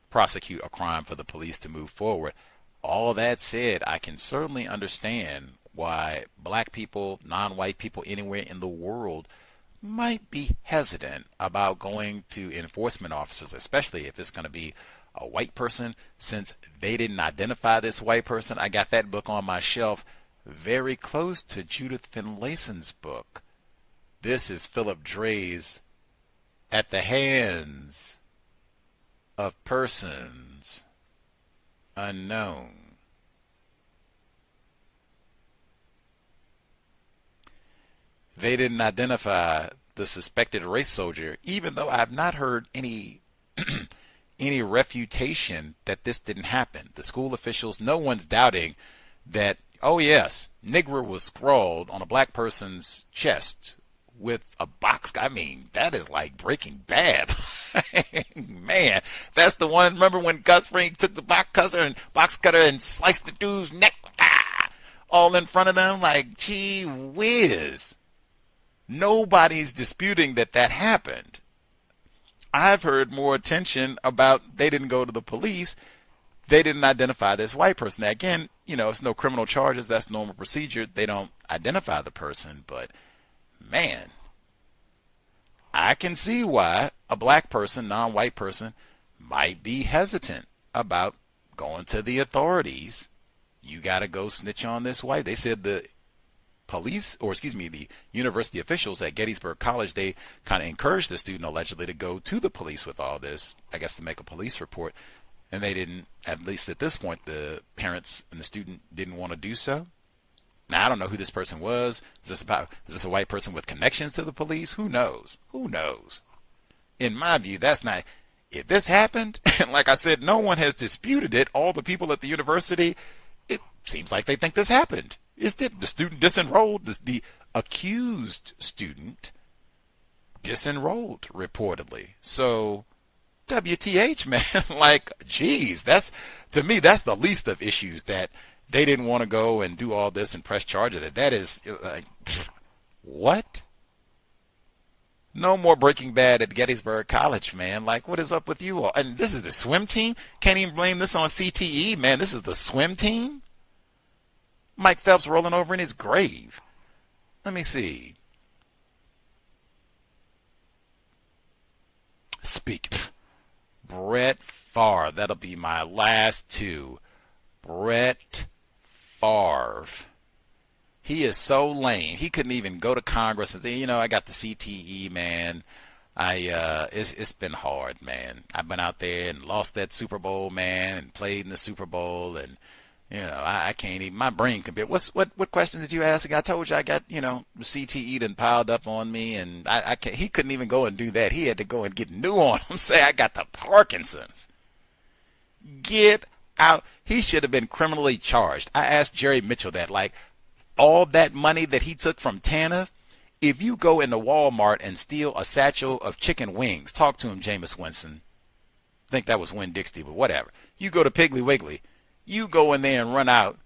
[SPEAKER 11] prosecute a crime for the police to move forward. All that said, I can certainly understand why black people, non-white people anywhere in the world might be hesitant about going to enforcement officers, especially if it's going to be a white person. Since they didn't identify this white person, I got that book on my shelf very close to Judith Finlayson's book. This is Philip Dre's At the Hands of Persons Unknown. They didn't identify the suspected race soldier, even though I have not heard any any refutation that this didn't happen. The school officials, no one's doubting that, oh yes, niggra was scrawled on a black person's chest with a box. I mean, that is like Breaking Bad. Man, that's the one. Remember when Gus Fring took the box cutter and sliced the dude's neck, all in front of them? Like, gee whiz. Nobody's disputing that happened. I've heard more attention about they didn't go to the police. They didn't identify this white person. Now, again, it's no criminal charges. That's normal procedure. They don't identify the person. But, man, I can see why a black person, non-white person, might be hesitant about going to the authorities. You got to go snitch on this white. They said the university officials at Gettysburg College, they kind of encouraged the student allegedly to go to the police with all this, I guess to make a police report. And they didn't, at least at this point, the parents and the student didn't want to do so. Now, I don't know who this person was. Is this a white person with connections to the police? Who knows? Who knows? In my view, that's not, if this happened, and like I said, no one has disputed it, all the people at the university, it seems like they think this happened. Is the student disenrolled? The accused student disenrolled, reportedly. So, WTH, man. Like, geez, to me, that's the least of issues, that they didn't want to go and do all this and press charges. That is, like, what? No more Breaking Bad at Gettysburg College, man. Like, what is up with you all? And this is the swim team? Can't even blame this on CTE, man. This is the swim team? Mike Phelps rolling over in his grave. Let me see. Brett Favre. That'll be my last two. Brett Favre. He is so lame. He couldn't even go to Congress and say, you know, I got the CTE, man. It's been hard, man. I've been out there and lost that Super Bowl, man, and played in the Super Bowl, and you know, I can't even. My brain can be. What question did you ask? I told you I got, you know, the CTE done piled up on me, and I can't. He couldn't even go and do that. He had to go and get new on him. Say I got the Parkinson's. Get out. He should have been criminally charged. I asked Jerry Mitchell that, like, all that money that he took from TANF, if you go into Walmart and steal a satchel of chicken wings, talk to him, Jameis Winston. I think that was Winn-Dixie, but whatever. You go to Piggly Wiggly, you go in there and run out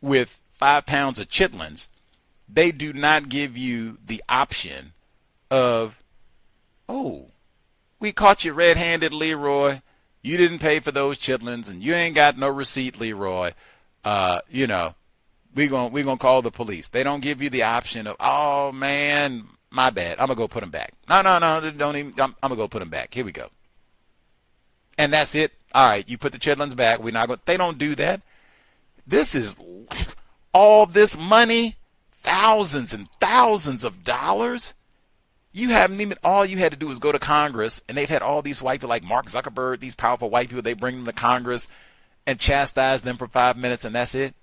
[SPEAKER 11] with 5 pounds of chitlins. They do not give you the option of, oh, we caught you red-handed, Leroy. You didn't pay for those chitlins, and you ain't got no receipt, Leroy. You know, we gonna call the police. They don't give you the option of, oh man, my bad. I'm gonna go put them back. No, don't even. I'm gonna go put them back. Here we go. And that's it. All right, you put the chitlins back. We're not going. They don't do that. This is all this money, thousands and thousands of dollars. You haven't even. All you had to do was go to Congress, and they've had all these white people like Mark Zuckerberg, these powerful white people. They bring them to Congress and chastise them for 5 minutes, and that's it.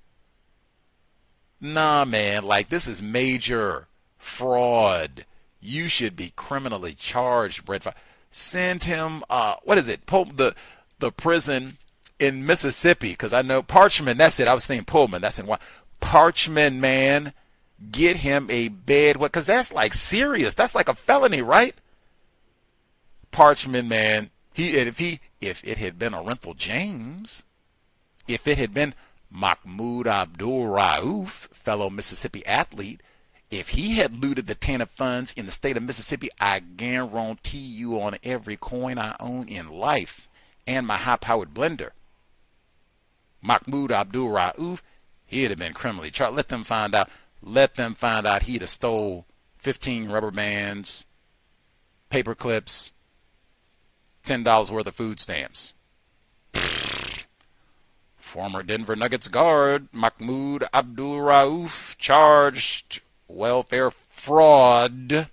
[SPEAKER 11] Nah, man, like, this is major fraud. You should be criminally charged, Brett Favre. Send him, what is it, the prison in Mississippi, because I know Parchman, that's it. I was thinking Pullman, that's in one. Parchman, man, get him a bed, because that's like serious. That's like a felony, right? Parchman, man, if it had been Orenthal James, if it had been Mahmoud Abdul-Rauf, fellow Mississippi athlete, if he had looted the TANF funds in the state of Mississippi, I guarantee you on every coin I own in life and my high-powered blender, Mahmoud Abdul-Rauf, he'd have been criminally charged. Let them find out. Let them find out he'd have stole 15 rubber bands, paper clips, $10 worth of food stamps. Former Denver Nuggets guard Mahmoud Abdul-Rauf charged welfare fraud.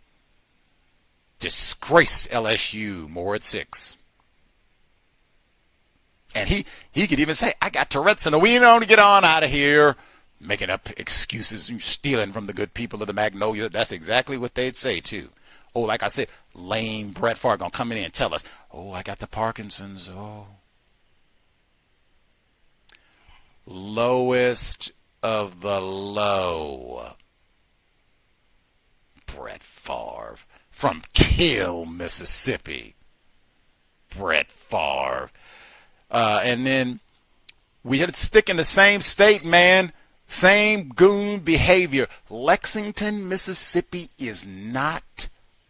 [SPEAKER 11] Disgrace LSU, more at 6. And he could even say, I got Tourette's and we know to get on out of here. Making up excuses and stealing from the good people of the Magnolia. That's exactly what they'd say, too. Oh, like I said, lame Brett Favre going to come in and tell us, oh, I got the Parkinson's, oh. Lowest of the low. Brett Favre from Kill, Mississippi. Brett Favre. And then we had to stick in the same state, man. Same goon behavior. Lexington, Mississippi is not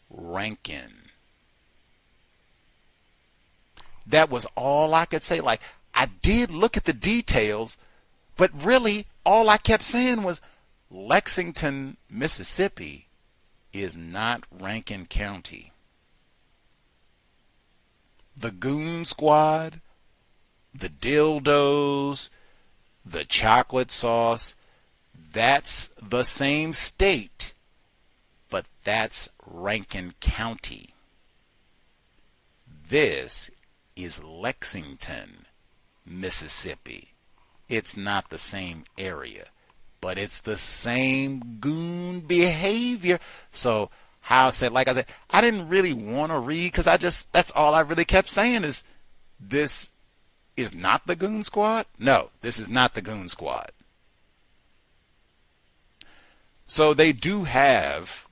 [SPEAKER 11] Rankin. That was all I could say. Like, I did look at the details, but really all I kept saying was Lexington, Mississippi is not Rankin County. The Goon Sqaud, the dildos, the chocolate sauce, that's the same state, but that's Rankin County. This is Lexington, Mississippi. It's not the same area, but it's the same goon behavior. So how I said, like I said, I didn't really want to read because that's all I really kept saying is this is not the Goon Sqaud? No, this is not the Goon Sqaud. So they do have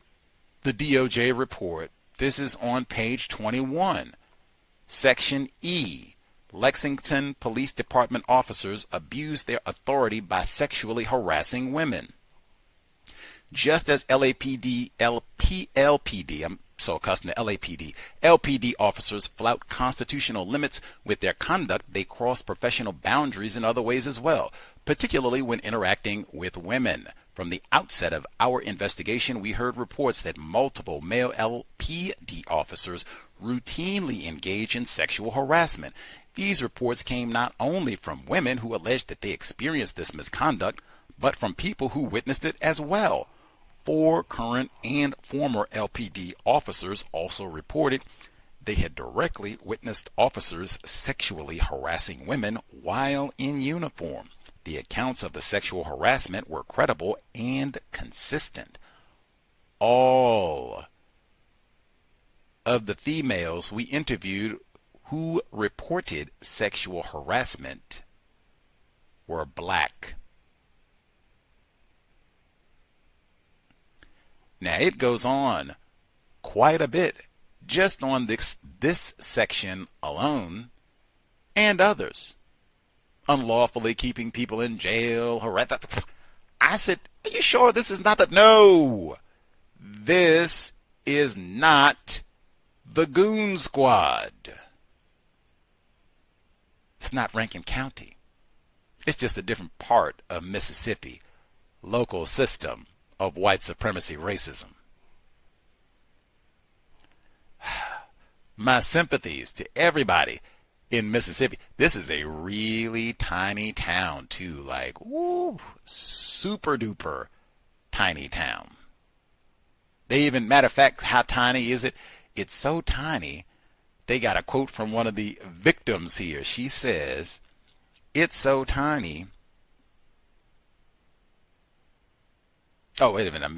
[SPEAKER 11] the DOJ report. This is on page 21, section E. Lexington Police Department officers abuse their authority by sexually harassing women. Just as LPD, I'm so accustom to LAPD. LPD officers flout constitutional limits with their conduct. They cross professional boundaries in other ways as well, particularly when interacting with women. From the outset of our investigation, we heard reports that multiple male LPD officers routinely engage in sexual harassment. These reports came not only from women who alleged that they experienced this misconduct, but from people who witnessed it as well. 4 current and former LPD officers also reported they had directly witnessed officers sexually harassing women while in uniform. The accounts of the sexual harassment were credible and consistent. All of the females we interviewed who reported sexual harassment were black. Now it goes on quite a bit just on this section alone and others. Unlawfully keeping people in jail, I said, are you sure this is not the... No! This is not the Goon Sqaud. It's not Rankin County. It's just a different part of Mississippi, local system of white supremacy racism. My sympathies to everybody in Mississippi. This is a really tiny town too, like super duper tiny town. They even, matter of fact, how tiny is it? It's so tiny, they got a quote from one of the victims here. She says, it's so tiny. Oh, wait a minute, I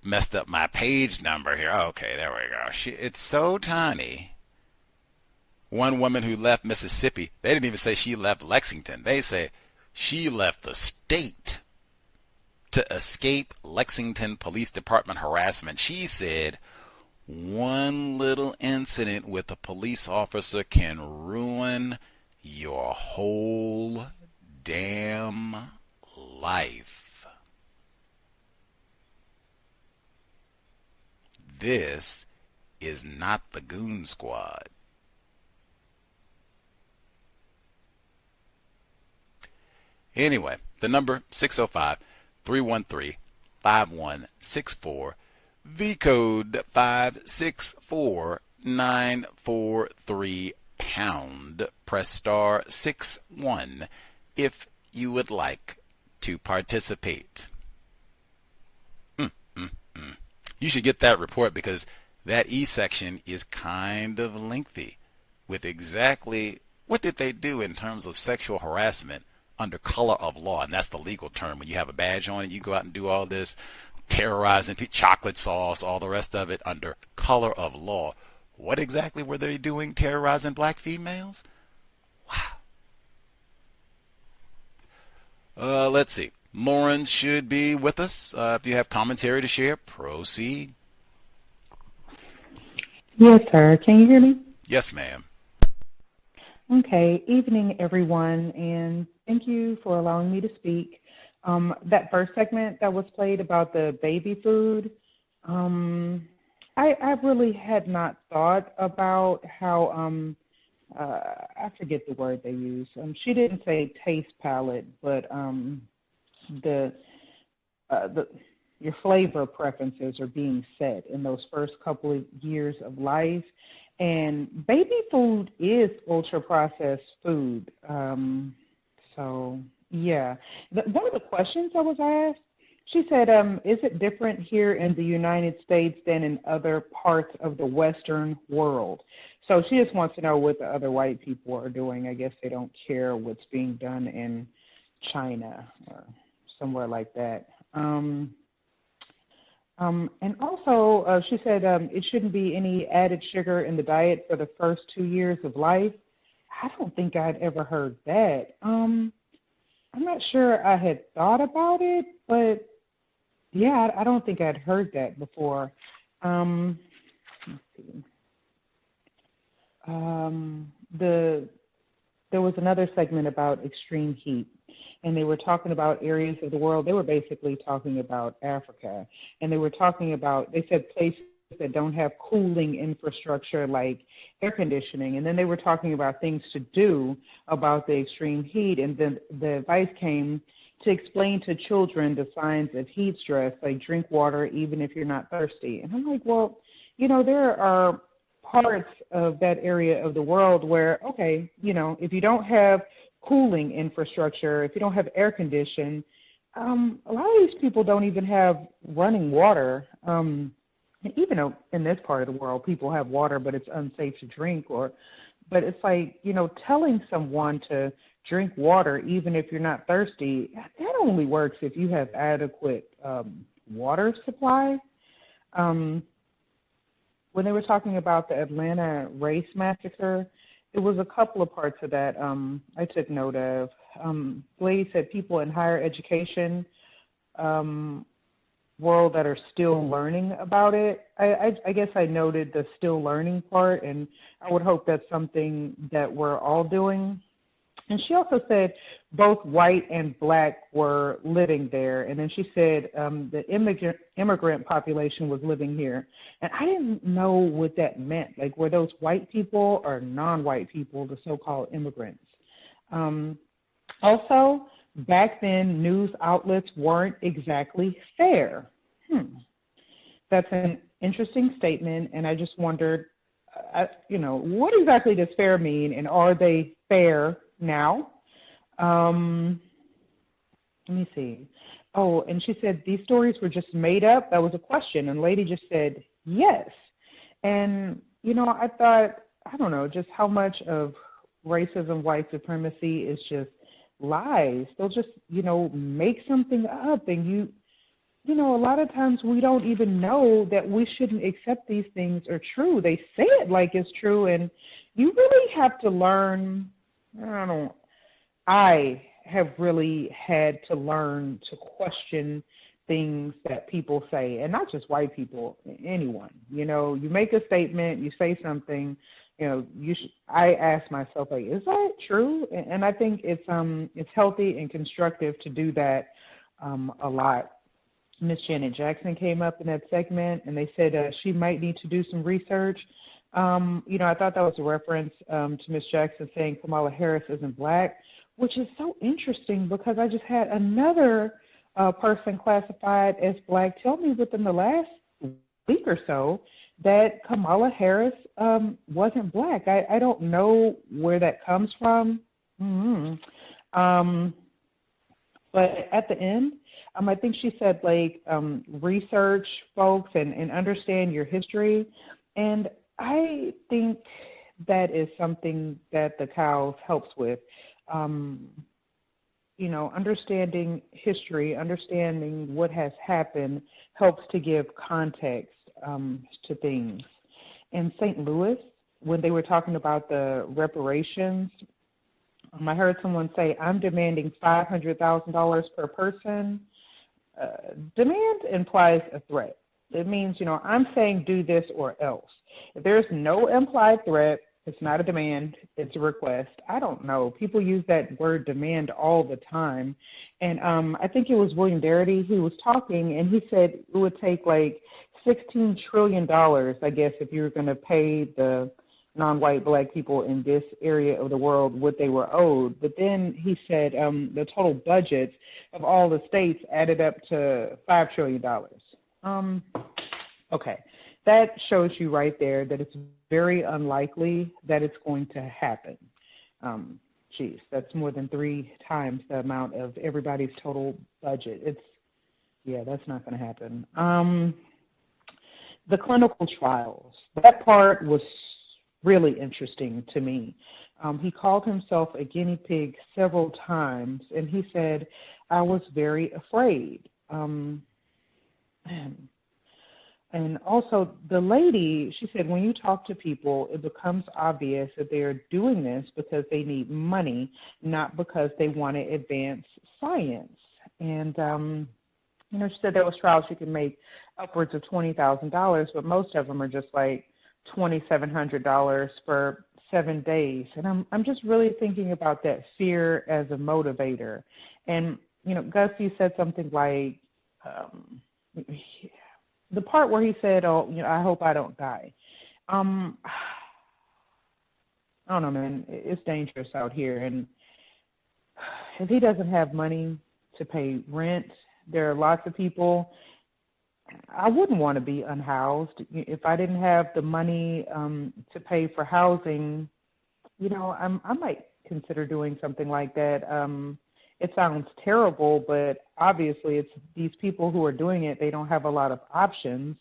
[SPEAKER 11] messed up my page number here. Okay, there we go. It's so tiny. One woman who left Mississippi, they didn't even say she left Lexington. They say she left the state to escape Lexington Police Department harassment. She said, one little incident with a police officer can ruin your whole damn life. This is not the Goon Sqaud. Anyway, the number 605-313-5164, the code 564943 pound. Press star 61 if you would like to participate. You should get that report because that E section is kind of lengthy with exactly what did they do in terms of sexual harassment under color of law, and that's the legal term. When you have a badge on it, you go out and do all this terrorizing, chocolate sauce, all the rest of it under color of law. What exactly were they doing terrorizing black females? Wow. Let's see. Lauren should be with us. If you have commentary to share, proceed.
[SPEAKER 1] Yes, sir. Can you hear me?
[SPEAKER 11] Yes, ma'am.
[SPEAKER 1] Okay. Evening, everyone, and thank you for allowing me to speak. That first segment that was played about the baby food, I really had not thought about how, I forget the word they use. She didn't say taste palette, but your flavor preferences are being set in those first couple of years of life. And baby food is ultra-processed food. So, yeah. One of the questions I was asked, she said, is it different here in the United States than in other parts of the Western world? So she just wants to know what the other white people are doing. I guess they don't care what's being done in China or somewhere like that. And also, she said it shouldn't be any added sugar in the diet for the first 2 years of life. I don't think I'd ever heard that. I'm not sure I had thought about it, but yeah, I don't think I'd heard that before. Let's see. There was another segment about extreme heat, and they were talking about areas of the world. They were basically talking about Africa, and they were talking about, they said places that don't have cooling infrastructure like air conditioning. And then they were talking about things to do about the extreme heat. And then the advice came to explain to children the signs of heat stress, like drink water even if you're not thirsty. And I'm like, well, you know, there are parts of that area of the world where, okay, you know, if you don't have cooling infrastructure, if you don't have air conditioning, a lot of these people don't even have running water. And even though in this part of the world people have water, but it's unsafe to drink, but it's like, you know, telling someone to drink water even if you're not thirsty, that only works if you have adequate water supply. When they were talking about the Atlanta race massacre, it was a couple of parts of that I took note of. Blade said people in higher education world that are still learning about it. I guess I noted the still learning part, and I would hope that's something that we're all doing. And she also said both white and black were living there. And then she said the immigrant population was living here. And I didn't know what that meant. Like, were those white people or non-white people, the so-called immigrants? Also, back then, news outlets weren't exactly fair. That's an interesting statement. And I just wondered, you know, what exactly does fair mean? And are they fair now? Let me see. Oh, and she said these stories were just made up. That was a question. And lady just said, yes. And, you know, I thought, I don't know, just how much of racism, white supremacy is just lies. They'll just, you know, make something up. And you know, a lot of times we don't even know that we shouldn't accept these things are true. They say it like it's true. And you really have to learn. I have really had to learn to question things that people say, and not just white people, anyone. You know, you make a statement, you say something, you know, I ask myself, like, is that true? And I think it's healthy and constructive to do that a lot. Miss Janet Jackson came up in that segment, and they said she might need to do some research. You know, I thought that was a reference to Miss Jackson saying Kamala Harris isn't black, which is so interesting because I just had another person classified as black tell me within the last week or so that Kamala Harris wasn't black. I don't know where that comes from. But at the end, I think she said, like, research, folks, and understand your history. And I think that is something that the C.O.W.S helps with. You know, understanding history, understanding what has happened helps to give context to things. In St. Louis, when they were talking about the reparations, I heard someone say, I'm demanding $500,000 per person. Demand implies a threat. It means, you know, I'm saying do this or else. If there's no implied threat, it's not a demand, it's a request. I don't know. People use that word demand all the time. And I think it was William Darity who was talking, and he said it would take like $16 trillion, I guess, if you were going to pay the non-white black people in this area of the world what they were owed. But then he said the total budget of all the states added up to $5 trillion. Okay, that shows you right there that it's very unlikely that it's going to happen. Geez, that's more than 3 times the amount of everybody's total budget. That's not going to happen. The clinical trials, that part was really interesting to me. He called himself a guinea pig several times, and he said, I was very afraid. And also the lady, she said, when you talk to people, it becomes obvious that they are doing this because they need money, not because they want to advance science. And, you know, she said there was trials you can make upwards of $20,000, but most of them are just like $2,700 for 7 days. And I'm just really thinking about that fear as a motivator. And, you know, Gus, you said something like, the part where he said, "Oh, I hope I don't die." I don't know, man. It's dangerous out here, and if he doesn't have money to pay rent, there are lots of people. I wouldn't want to be unhoused if I didn't have the money to pay for housing. I might consider doing something like that. It sounds terrible, but obviously it's these people who are doing it, they don't have a lot of options.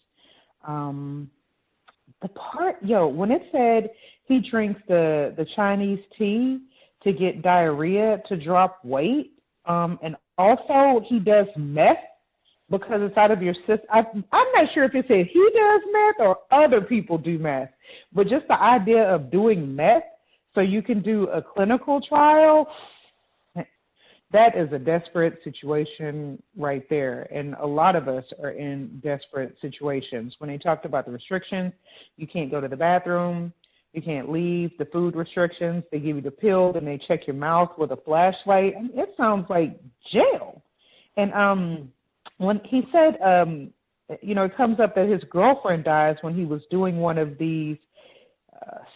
[SPEAKER 1] When it said he drinks the Chinese tea to get diarrhea to drop weight, and also he does meth because it's out of your system. I'm not sure if it said he does meth or other people do meth, but just the idea of doing meth so you can do a clinical trial, that is a desperate situation right there. And a lot of us are in desperate situations. When they talked about the restrictions, you can't go to the bathroom, you can't leave, the food restrictions, they give you the pill, and they check your mouth with a flashlight. It sounds like jail. And when he said, it comes up that his girlfriend dies when he was doing one of these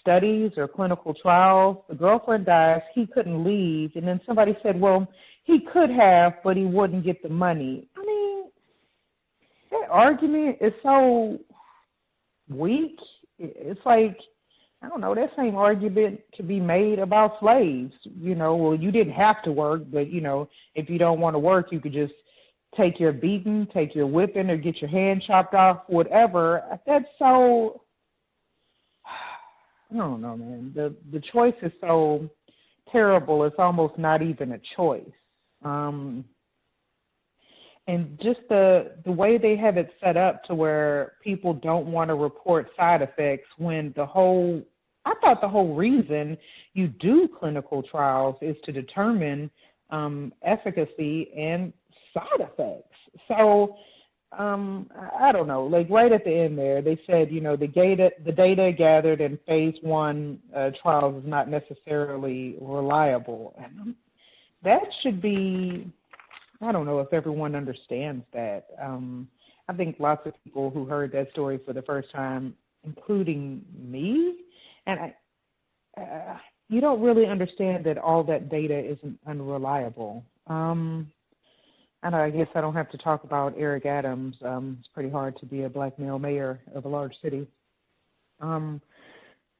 [SPEAKER 1] studies or clinical trials. The girlfriend dies, he couldn't leave, and then somebody said, well, he could have, but he wouldn't get the money. I mean, that argument is so weak. It's like, I don't know, that same argument could be made about slaves. Well, you didn't have to work, but, if you don't want to work, you could just take your beating, take your whipping, or get your hand chopped off, whatever. That's so, I don't know, man. The choice is so terrible, it's almost not even a choice. And just the way they have it set up to where people don't want to report side effects when I thought the whole reason you do clinical trials is to determine efficacy and side effects. So I don't know, like right at the end there, they said, the data gathered in phase 1 trials is not necessarily reliable. And that should be, I don't know if everyone understands that. I think lots of people who heard that story for the first time, including me, and you don't really understand that all that data isn't unreliable. And I guess I don't have to talk about Eric Adams. It's pretty hard to be a black male mayor of a large city.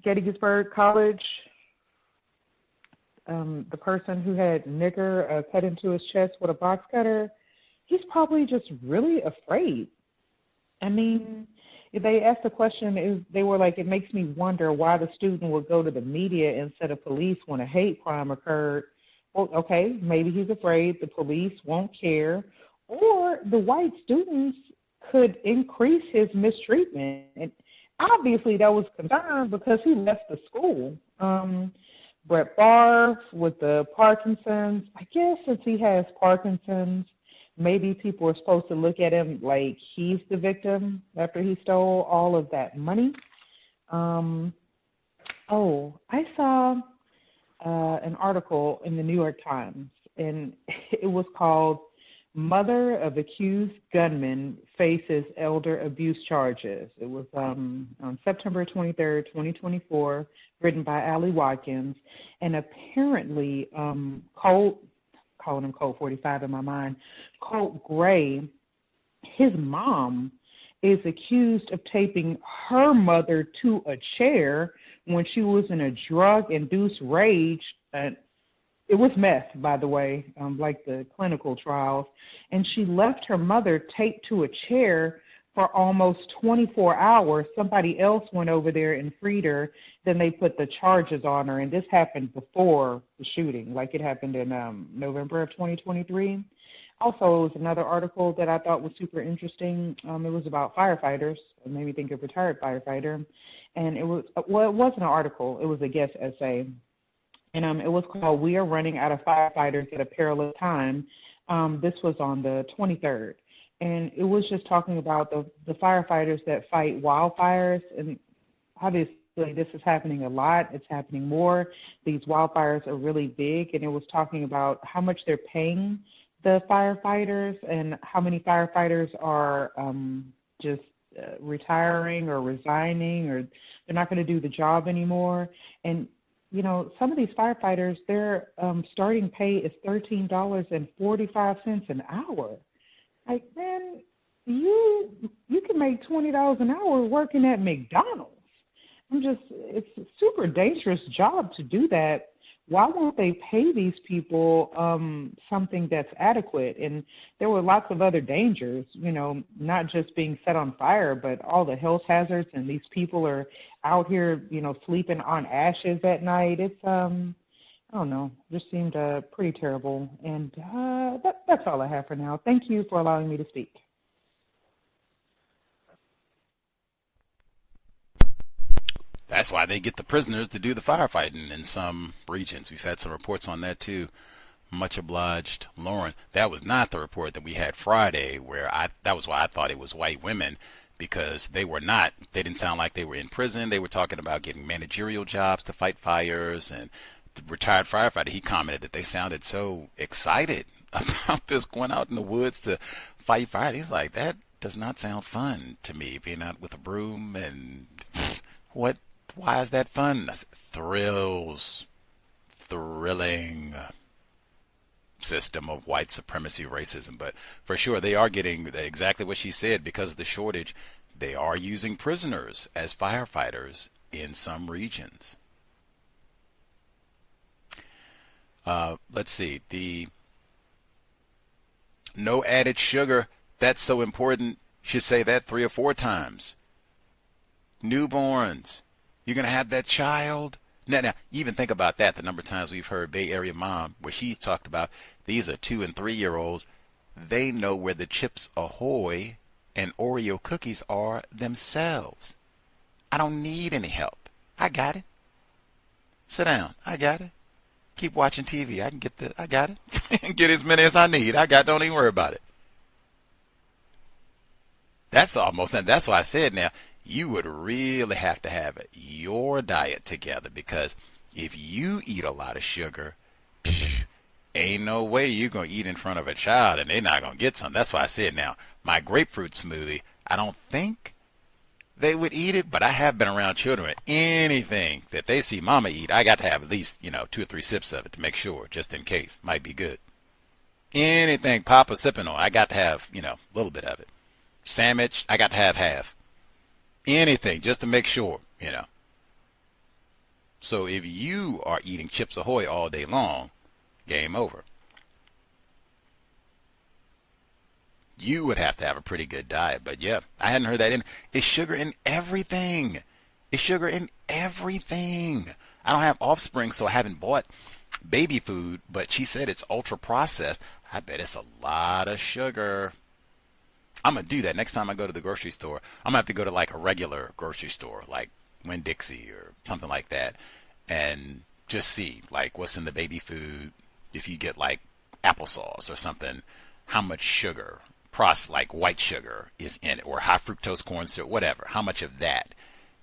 [SPEAKER 1] Gettysburg College, the person who had nigger cut into his chest with a box cutter, he's probably just really afraid. I mean, if they asked the question, they were like, it makes me wonder why the student would go to the media instead of police when a hate crime occurred. Well, okay, maybe he's afraid the police won't care, or the white students could increase his mistreatment. And obviously that was concerned because he left the school. Brett Favre with the Parkinson's, I guess since he has Parkinson's, maybe people are supposed to look at him like he's the victim after he stole all of that money. I saw an article in the New York Times, and it was called Mother of Accused Gunman Faces Elder Abuse Charges. It was on September 23rd, 2024, written by Allie Watkins. And apparently, calling him Code 45 in my mind, Colt Gray, his mom is accused of taping her mother to a chair when she was in a drug-induced rage. It was meth, by the way, like the clinical trials. And she left her mother taped to a chair for almost 24 hours. Somebody else went over there and freed her. Then they put the charges on her. And this happened before the shooting, like it happened in November of 2023. Also, it was another article that I thought was super interesting. It was about firefighters. It made me think of a retired firefighter. And it wasn't an article. It was a guest essay. And it was called We Are Running Out of Firefighters at a Perilous Time. This was on the 23rd. And it was just talking about the firefighters that fight wildfires. And obviously this is happening a lot. It's happening more. These wildfires are really big. And it was talking about how much they're paying the firefighters and how many firefighters are just retiring or resigning, or they're not going to do the job anymore. And, you know, some of these firefighters, their starting pay is $13.45 an hour. Like, man, you can make $20 an hour working at McDonald's. It's a super dangerous job to do that. Why won't they pay these people something that's adequate? And there were lots of other dangers, you know, not just being set on fire, but all the health hazards. And these people are out here, you know, sleeping on ashes at night. It's, I don't know, just seemed pretty terrible. And that's all I have for now. Thank you for allowing me to speak.
[SPEAKER 11] That's why they get the prisoners to do the firefighting in some regions. We've had some reports on that too. Much obliged, Lauren. That was not the report that we had Friday, where that was why I thought it was white women, because they didn't sound like they were in prison. They were talking about getting managerial jobs to fight fires, and the retired firefighter, he commented that they sounded so excited about this, going out in the woods to fight fire. He's like, that does not sound fun to me, being out with a broom, and why is that fun? Thrills, thrilling system of white supremacy, racism. But for sure, they are getting exactly what she said. Because of the shortage, they are using prisoners as firefighters in some regions. Let's see. The no added sugar, that's so important. Should say that 3 or 4 times. Newborns. You're going to have that child. Now, even think about that, the number of times we've heard Bay Area Mom, where she's talked about these are 2- and 3-year-olds. They know where the Chips Ahoy and Oreo cookies are themselves. I don't need any help. I got it. Sit down. I got it. Keep watching TV. I got it. Get as many as I need. Don't even worry about it. That's why I said now, you would really have to have your diet together, because if you eat a lot of sugar, ain't no way you're going to eat in front of a child and they're not going to get some. That's why I said now, my grapefruit smoothie, I don't think they would eat it, but I have been around children. Anything that they see mama eat, I got to have at least, 2 or 3 sips of it to make sure, just in case. Might be good. Anything Papa sipping on, I got to have, a little bit of it. Sandwich, I got to have half. Anything, just to make sure, So if you are eating Chips Ahoy all day long, game over. You would have to have a pretty good diet. But yeah, I hadn't heard that. It's sugar in everything. It's sugar in everything. I don't have offspring, so I haven't bought baby food, but she said it's ultra processed. I bet it's a lot of sugar. I'm going to do that next time I go to the grocery store. I'm going to have to go to like a regular grocery store, like Winn-Dixie or something like that, and just see like what's in the baby food. If you get like applesauce or something, how much sugar, like white sugar, is in it, or high fructose corn syrup, whatever. How much of that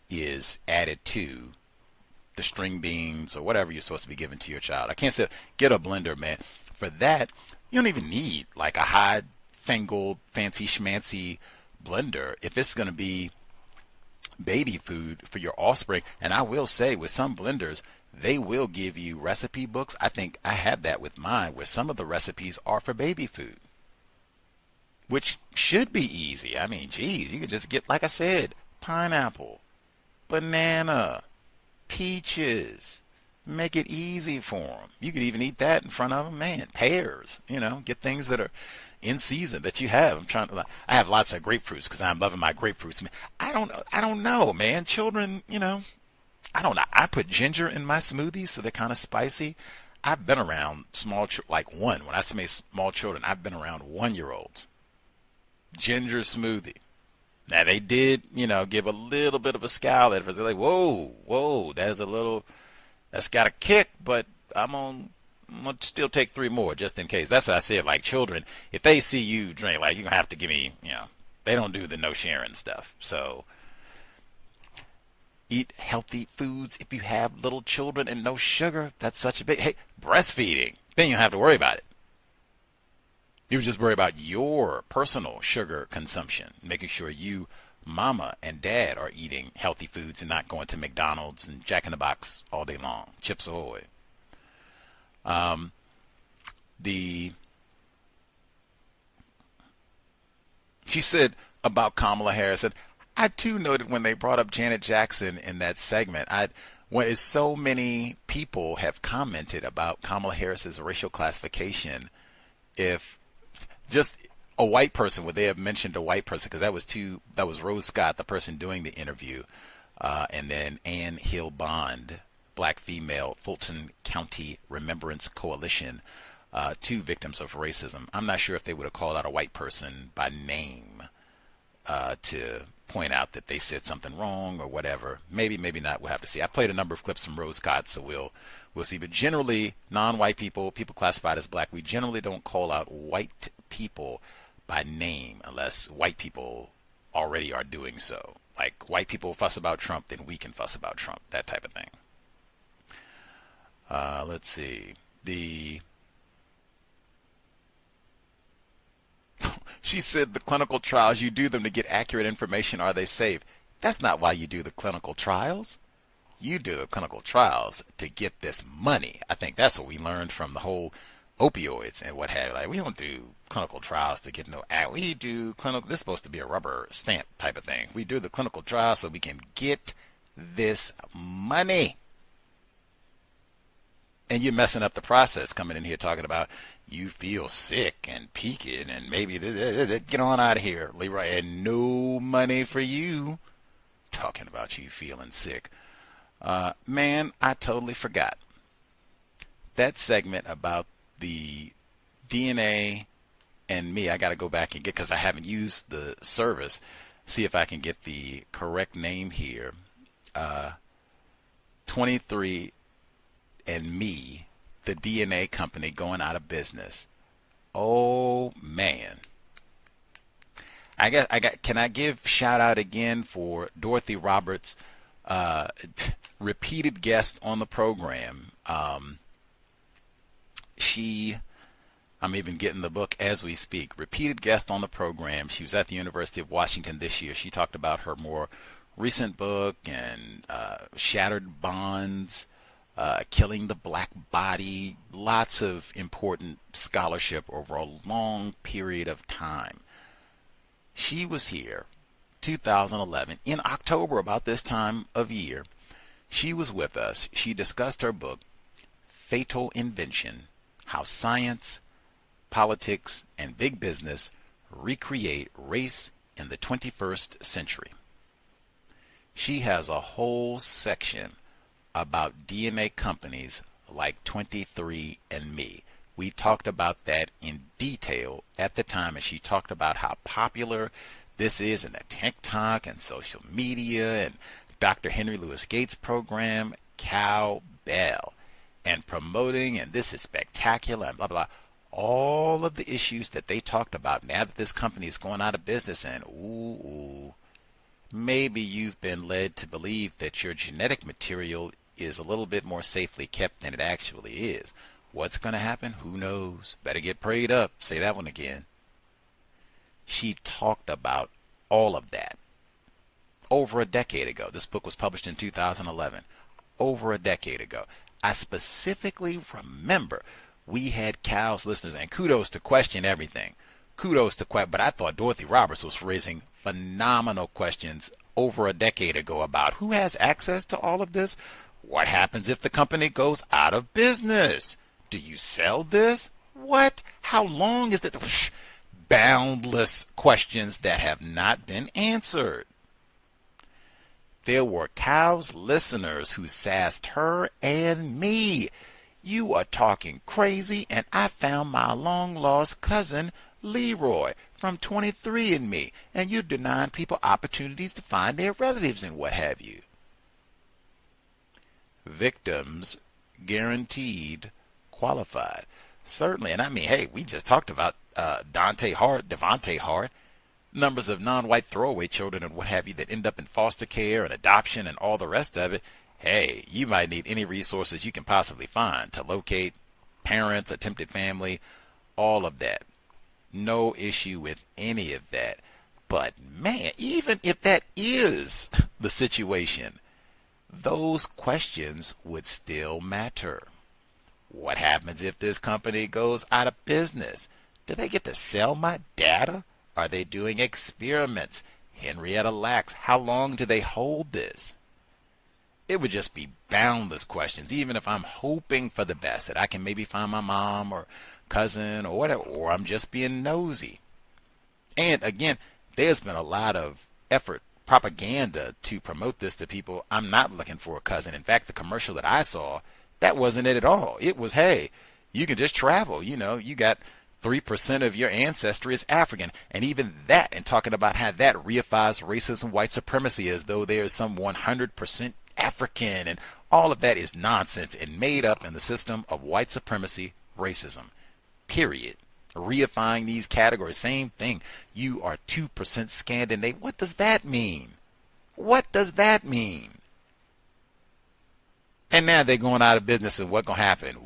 [SPEAKER 11] is added to the string beans or whatever you're supposed to be giving to your child. I can't say get a blender, man. For that, you don't even need like a high-fangled, fancy schmancy blender if it's going to be baby food for your offspring. And I will say, with some blenders, they will give you recipe books. I think I have that with mine, where some of the recipes are for baby food, which should be easy. I mean, geez, you could just get, like I said, pineapple, banana, peaches. Make it easy for them. You could even eat that in front of them. Man, pears, get things that are in season that you have. I have lots of grapefruits because I'm loving my grapefruits. I don't know, man. Children, I don't know. I put ginger in my smoothies, so they're kind of spicy. I've been around when I say small children, I've been around 1-year-olds. Ginger smoothie. Now they did, give a little bit of a scowl at first. They're like, whoa, that's got a kick, but I'm going to still take 3 more just in case. That's what I said, like children, if they see you drink, like, you're going to have to give me, they don't do the no sharing stuff. So eat healthy foods if you have little children, and no sugar. That's such a big, breastfeeding. Then you don't have to worry about it. You just worry about your personal sugar consumption, making sure you mama and dad are eating healthy foods and not going to McDonald's and Jack in the Box all day long. Chips Ahoy. She said about Kamala Harris, and I too noted when they brought up Janet Jackson in that segment, when so many people have commented about Kamala Harris's racial classification, if just a white person, would they have mentioned a white person? Because that was Rose Scott, the person doing the interview, and then Ann Hill Bond, black female, Fulton County Remembrance Coalition, two victims of racism. I'm not sure if they would have called out a white person by name to point out that they said something wrong or whatever. Maybe, maybe not. We'll have to see. I played a number of clips from Rose Scott, so we'll see. But generally, non-white people classified as black, we generally don't call out white people by name unless white people already are doing so. Like white people fuss about Trump, then we can fuss about Trump, that type of thing. Let's see. She said the clinical trials, you do them to get accurate information. Are they safe? That's not why you do the clinical trials. You do the clinical trials to get this money. I think that's what we learned from the whole opioids and what have you. Like, we don't do clinical trials to get no act. We do clinical. This is supposed to be a rubber stamp type of thing. We do the clinical trials so we can get this money. And you're messing up the process coming in here talking about you feel sick and peaked and maybe get on out of here, Leroy, and no money for you. Talking about you feeling sick. Man, I totally forgot. That segment about the DNA and me, I got to go back and get, because I haven't used the service, see if I can get the correct name here. 23 and me, the DNA company going out of business. Oh man. Can I give shout out again for Dorothy Roberts, repeated guest on the program. I'm even getting the book as we speak. Repeated guest on the program. She was at the University of Washington this year. She talked about her more recent book and Shattered Bonds, Killing the Black Body, lots of important scholarship over a long period of time. She was here 2011 in October, about this time of year. She was with us. She discussed her book, Fatal Invention: How Science, Politics, and Big Business Recreate Race in the 21st Century. She has a whole section about DNA companies like 23andMe. We talked about that in detail at the time, and she talked about how popular this is in the TikTok and social media and Dr. Henry Louis Gates' program, Cowbell, and promoting, and this is spectacular, and blah, blah, blah. All of the issues that they talked about now that this company is going out of business, and maybe you've been led to believe that your genetic material is a little bit more safely kept than it actually is. What's going to happen? Who knows? Better get prayed up. Say that one again. She talked about all of that over a decade ago. This book was published in 2011. Over a decade ago. I specifically remember we had Cal's listeners, and kudos to Question Everything. Kudos to Question, but I thought Dorothy Roberts was raising phenomenal questions over a decade ago about who has access to all of this. What happens if the company goes out of business? Do you sell this? What? How long is it? Boundless questions that have not been answered. There were Cow's listeners who sassed her and me. You are talking crazy, and I found my long-lost cousin, Leroy, from 23andMe, and you're denying people opportunities to find their relatives and what have you. Victims guaranteed qualified. Certainly, and I mean, hey, we just talked about Devontae Hart, numbers of non-white throwaway children and what have you that end up in foster care and adoption and all the rest of it. Hey, you might need any resources you can possibly find to locate parents, attempted family, all of that. No issue with any of that. But man, even if that is the situation, those questions would still matter. What happens if this company goes out of business? Do they get to sell my data? Are they doing experiments? Henrietta Lacks, how long do they hold this? It would just be boundless questions, even if I'm hoping for the best, that I can maybe find my mom or cousin or whatever, or I'm just being nosy. And again, there's been a lot of effort, propaganda to promote this to people. I'm not looking for a cousin. In fact, the commercial that I saw, that wasn't it at all. It was, hey, you can just travel. You know, you got 3% of your ancestry is African. And even that, and talking about how that reifies racism, white supremacy, as though there's some 100% African, and all of that is nonsense and made up in the system of white supremacy, racism, period. Reifying these categories, same thing. You are 2% Scandinavian. What does that mean? What does that mean? And now they're going out of business, and what's going to happen?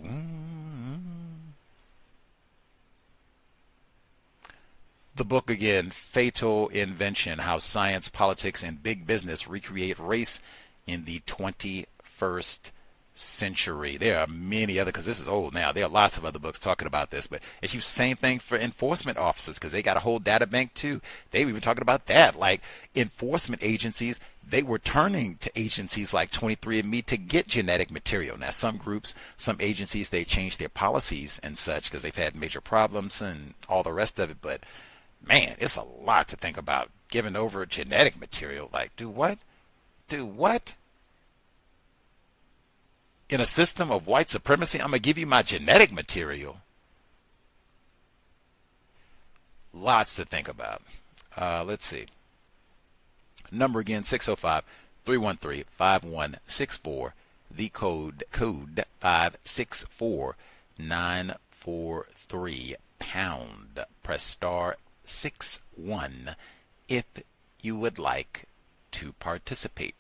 [SPEAKER 11] The book again, Fatal Invention, How Science, Politics, and Big Business Recreate Race in the 21st Century. There are many other, because this is old now, there are lots of other books talking about this, but it's the same thing for enforcement officers, because they got a whole data bank too. They were even talking about that, like enforcement agencies, they were turning to agencies like 23andMe to get genetic material. Now some groups, some agencies, they changed their policies and such because they've had major problems and all the rest of it, but man, it's a lot to think about, giving over genetic material. Like, do what? Do what? In a system of white supremacy, I'm going to give you my genetic material. Lots to think about. Let's see. Number again, 605-313-5164. The code 564943 pound. Press star 61 if you would like to participate.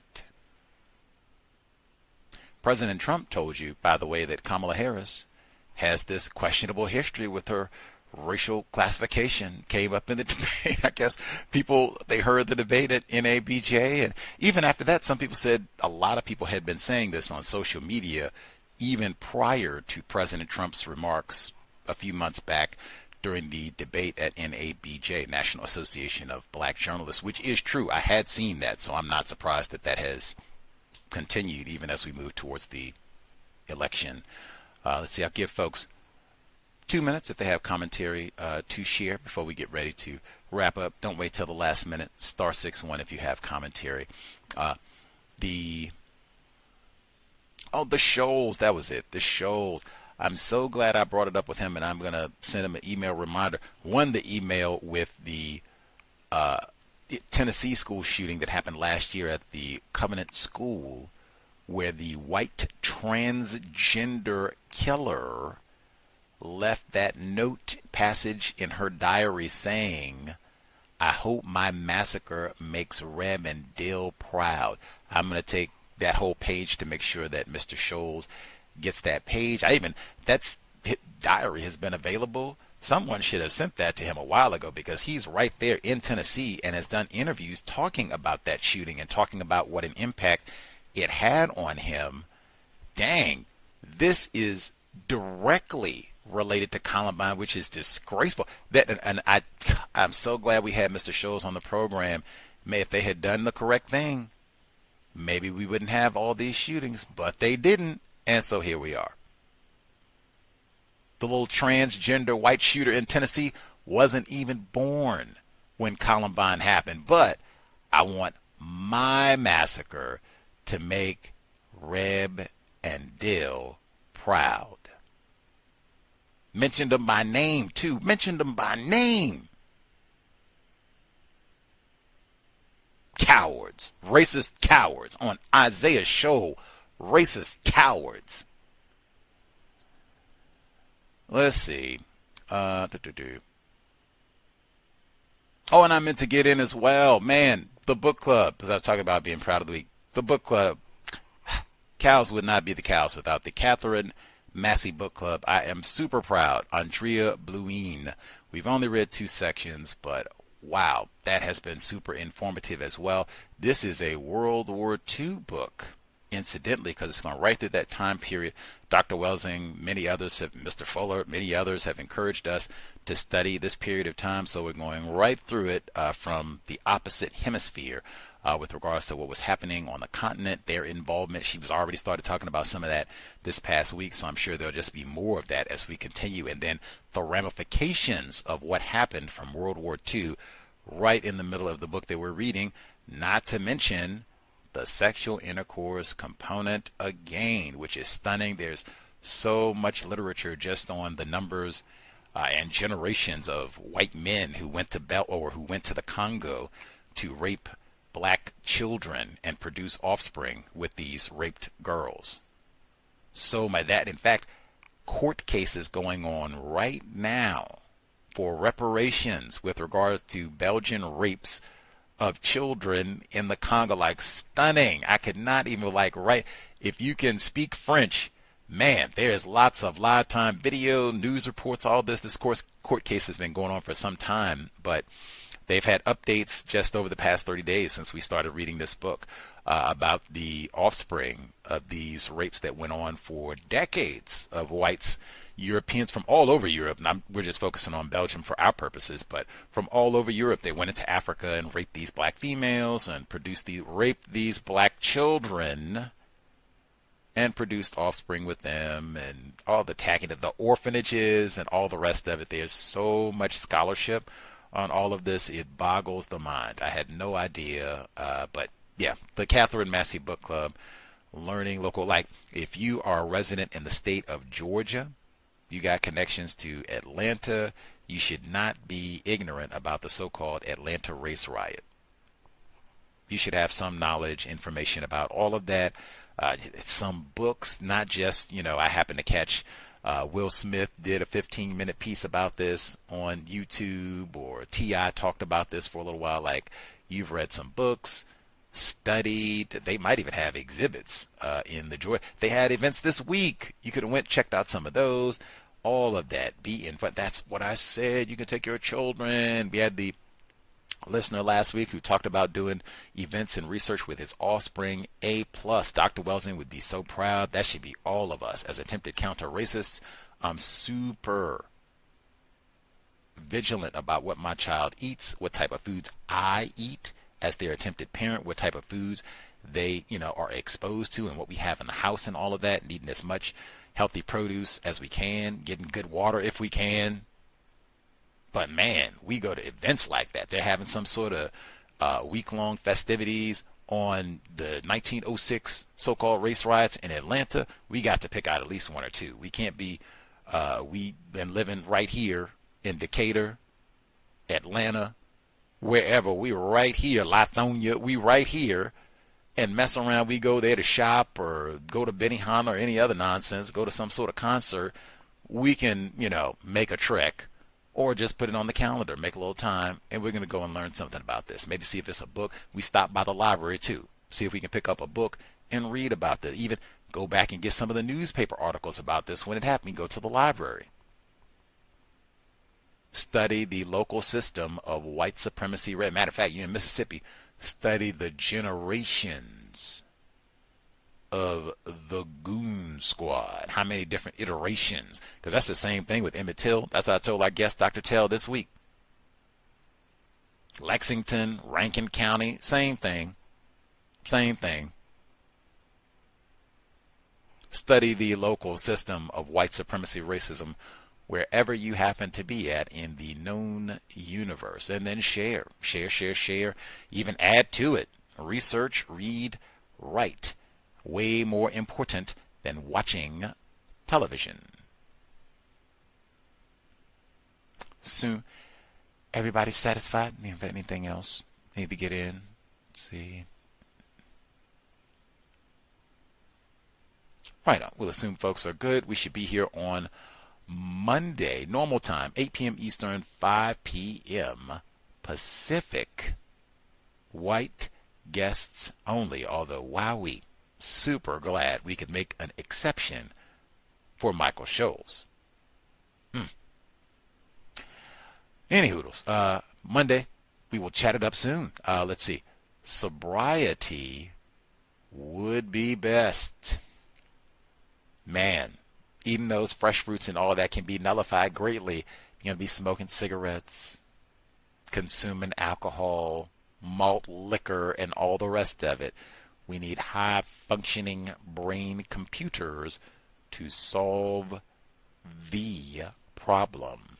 [SPEAKER 11] President Trump told you, by the way, that Kamala Harris has this questionable history with her racial classification. Came up in the debate. I guess people, they heard the debate at NABJ, and even after that, some people said, a lot of people had been saying this on social media even prior to President Trump's remarks a few months back during the debate at NABJ, National Association of Black Journalists, which is true. I had seen that, so I'm not surprised that that has continued even as we move towards the election. Let's see, I'll give folks 2 minutes if they have commentary to share before we get ready to wrap up. Don't wait till the last minute. Star 61 if you have commentary. The Shoals, that was it. The Shoals. I'm so glad I brought it up with him, and I'm going to send him an email reminder. One, the email with the Tennessee school shooting that happened last year at the Covenant School, where the white transgender killer left that note passage in her diary saying, "I hope my massacre makes Reb and Dill proud." I'm going to take that whole page to make sure that Mr. Shoals gets that page. His diary has been available. Someone should have sent that to him a while ago, because he's right there in Tennessee and has done interviews talking about that shooting and talking about what an impact it had on him. Dang, this is directly related to Columbine, which is disgraceful. I'm so glad we had Mr. Shoals on the program. If they had done the correct thing, maybe we wouldn't have all these shootings, but they didn't, and so here we are. The little transgender white shooter in Tennessee wasn't even born when Columbine happened, but I want my massacre to make Reb and Dill proud. Mentioned them by name, too. Mentioned them by name. Cowards. Racist cowards. On Isaiah's show, racist cowards. Let's see. Oh, and I meant to get in as well. Man, the book club, because I was talking about being proud of the week. The book club. Cows would not be the cows without the Catherine Massey Book Club. I am super proud. Andrea Bluine. We've only read 2 sections, but wow, that has been super informative as well. This is a World War II book, incidentally, because it's going right through that time period. Dr. Welsing, many others have, Mr. Fuller, many others have encouraged us to study this period of time, so we're going right through it from the opposite hemisphere with regards to what was happening on the continent, their involvement. She was already started talking about some of that this past week, so I'm sure there'll just be more of that as we continue. And then the ramifications of what happened from World War II right in the middle of the book that we're reading, not to mention the sexual intercourse component again, which is stunning. There's so much literature just on the numbers and generations of white men who went to who went to the Congo to rape black children and produce offspring with these raped girls. So that, in fact, court cases going on right now for reparations with regards to Belgian rapes of children in the Congo, like stunning. I could not even write. If you can speak French, man, there's lots of live time video, news reports, all this. This court case has been going on for some time, but they've had updates just over the past 30 days since we started reading this book about the offspring of these rapes that went on for decades of whites, Europeans from all over Europe. And we're just focusing on Belgium for our purposes, but from all over Europe, they went into Africa and raped these black females and raped these black children and produced offspring with them, and all the tagging of the orphanages and all the rest of it. There's so much scholarship on all of this, it boggles the mind. I had no idea, but yeah, the Catherine Massey Book Club, learning local. Like, if you are a resident in the state of Georgia, you got connections to Atlanta, you should not be ignorant about the so-called Atlanta race riot. You should have some knowledge, information about all of that. Some books, not just, I happen to catch Will Smith did a 15-minute piece about this on YouTube, or T.I. talked about this for a little while. Like, you've read some books, studied. They might even have exhibits in the Georgia. They had events this week. You could have checked out some of those. All of that. Be in front. That's what I said. You can take your children. We had the listener last week who talked about doing events and research with his offspring. A+. Dr. Welsing would be so proud. That should be all of us as attempted counter-racists. I'm super vigilant about what my child eats, what type of foods I eat as their attempted parent, what type of foods they, are exposed to, and what we have in the house and all of that, needing as much healthy produce as we can, getting good water if we can. But man, we go to events like that. They're having some sort of week-long festivities on the 1906 so-called race riots in Atlanta. We got to pick out at least one or two. We can't be, we've been living right here in Decatur, Atlanta, wherever. We right here, Lithonia, we right here, and mess around. We go there to shop or go to Benihana or any other nonsense, go to some sort of concert. We can, make a trek, or just put it on the calendar, make a little time, and we're going to go and learn something about this. Maybe see if it's a book. We stop by the library too. See if we can pick up a book and read about this. Even go back and get some of the newspaper articles about this when it happened. Go to the library. Study the local system of white supremacy. Matter of fact, you're in Mississippi. Study the generations of the Goon Sqaud. How many different iterations? Because that's the same thing with Emmett Till. That's what I told our guest, Dr. Till, this week. Lexington, Rankin County, same thing. Same thing. Study the local system of white supremacy racism wherever you happen to be at in the known universe. And then share. Even add to it. Research, read, write. Way more important than watching television. So, everybody satisfied? Anything else? Need to get in? Let's see. Right on. We'll assume folks are good. We should be here on Monday, normal time, 8 p.m. Eastern, 5 p.m. Pacific. White guests only, although wowee. Super glad we could make an exception for Michael Scholes. Any hoodles. Monday, We will chat it up soon. Let's see. Sobriety would be best. Man, eating those fresh fruits and all that can be nullified greatly. You're going to be smoking cigarettes, consuming alcohol, malt liquor, and all the rest of it. We need high-functioning brain computers to solve the problem.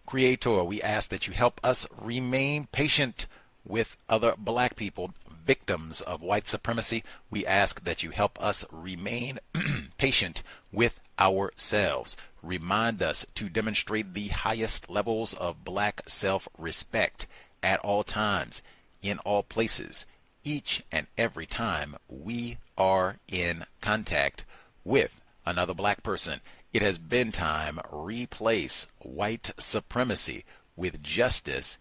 [SPEAKER 11] Creator, we ask that you help us remain patient with other black people, victims of white supremacy. We ask that you help us remain patient with ourselves. Remind us to demonstrate the highest levels of black self-respect at all times, in all places, each and every time we are in contact with another black person. It has been time. Replace white supremacy with justice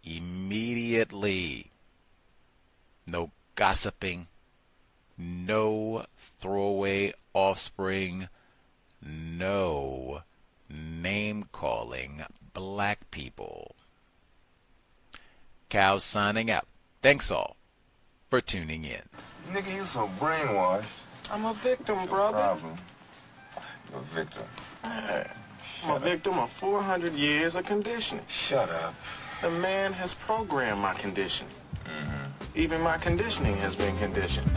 [SPEAKER 11] immediately. No gossiping, no throwaway offspring, no name-calling black people. Cal signing out. Thanks all for tuning in.
[SPEAKER 3] Nigga, you so brainwashed. I'm a victim, brother. Problem. You're a victim. I'm a victim of 400 years of conditioning. Shut up. The man has programmed my conditioning. Even my conditioning has been conditioned.